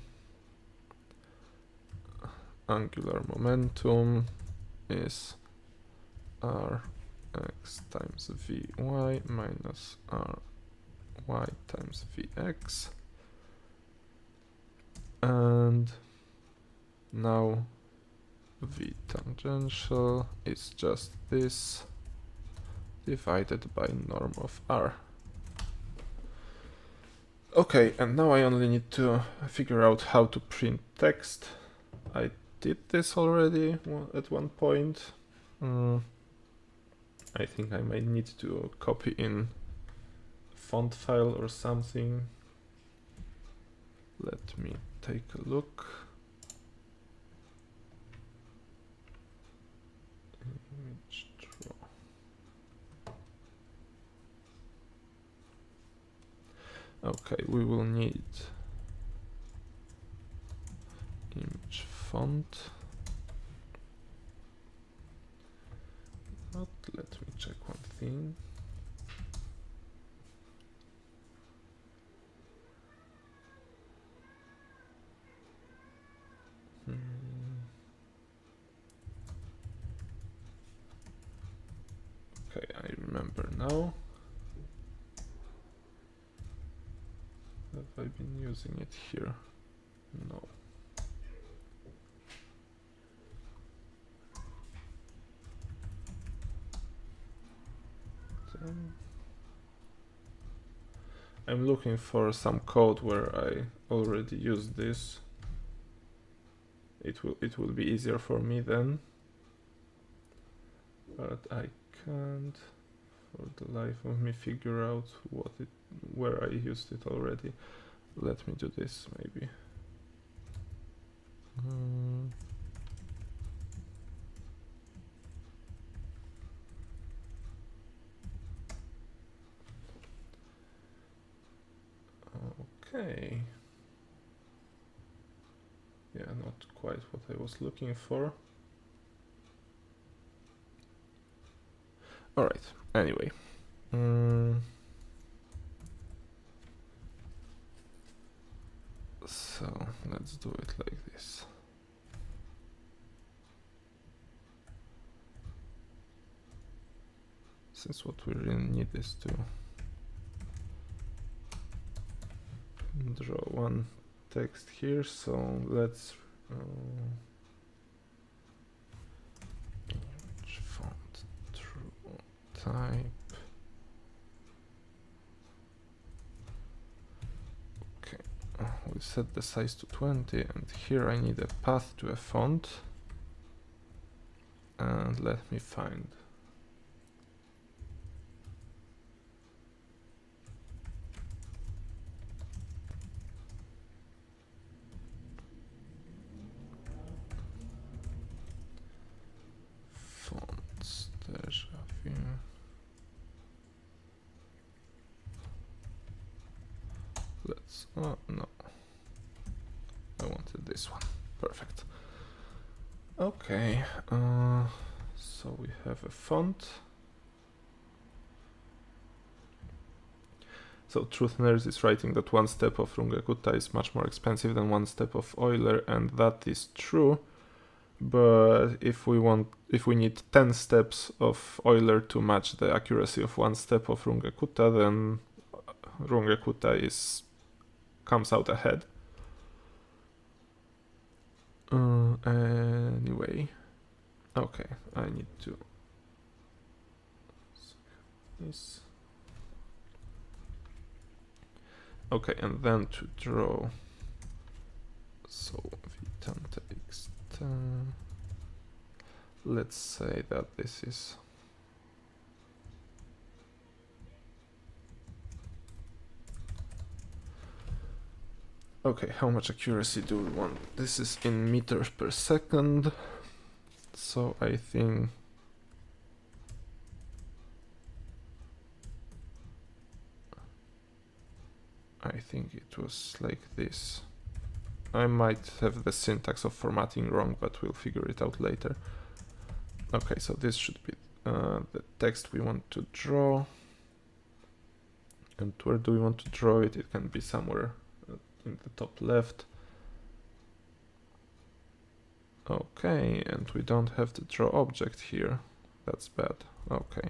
Angular momentum is rx times vy minus ry times vx. And now V tangential is just this divided by norm of R. Okay, and now I only need to figure out how to print text. I did this already at one point. I think I might need to copy in font file or something. Let me take a look. Image draw. Okay, we will need image font. But let me check one thing. Okay, I remember now. Have I been using it here? No. Then I'm looking for some code where I already used this. It will be easier for me then. But I can't for the life of me figure out where I used it already. Let me do this maybe. Okay. Yeah, not quite what I was looking for. Alright, anyway. So let's do it like this. Since what we really need is to draw one text here, so let's image font true type. We set the size to 20, and here I need a path to a font. And let me find. Fonts, déjà vu. Let's, oh no. I wanted this one. Perfect. Okay, so we have a font. So Truth Nerd is writing that one step of Runge-Kutta is much more expensive than one step of Euler, and that is true. But if we need 10 steps of Euler to match the accuracy of one step of Runge-Kutta, then Runge-Kutta comes out ahead. Anyway, okay, I need to this. Okay, and then to draw. So Vitan text. Let's say that this is. Okay, how much accuracy do we want? This is in meters per second. So I think it was like this. I might have the syntax of formatting wrong, but we'll figure it out later. Okay, so this should be the text we want to draw. And where do we want to draw it? It can be somewhere in the top left. Okay, and we don't have the draw object here. That's bad. Okay.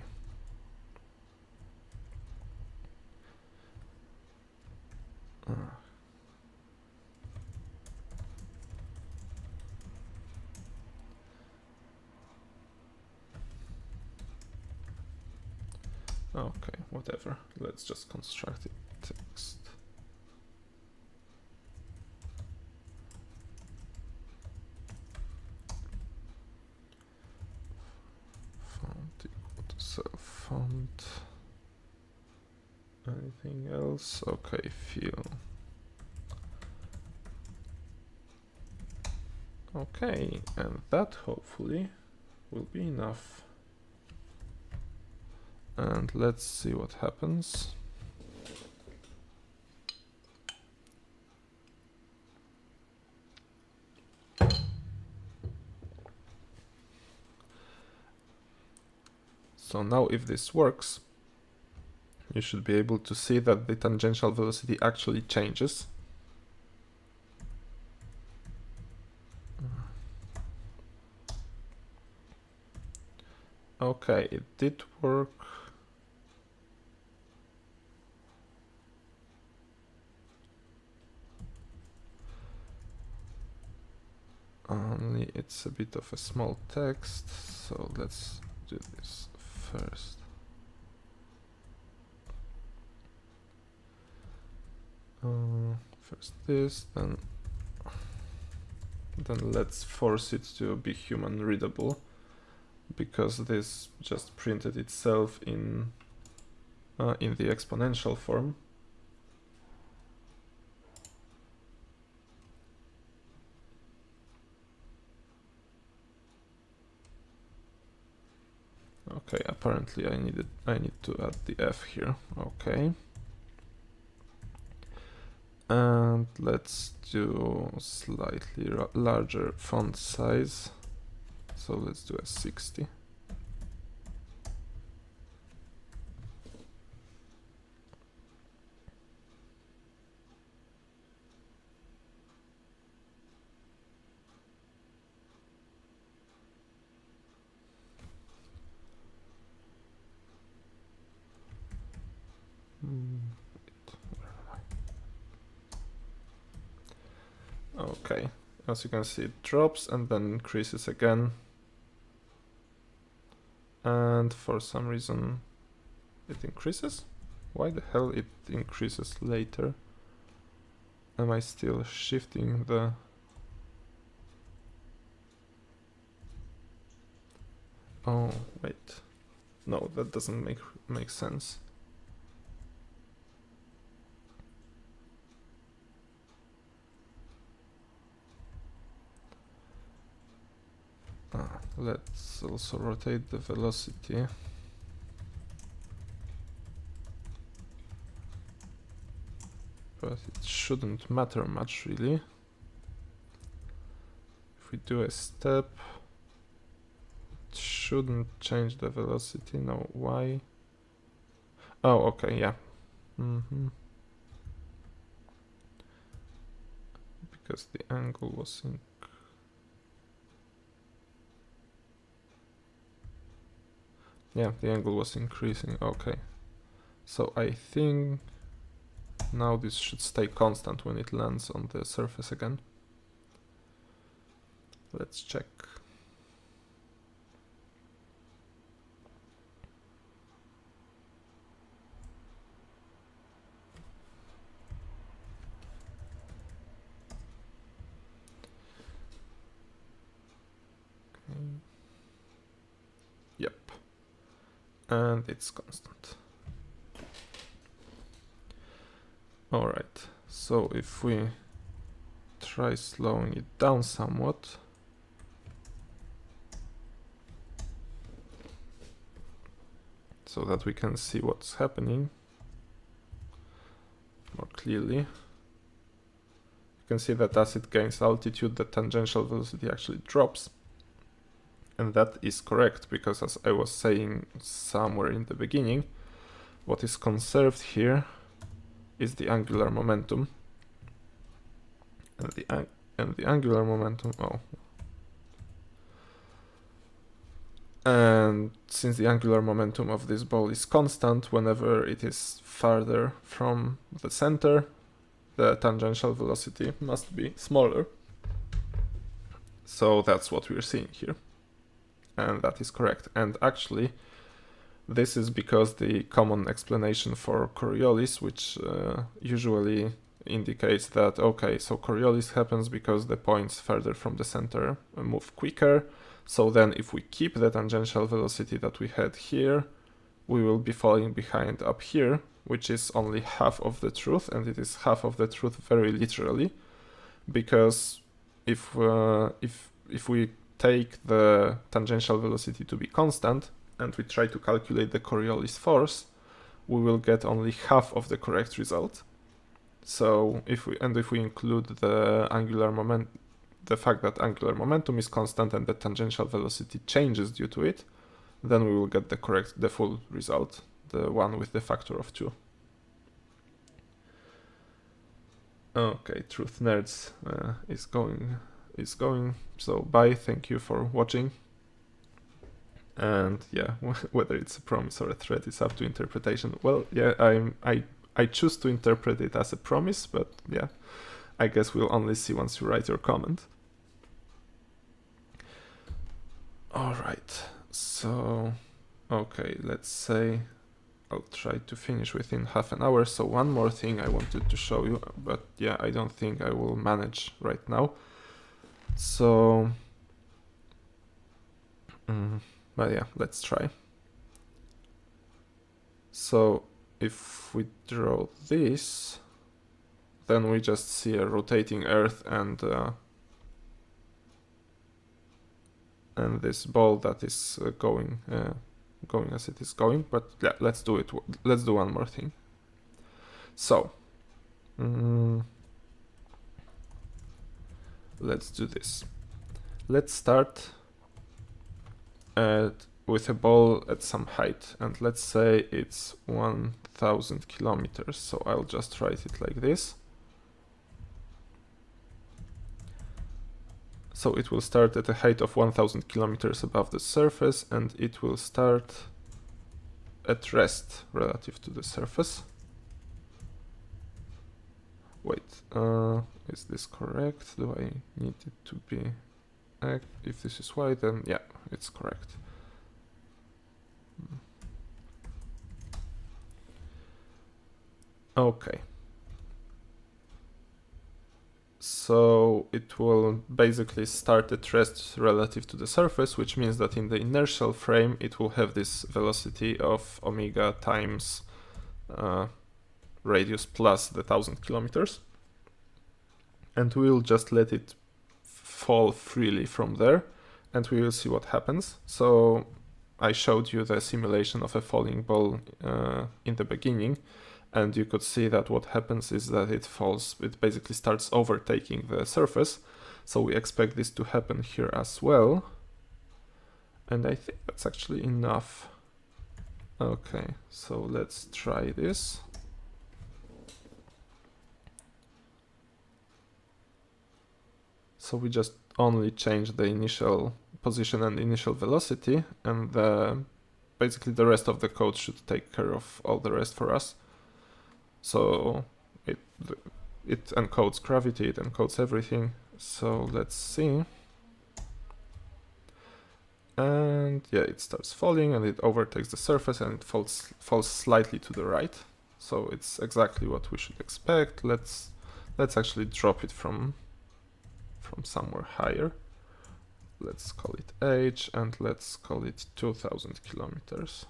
Okay, whatever. Let's just construct it text. Font equal to self font. Anything else? Okay, fill. Okay, and that hopefully will be enough. And let's see what happens. So now if this works, you should be able to see that the tangential velocity actually changes. Okay, it did work. Only it's a bit of a small text, so let's do this first. First this, then let's force it to be human readable, because this just printed itself in the exponential form. Okay, apparently I need to add the F here. Okay. And let's do slightly larger font size. So let's do a 60. Okay, as you can see, it drops and then increases again. And for some reason it increases? Why the hell it increases later? Am I still shifting the... Oh, wait. No, that doesn't make sense. Let's also rotate the velocity. But it shouldn't matter much, really. If we do a step, it shouldn't change the velocity. No, why? Oh, okay, yeah. Because the angle was in... Yeah, the angle was increasing. Okay. So I think now this should stay constant when it lands on the surface again. Let's check. Okay. Yep. And it's constant. Alright, so if we try slowing it down somewhat, so that we can see what's happening more clearly, you can see that as it gains altitude, the tangential velocity actually drops. And that is correct, because as I was saying somewhere in the beginning, what is conserved here is the angular momentum. And the angular momentum, and since the angular momentum of this ball is constant, whenever it is farther from the center, the tangential velocity must be smaller. So that's what we're seeing here. And that is correct. And actually, This is because the common explanation for Coriolis, which usually indicates that, okay, so Coriolis happens because the points further from the center move quicker. So then if we keep the tangential velocity that we had here, we will be falling behind up here, which is only half of the truth, and it is half of the truth very literally, because if we take the tangential velocity to be constant and we try to calculate the Coriolis force, we will get only half of the correct result. So if we include the fact that angular momentum is constant and the tangential velocity changes due to it, then we will get the full result, the one with the factor of 2. Okay, Truth Nerds is going. So bye, thank you for watching. And yeah, whether it's a promise or a threat is up to interpretation. Well, yeah, I choose to interpret it as a promise, but yeah, I guess we'll only see once you write your comment. All right, so okay, let's say I'll try to finish within half an hour. So one more thing I wanted to show you, but yeah, I don't think I will manage right now. So, but yeah, let's try. So if we draw this, then we just see a rotating Earth and this ball that is going as it is going. But yeah, let's do it. Let's do one more thing. So let's do this. Let's start with a ball at some height, and let's say it's 1000 kilometers. So I'll just write it like this. So it will start at a height of 1000 kilometers above the surface, and it will start at rest relative to the surface. Wait, is this correct? Do I need it to be X? If this is Y, then yeah, it's correct. Okay. So it will basically start at rest relative to the surface, which means that in the inertial frame it will have this velocity of omega times radius plus the 1000 kilometers, and we will just let it fall freely from there, and we will see what happens. So I showed you the simulation of a falling ball in the beginning, and you could see that what happens is that it basically starts overtaking the surface. So we expect this to happen here as well, and I think that's actually enough. Okay, so let's try this. So we just only change the initial position and initial velocity, and basically the rest of the code should take care of all the rest for us. So it encodes gravity, it encodes everything. So let's see. And yeah, it starts falling and it overtakes the surface and it falls slightly to the right. So it's exactly what we should expect. Let's actually drop it from somewhere higher. Let's call it H, and let's call it 2000 kilometers.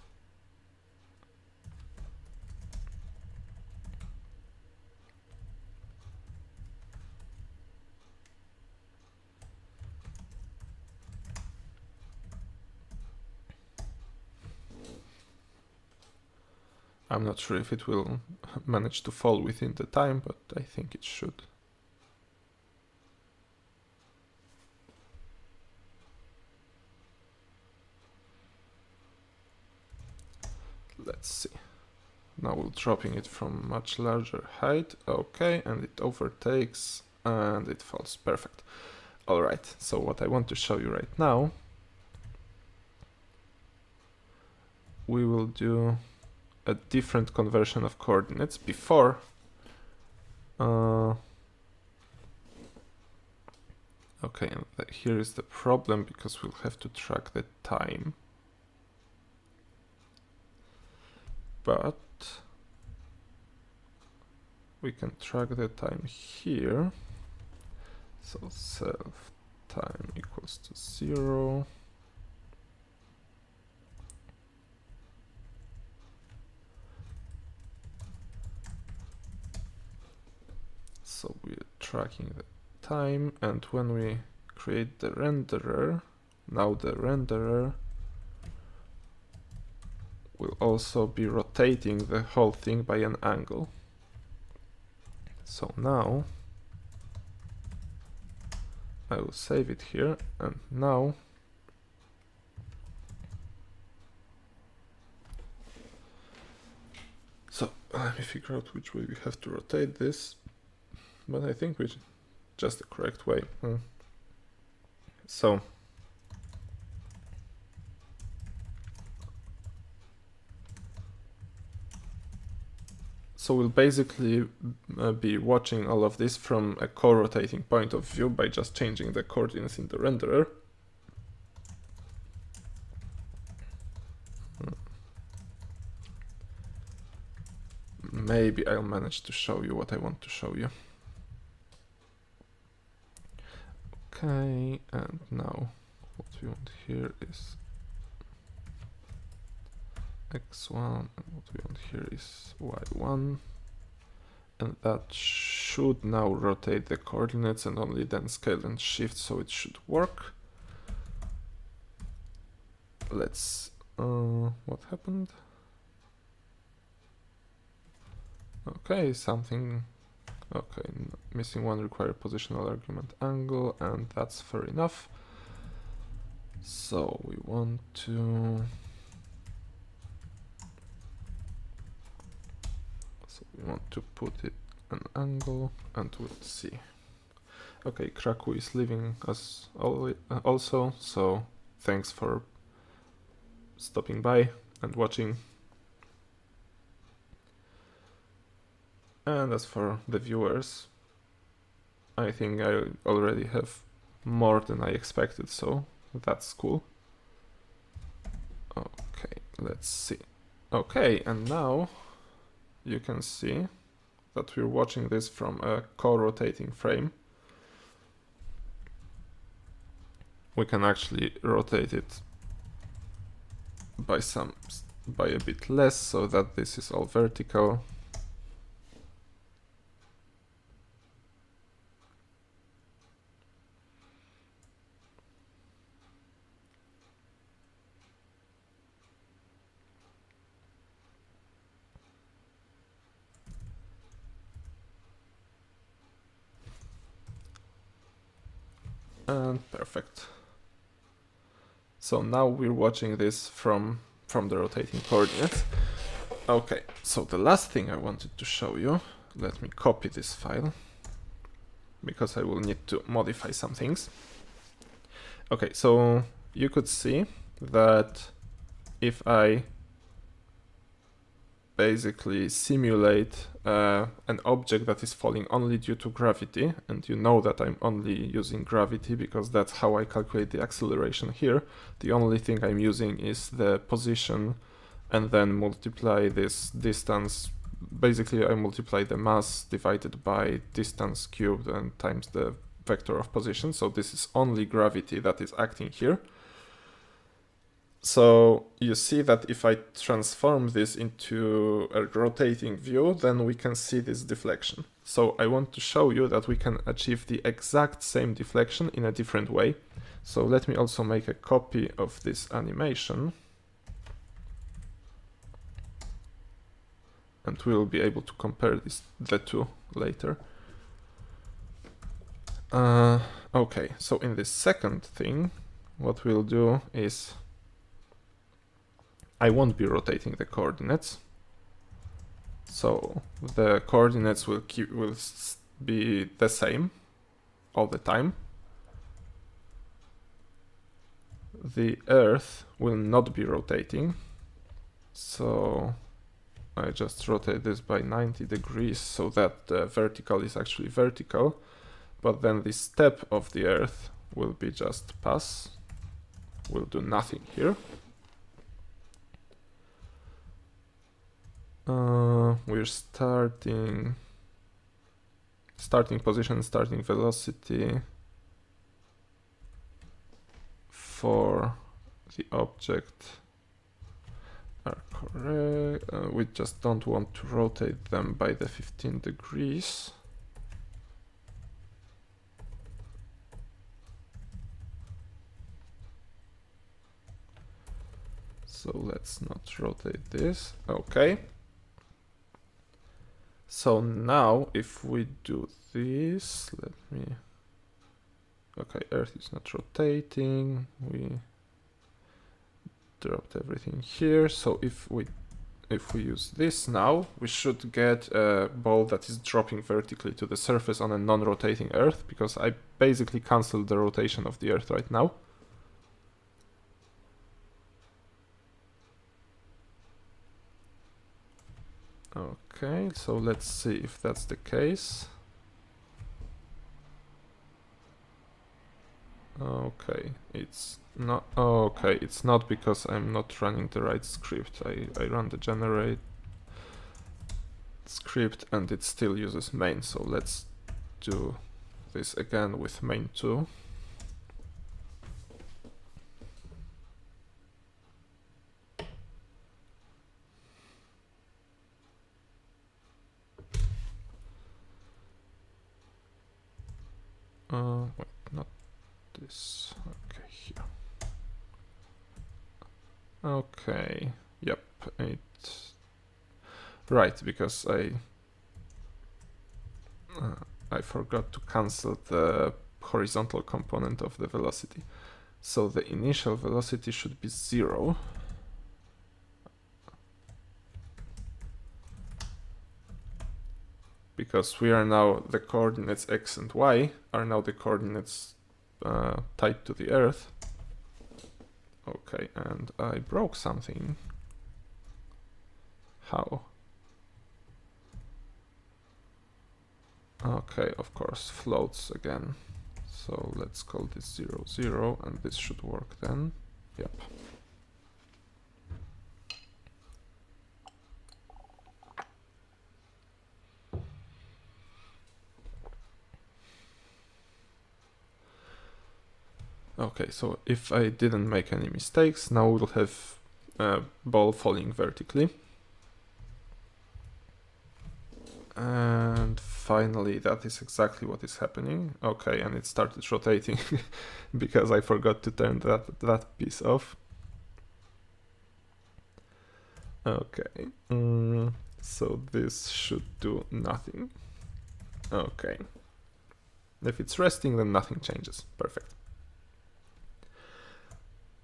I'm not sure if it will manage to fall within the time, but I think it should. Let's see. Now we're dropping it from much larger height. Okay, and it overtakes and it falls. Perfect. All right, so what I want to show you right now, we will do a different conversion of coordinates. Before, okay, and here is the problem, because we'll have to track the time. but we can track the time here. So self time equals to 0. So we're tracking the time, and when we create the renderer, now the renderer will also be rotating the whole thing by an angle. So now I will save it here, and now so let me figure out which way we have to rotate this, but I think it's just the correct way. So we'll basically be watching all of this from a co-rotating point of view by just changing the coordinates in the renderer. Maybe I'll manage to show you what I want to show you. Okay, and now what we want here is x1, and what we want here is y1, and that should now rotate the coordinates and only then scale and shift, so it should work. Let's what happened? Okay, something. Okay, missing one, require positional argument angle, and that's fair enough. So we want to put it an angle, and we'll see. Okay, Kraku is leaving us also, so thanks for stopping by and watching. And as for the viewers, I think I already have more than I expected, so that's cool. Okay, let's see. Okay, and now you can see that we're watching this from a co-rotating frame. We can actually rotate it by a bit less, so that this is all vertical. And perfect. So now we're watching this from the rotating coordinates. Okay, so the last thing I wanted to show you, let me copy this file, because I will need to modify some things. Okay, so you could see that if I basically simulate an object that is falling only due to gravity, and you know that I'm only using gravity because that's how I calculate the acceleration here. The only thing I'm using is the position, and then multiply this distance. Basically, I multiply the mass divided by distance cubed and times the vector of position. So this is only gravity that is acting here. So you see that if I transform this into a rotating view, then we can see this deflection. So I want to show you that we can achieve the exact same deflection in a different way. So let me also make a copy of this animation. And we'll be able to compare the two later. Okay, so in this second thing, what we'll do is I won't be rotating the coordinates, so the coordinates will be the same all the time. The Earth will not be rotating, so I just rotate this by 90 degrees so that the vertical is actually vertical, but then the step of the Earth will be just pass, will do nothing here. We're starting position, starting velocity for the object are correct. We just don't want to rotate them by the 15 degrees. So let's not rotate this. Okay. So now if we do this, let me... Okay, Earth is not rotating. We dropped everything here. So if we use this now, we should get a ball that is dropping vertically to the surface on a non-rotating Earth, because I basically canceled the rotation of the Earth right now. Okay, so let's see if that's the case. Okay, it's not. Okay, it's not, because I'm not running the right script. I run the generate script and it still uses main. So let's do this again with main2. Wait, not this. Okay, here. Okay, yep, it... Right, because I forgot to cancel the horizontal component of the velocity. So the initial velocity should be 0. Because we are now, the coordinates x and y are now the coordinates tied to the Earth. Okay, and I broke something. How? Okay, of course, floats again. So let's call this 0, 0, and this should work then. Yep. Okay, so if I didn't make any mistakes, now we'll have a ball falling vertically. And finally, that is exactly what is happening. Okay, and it started rotating because I forgot to turn that piece off. Okay, so this should do nothing. Okay. If it's resting, then nothing changes. Perfect.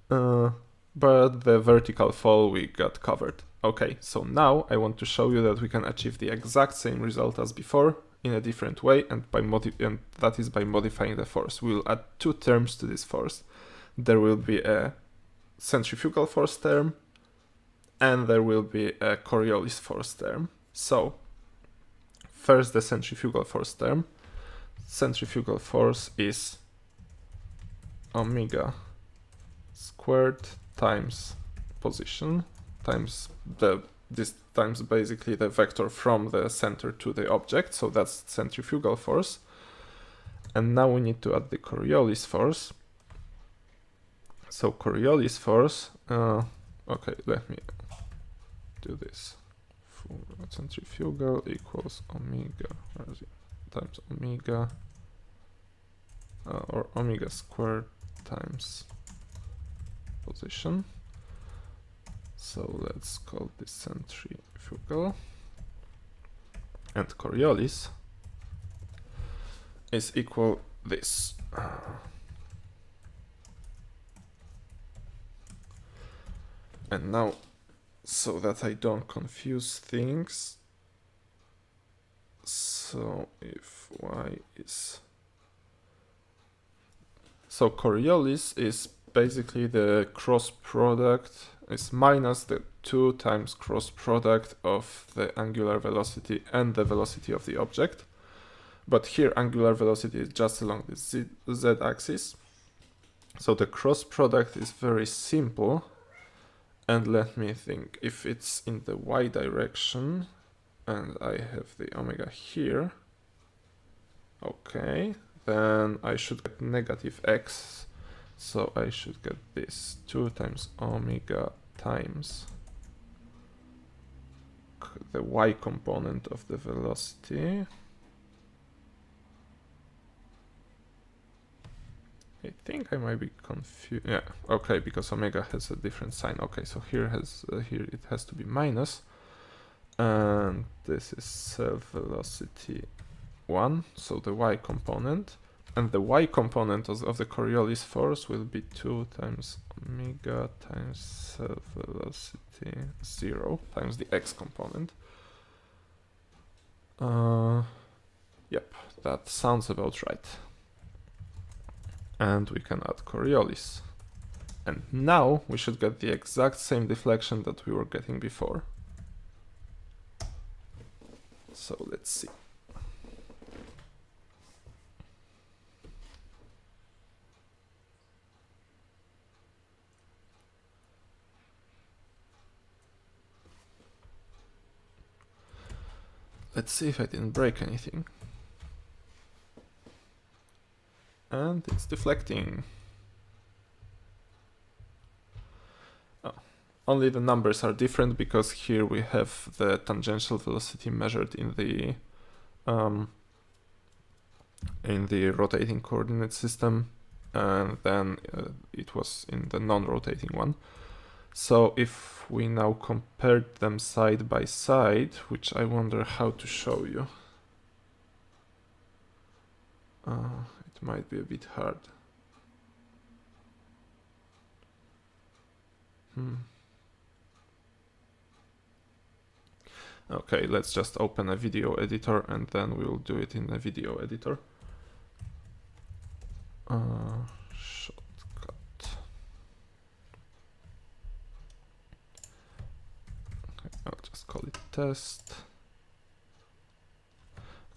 But the vertical fall we got covered. Okay, so now I want to show you that we can achieve the exact same result as before in a different way, and that is by modifying the force. We will add 2 terms to this force. There will be a centrifugal force term, and there will be a Coriolis force term. So, first the centrifugal force term. Centrifugal force is omega squared times position times times basically the vector from the center to the object, so that's centrifugal force. And now we need to add the Coriolis force. So Coriolis force, okay, let me do this. Centrifugal equals omega times omega, or omega squared times position. So let's call this centrifugal, and Coriolis is equal this. And now, so that I don't confuse things, so if y is... So Coriolis is basically the cross product, is minus the 2 times cross product of the angular velocity and the velocity of the object. But here angular velocity is just along the z-axis. So the cross product is very simple, And let me think, if it's in the y direction and I have the omega here, okay, then I should get negative x, so I should get this 2 times omega times the y component of the velocity. I think I might be confused. Yeah, okay, because omega has a different sign. Okay, so here it has to be minus, and this is self-velocity 1, so the y component, and the y component of the Coriolis force will be 2 times omega times self-velocity 0 times the x component. Yep, that sounds about right. And we can add Coriolis. And now we should get the exact same deflection that we were getting before. So let's see. Let's see if I didn't break anything. And it's deflecting. Oh, only the numbers are different because here we have the tangential velocity measured in the rotating coordinate system, and then it was in the non-rotating one. So if we now compared them side by side, which I wonder how to show you. It might be a bit hard. Okay, let's just open a video editor and then we will do it in a video editor. Shortcut. Okay, I'll just call it test.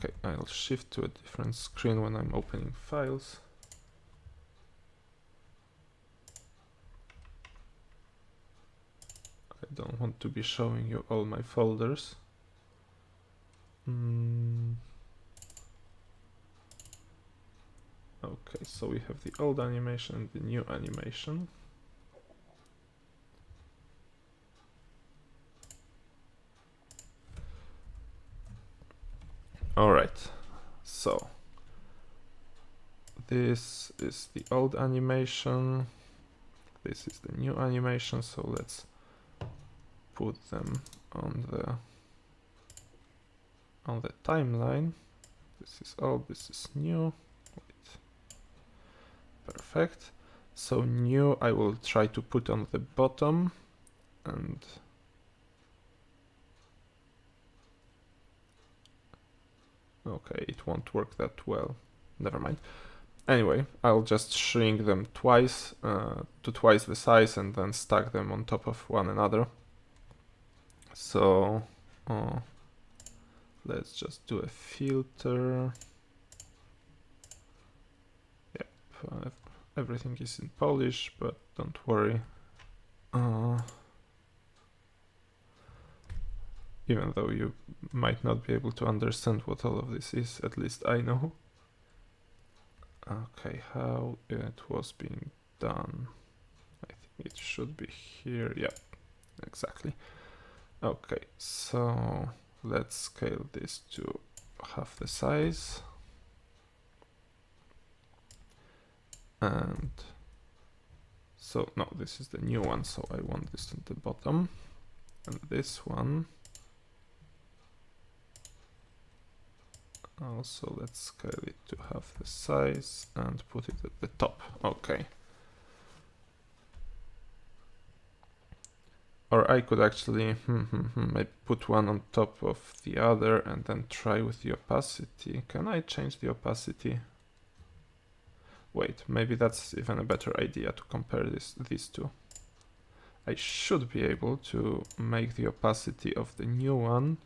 Okay, I'll shift to a different screen when I'm opening files. I don't want to be showing you all my folders. Okay, so we have the old animation and the new animation. Alright, so this is the old animation, this is the new animation, so let's put them on the timeline. This is old, this is new. Wait. Perfect. So new I will try to put on the bottom, and okay, it won't work that well. Never mind. Anyway, I'll just shrink them twice, to twice the size, and then stack them on top of one another. So let's just do a filter. Yep, everything is in Polish, but don't worry. Even though you might not be able to understand what all of this is, at least I know. Okay, how it was being done. I think it should be here. Yeah, exactly. Okay, so let's scale this to half the size. And so, no, this is the new one, so I want this at the bottom. And this one. Also, let's scale it to half the size and put it at the top. Okay. Or I could actually maybe put one on top of the other and then try with the opacity. Can I change the opacity? Wait, maybe that's even a better idea to compare these two. I should be able to make the opacity of the new one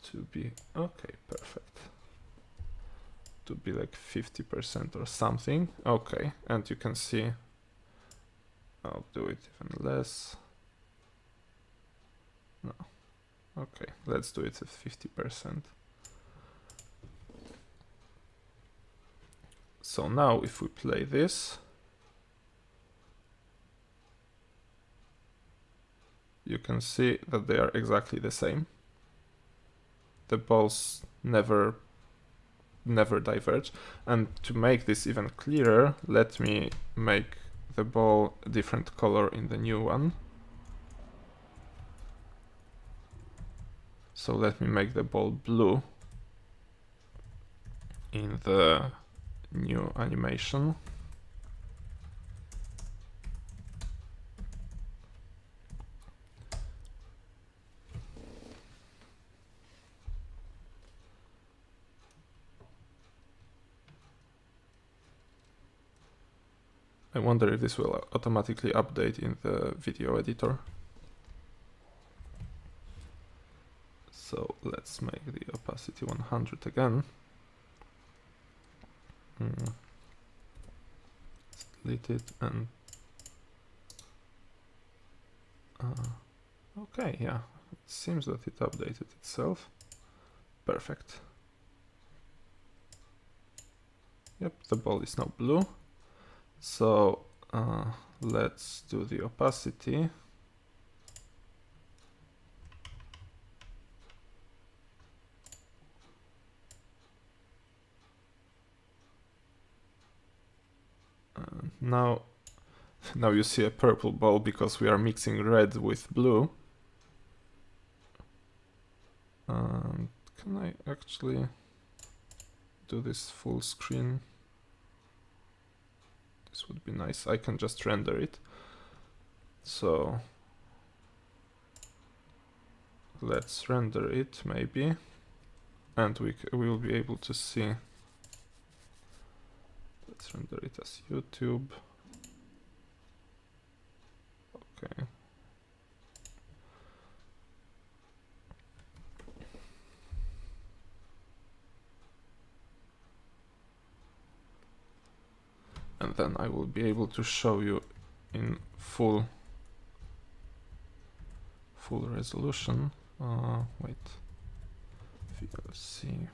to be okay, perfect. to be like 50% or something. Okay, and you can see, I'll do it even less. No. Okay, let's do it at 50%. So now if we play this, you can see that they are exactly the same. The balls never diverge. And to make this even clearer, let me make the ball a different color in the new one. So let me make the ball blue in the new animation. I wonder if this will automatically update in the video editor. So let's make the opacity 100 again. Let's delete it and okay, yeah, it seems that it updated itself. Perfect. Yep, the ball is now blue. So let's do the opacity. Now you see a purple ball because we are mixing red with blue. Can I actually do this full screen? This would be nice. I can just render it. So let's render it maybe, and we will be able to see. Let's render it as YouTube. Okay. And then I will be able to show you in full resolution. Wait, VLC.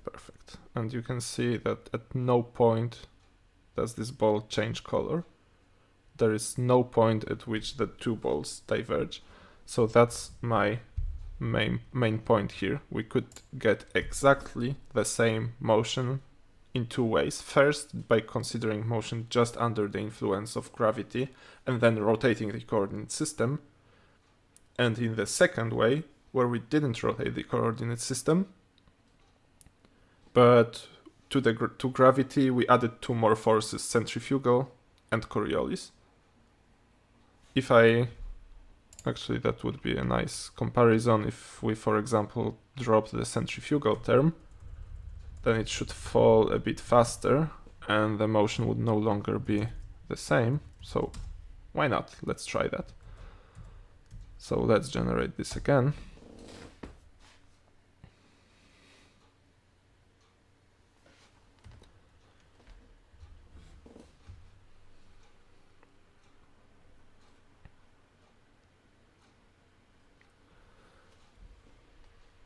Perfect. And you can see that at no point does this ball change color. There is no point at which the two balls diverge. So that's my main point here. We could get exactly the same motion in two ways. First, by considering motion just under the influence of gravity and then rotating the coordinate system. And in the second way, where we didn't rotate the coordinate system, but to gravity we added two more forces, centrifugal and Coriolis. Actually, that would be a nice comparison. If we, for example, drop the centrifugal term, then it should fall a bit faster and the motion would no longer be the same. So why not? Let's try that. So let's generate this again.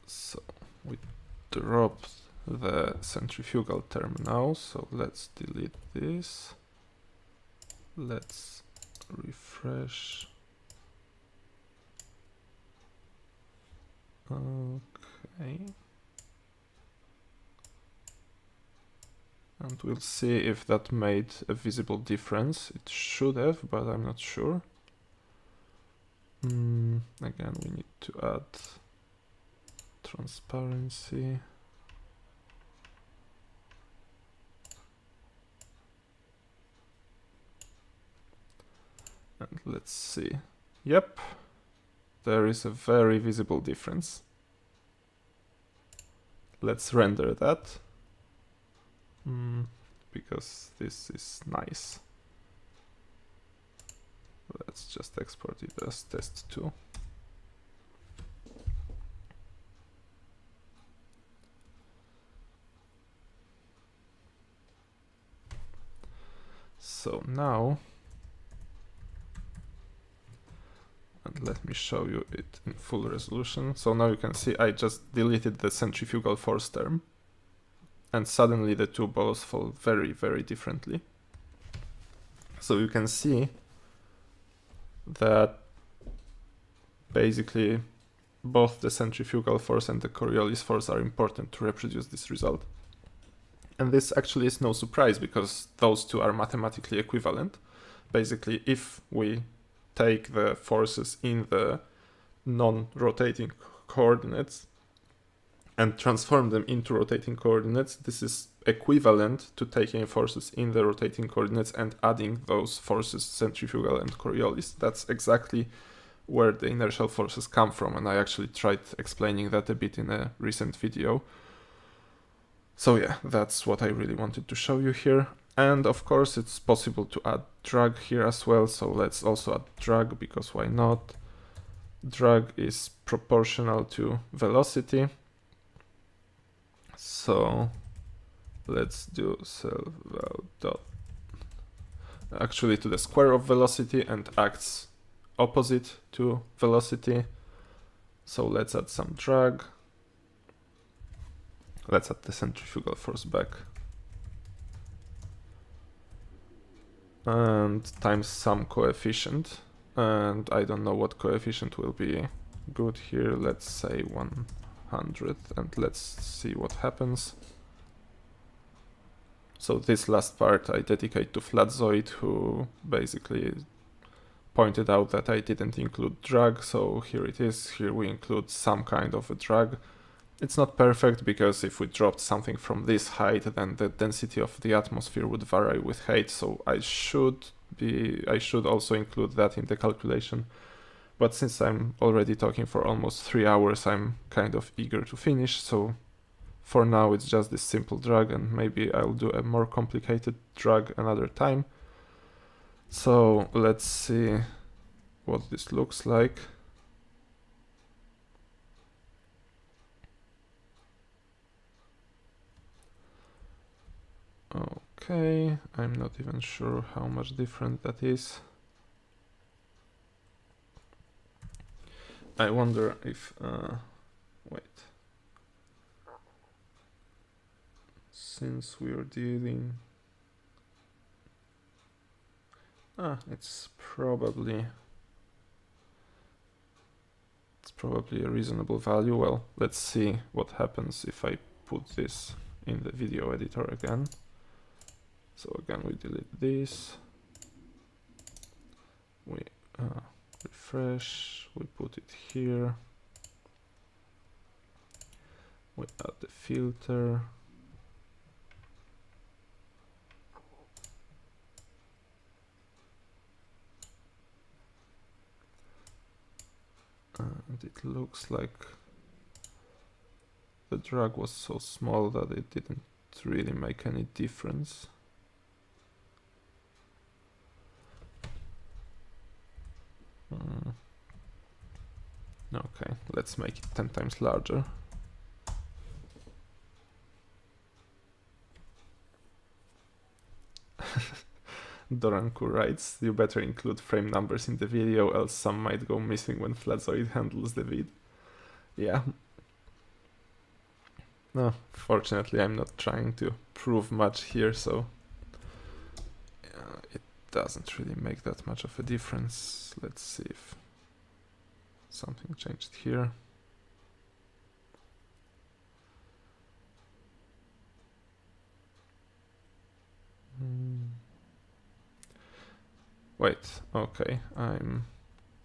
So we dropped the centrifugal term now, so let's delete this. Let's refresh. Okay. And we'll see if that made a visible difference. It should have, but I'm not sure. Again, we need to add transparency. And let's see. Yep, there is a very visible difference. Let's render that. Because this is nice. let's just export it as test2. So now, and let me show you it in full resolution. So now you can see I just deleted the centrifugal force term, and suddenly the two balls fall very, very differently. So you can see that basically both the centrifugal force and the Coriolis force are important to reproduce this result. And this actually is no surprise because those two are mathematically equivalent. Basically, if we take the forces in the non-rotating coordinates and transform them into rotating coordinates, this is equivalent to taking forces in the rotating coordinates and adding those forces, centrifugal and Coriolis. That's exactly where the inertial forces come from, and I actually tried explaining that a bit in a recent video. So yeah, that's what I really wanted to show you here. And of course it's possible to add drag here as well, so let's also add drag, because why not? Drag is proportional to velocity. So let's do self dot actually to the square of velocity and acts opposite to velocity. So let's add some drag. Let's add the centrifugal force back. And times some coefficient. And I don't know what coefficient will be good here. Let's say 100, and let's see what happens. So this last part I dedicate to Flatzoid, who basically pointed out that I didn't include drag, so here it is. Here we include some kind of a drag. It's not perfect because if we dropped something from this height, then the density of the atmosphere would vary with height, so I should also include that in the calculation. But since I'm already talking for almost 3 hours, I'm kind of eager to finish, so for now it's just this simple drag, and maybe I'll do a more complicated drag another time. So let's see what this looks like. Okay, I'm not even sure how much different that is. I wonder if, wait. Since we're dealing... it's probably a reasonable value. Well, let's see what happens if I put this in the video editor again. So again, we delete this, we refresh, we put it here, we add the filter, and it looks like the drag was so small that it didn't really make any difference. Okay, let's make it 10 times larger. Doranku writes, you better include frame numbers in the video, else some might go missing when Flatzoid handles the vid. Yeah. No, fortunately I'm not trying to prove much here, so it doesn't really make that much of a difference. Let's see if something changed here. Wait, okay, I'm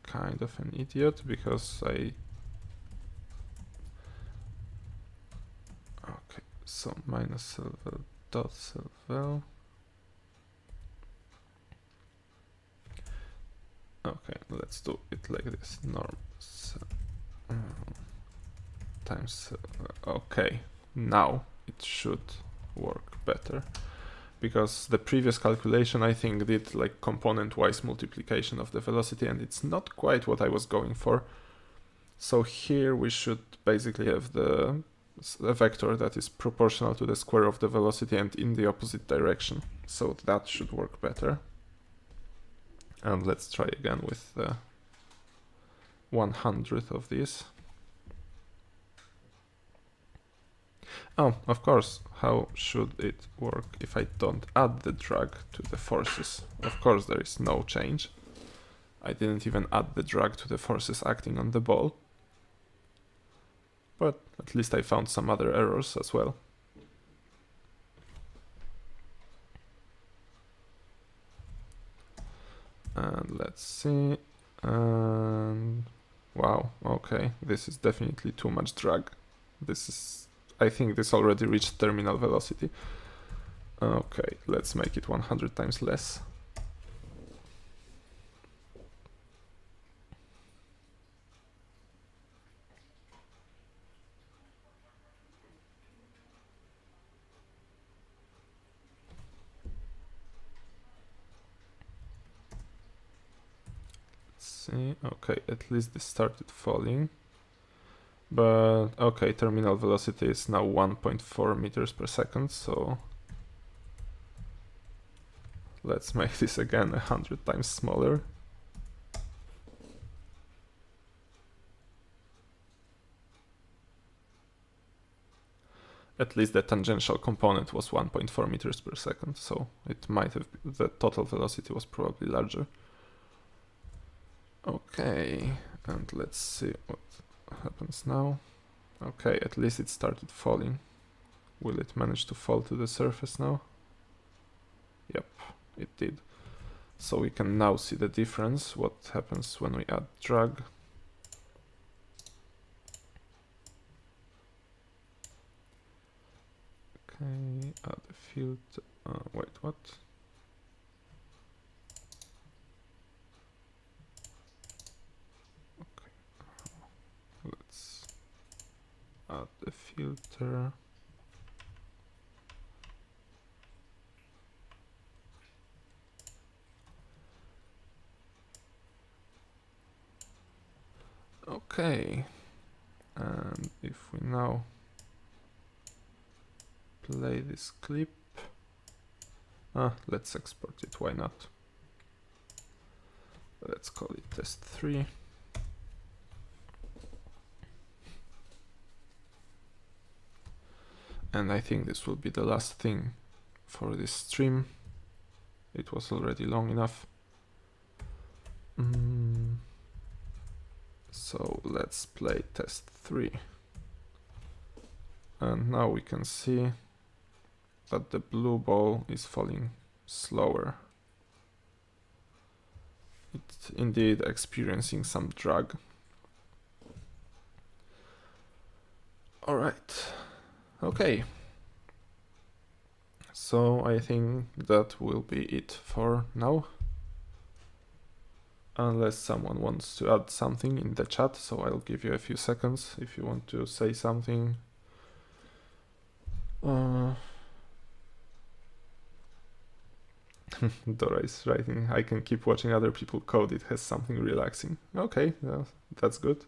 kind of an idiot because okay, so minus silver dot silver. Okay, let's do it like this. Norm times okay, now it should work better. because the previous calculation I think did like component-wise multiplication of the velocity, and it's not quite what I was going for. So here we should basically have a vector that is proportional to the square of the velocity and in the opposite direction. So that should work better. And let's try again with 100th of this. Oh, of course, how should it work if I don't add the drag to the forces? Of course there is no change. I didn't even add the drag to the forces acting on the ball. But at least I found some other errors as well. And let's see. And wow, okay, this is definitely too much drag. I think this already reached terminal velocity. Okay, let's make it 100 times less. See, okay, at least this started falling. But okay, terminal velocity is now 1.4 meters per second, so let's make this again 100 times smaller. At least the tangential component was 1.4 meters per second, so it might have the total velocity was probably larger. Okay, and let's see what happens now. Okay, at least it started falling. Will it manage to fall to the surface now? Yep, it did. So we can now see the difference, what happens when we add drag. Okay, add a filter. Wait, what? Let's add the filter. Okay, and if we now play this clip, let's export it, why not? Let's call it test 3. And I think this will be the last thing for this stream. It was already long enough. So let's play test 3. And now we can see that the blue ball is falling slower. It's indeed experiencing some drag. All right. Okay. So I think that will be it for now. Unless someone wants to add something in the chat, so I'll give you a few seconds if you want to say something. Dora is writing, I can keep watching other people code, it has something relaxing. Okay, that's good.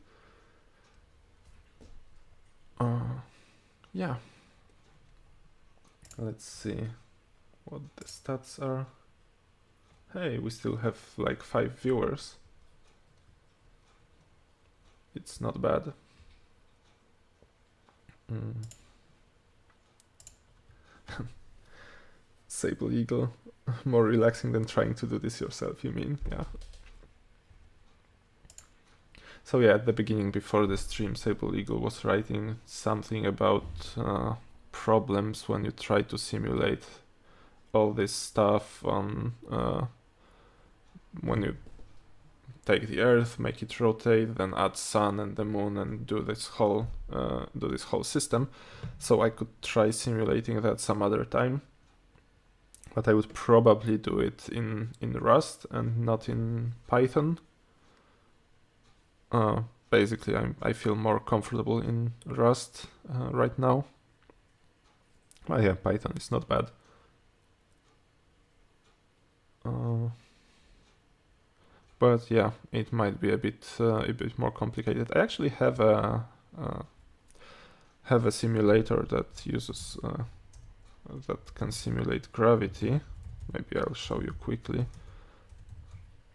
Yeah. Let's see what the stats are. Hey, we still have like 5 viewers. It's not bad. Sable Eagle, more relaxing than trying to do this yourself, you mean? Yeah. So yeah, at the beginning, before the stream, Sable Eagle was writing something about problems when you try to simulate all this stuff on when you take the Earth, make it rotate, then add Sun and the Moon, and do this whole system. So I could try simulating that some other time, but I would probably do it in Rust and not in Python. Basically, I feel more comfortable in Rust right now. But yeah, Python is not bad. But yeah, it might be a bit more complicated. I actually have a simulator that uses that can simulate gravity. Maybe I'll show you quickly.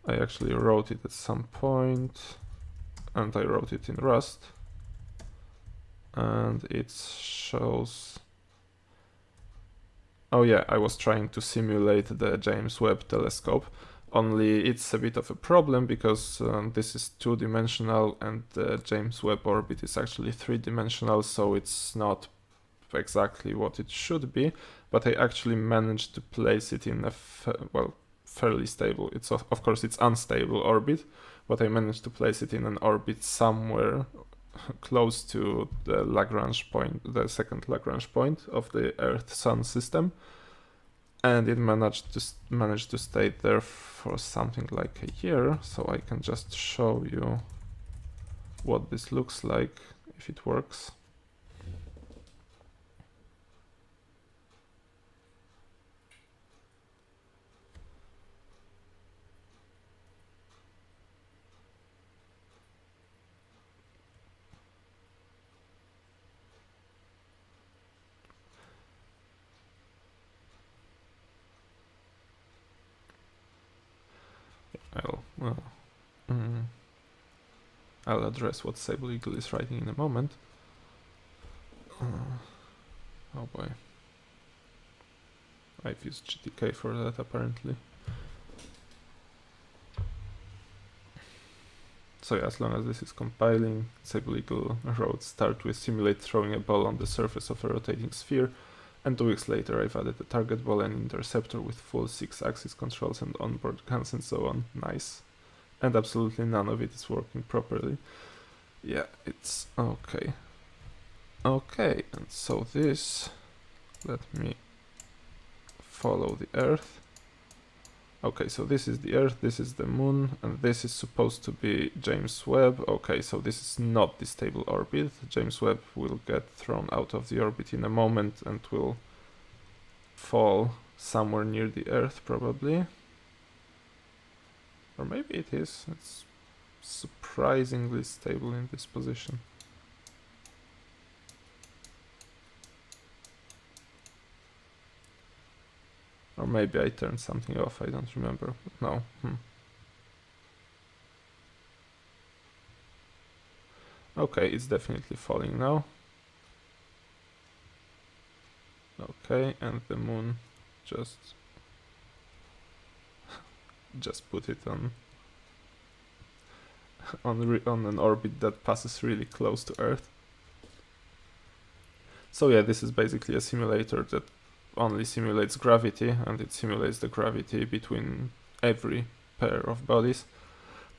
I actually wrote it at some point, and I wrote it in Rust, and it shows. Oh yeah, I was trying to simulate the James Webb Telescope, only it's a bit of a problem because this is two-dimensional and the James Webb orbit is actually three-dimensional, so it's not exactly what it should be, but I actually managed to place it in a fairly stable, it's of course it's unstable orbit, but I managed to place it in an orbit somewhere close to the Lagrange point, the second Lagrange point of the Earth-Sun system, and it managed to stay there for something like a year. So I can just show you what this looks like if it works. I'll address what Sable Eagle is writing in a moment. Oh boy. I've used GTK for that apparently. So yeah, as long as this is compiling, Sable Eagle wrote start with simulate throwing a ball on the surface of a rotating sphere, and 2 weeks later I've added a target ball and interceptor with full 6-axis controls and onboard guns and so on. Nice. And absolutely none of it is working properly. Yeah, it's okay. Okay, and so this, let me follow the Earth. Okay, so this is the Earth, this is the Moon, and this is supposed to be James Webb. Okay, so this is not the stable orbit. James Webb will get thrown out of the orbit in a moment and will fall somewhere near the Earth probably. Or maybe it is. It's surprisingly stable in this position. Or maybe I turned something off, I don't remember. No. Okay, it's definitely falling now. Okay, and the Moon just put it on an orbit that passes really close to Earth. So yeah, this is basically a simulator that only simulates gravity, and it simulates the gravity between every pair of bodies.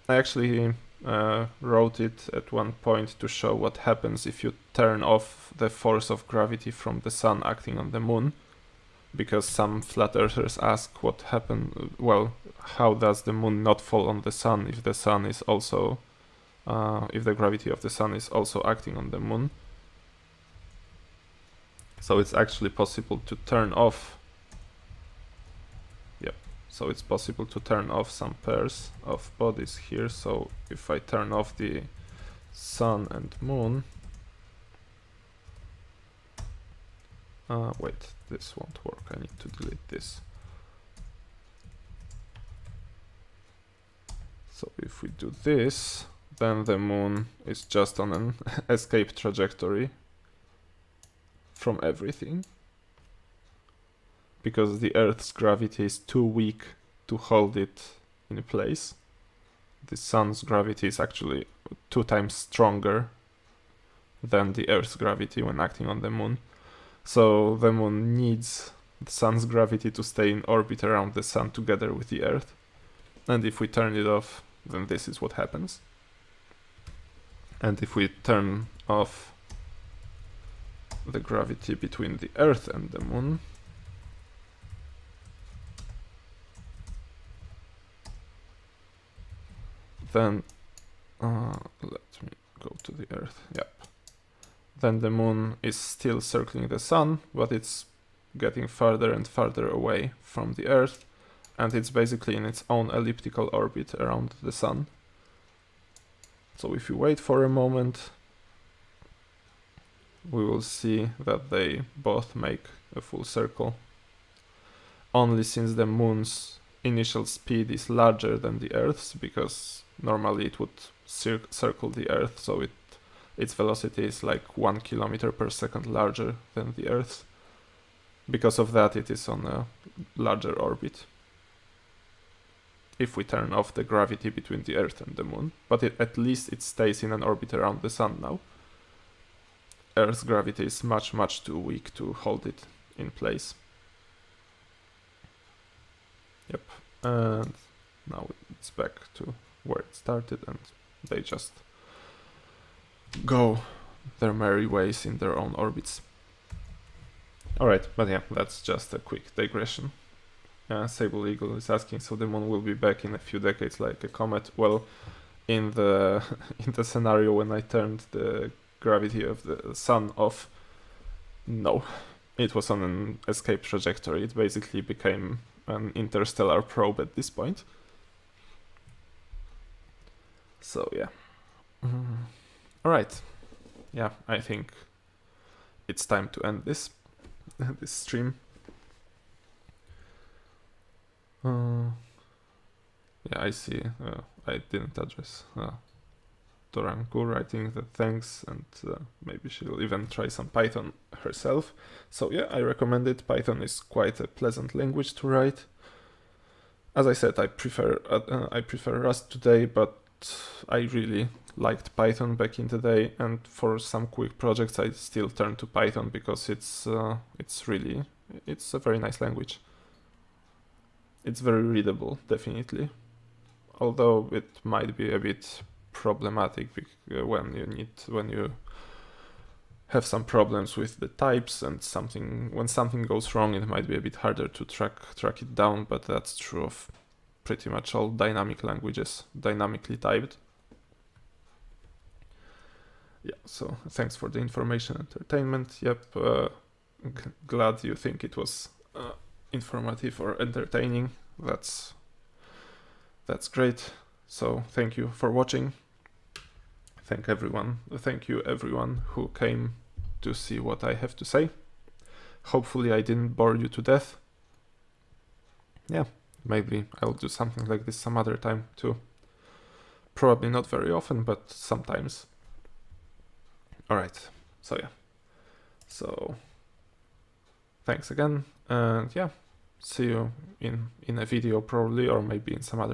I actually wrote it at one point to show what happens if you turn off the force of gravity from the Sun acting on the Moon, because some flat earthers ask what happened. Well, how does the Moon not fall on the Sun if the Sun is also if the gravity of the Sun is also acting on the Moon? So it's actually possible to turn off. Yep. So it's possible to turn off some pairs of bodies here. So if I turn off the Sun and Moon, wait, this won't work. I need to delete this. So if we do this, then the Moon is just on an escape trajectory from everything, because the Earth's gravity is too weak to hold it in place. The Sun's gravity is actually 2 times stronger than the Earth's gravity when acting on the Moon. So the Moon needs the Sun's gravity to stay in orbit around the Sun together with the Earth. And if we turn it off, then this is what happens. And if we turn off the gravity between the Earth and the Moon, then let me go to the Earth. Yep. Then the Moon is still circling the Sun, but it's getting farther and farther away from the Earth, and it's basically in its own elliptical orbit around the Sun. So if you wait for a moment, we will see that they both make a full circle. Only since the Moon's initial speed is larger than the Earth's, because normally it would circle the Earth, so its velocity is like 1 kilometer per second larger than the Earth's. Because of that, it is on a larger orbit. If we turn off the gravity between the Earth and the Moon, but at least it stays in an orbit around the Sun now. Earth's gravity is much, much too weak to hold it in place. Yep, and now it's back to where it started, and they just go their merry ways in their own orbits. Alright, but yeah, that's just a quick digression. Sable Eagle is asking, so the Moon will be back in a few decades like a comet? Well, in the in the scenario when I turned the gravity of the Sun off, no. It was on an escape trajectory. It basically became an interstellar probe at this point. So yeah. Alright. Yeah, I think it's time to end this this stream. Yeah, I see. I didn't address Dorangu writing that thanks, and maybe she'll even try some Python herself. So yeah, I recommend it. Python is quite a pleasant language to write. As I said, I prefer Rust today, but I really liked Python back in the day, and for some quick projects I still turn to Python because it's a very nice language. It's very readable, definitely, although it might be a bit problematic when you have some problems with the types, and when something goes wrong, it might be a bit harder to track it down, but that's true of pretty much all dynamic languages, dynamically typed. Yeah, so thanks for the information and entertainment. Yep, glad you think it was informative or entertaining. That's great. So thank you for watching. Thank you everyone who came to see what I have to say. Hopefully I didn't bore you to death. Yeah, maybe I'll do something like this some other time too. Probably not very often, but sometimes. Alright, so yeah. So thanks again, and yeah, see you in a video probably, or maybe in some other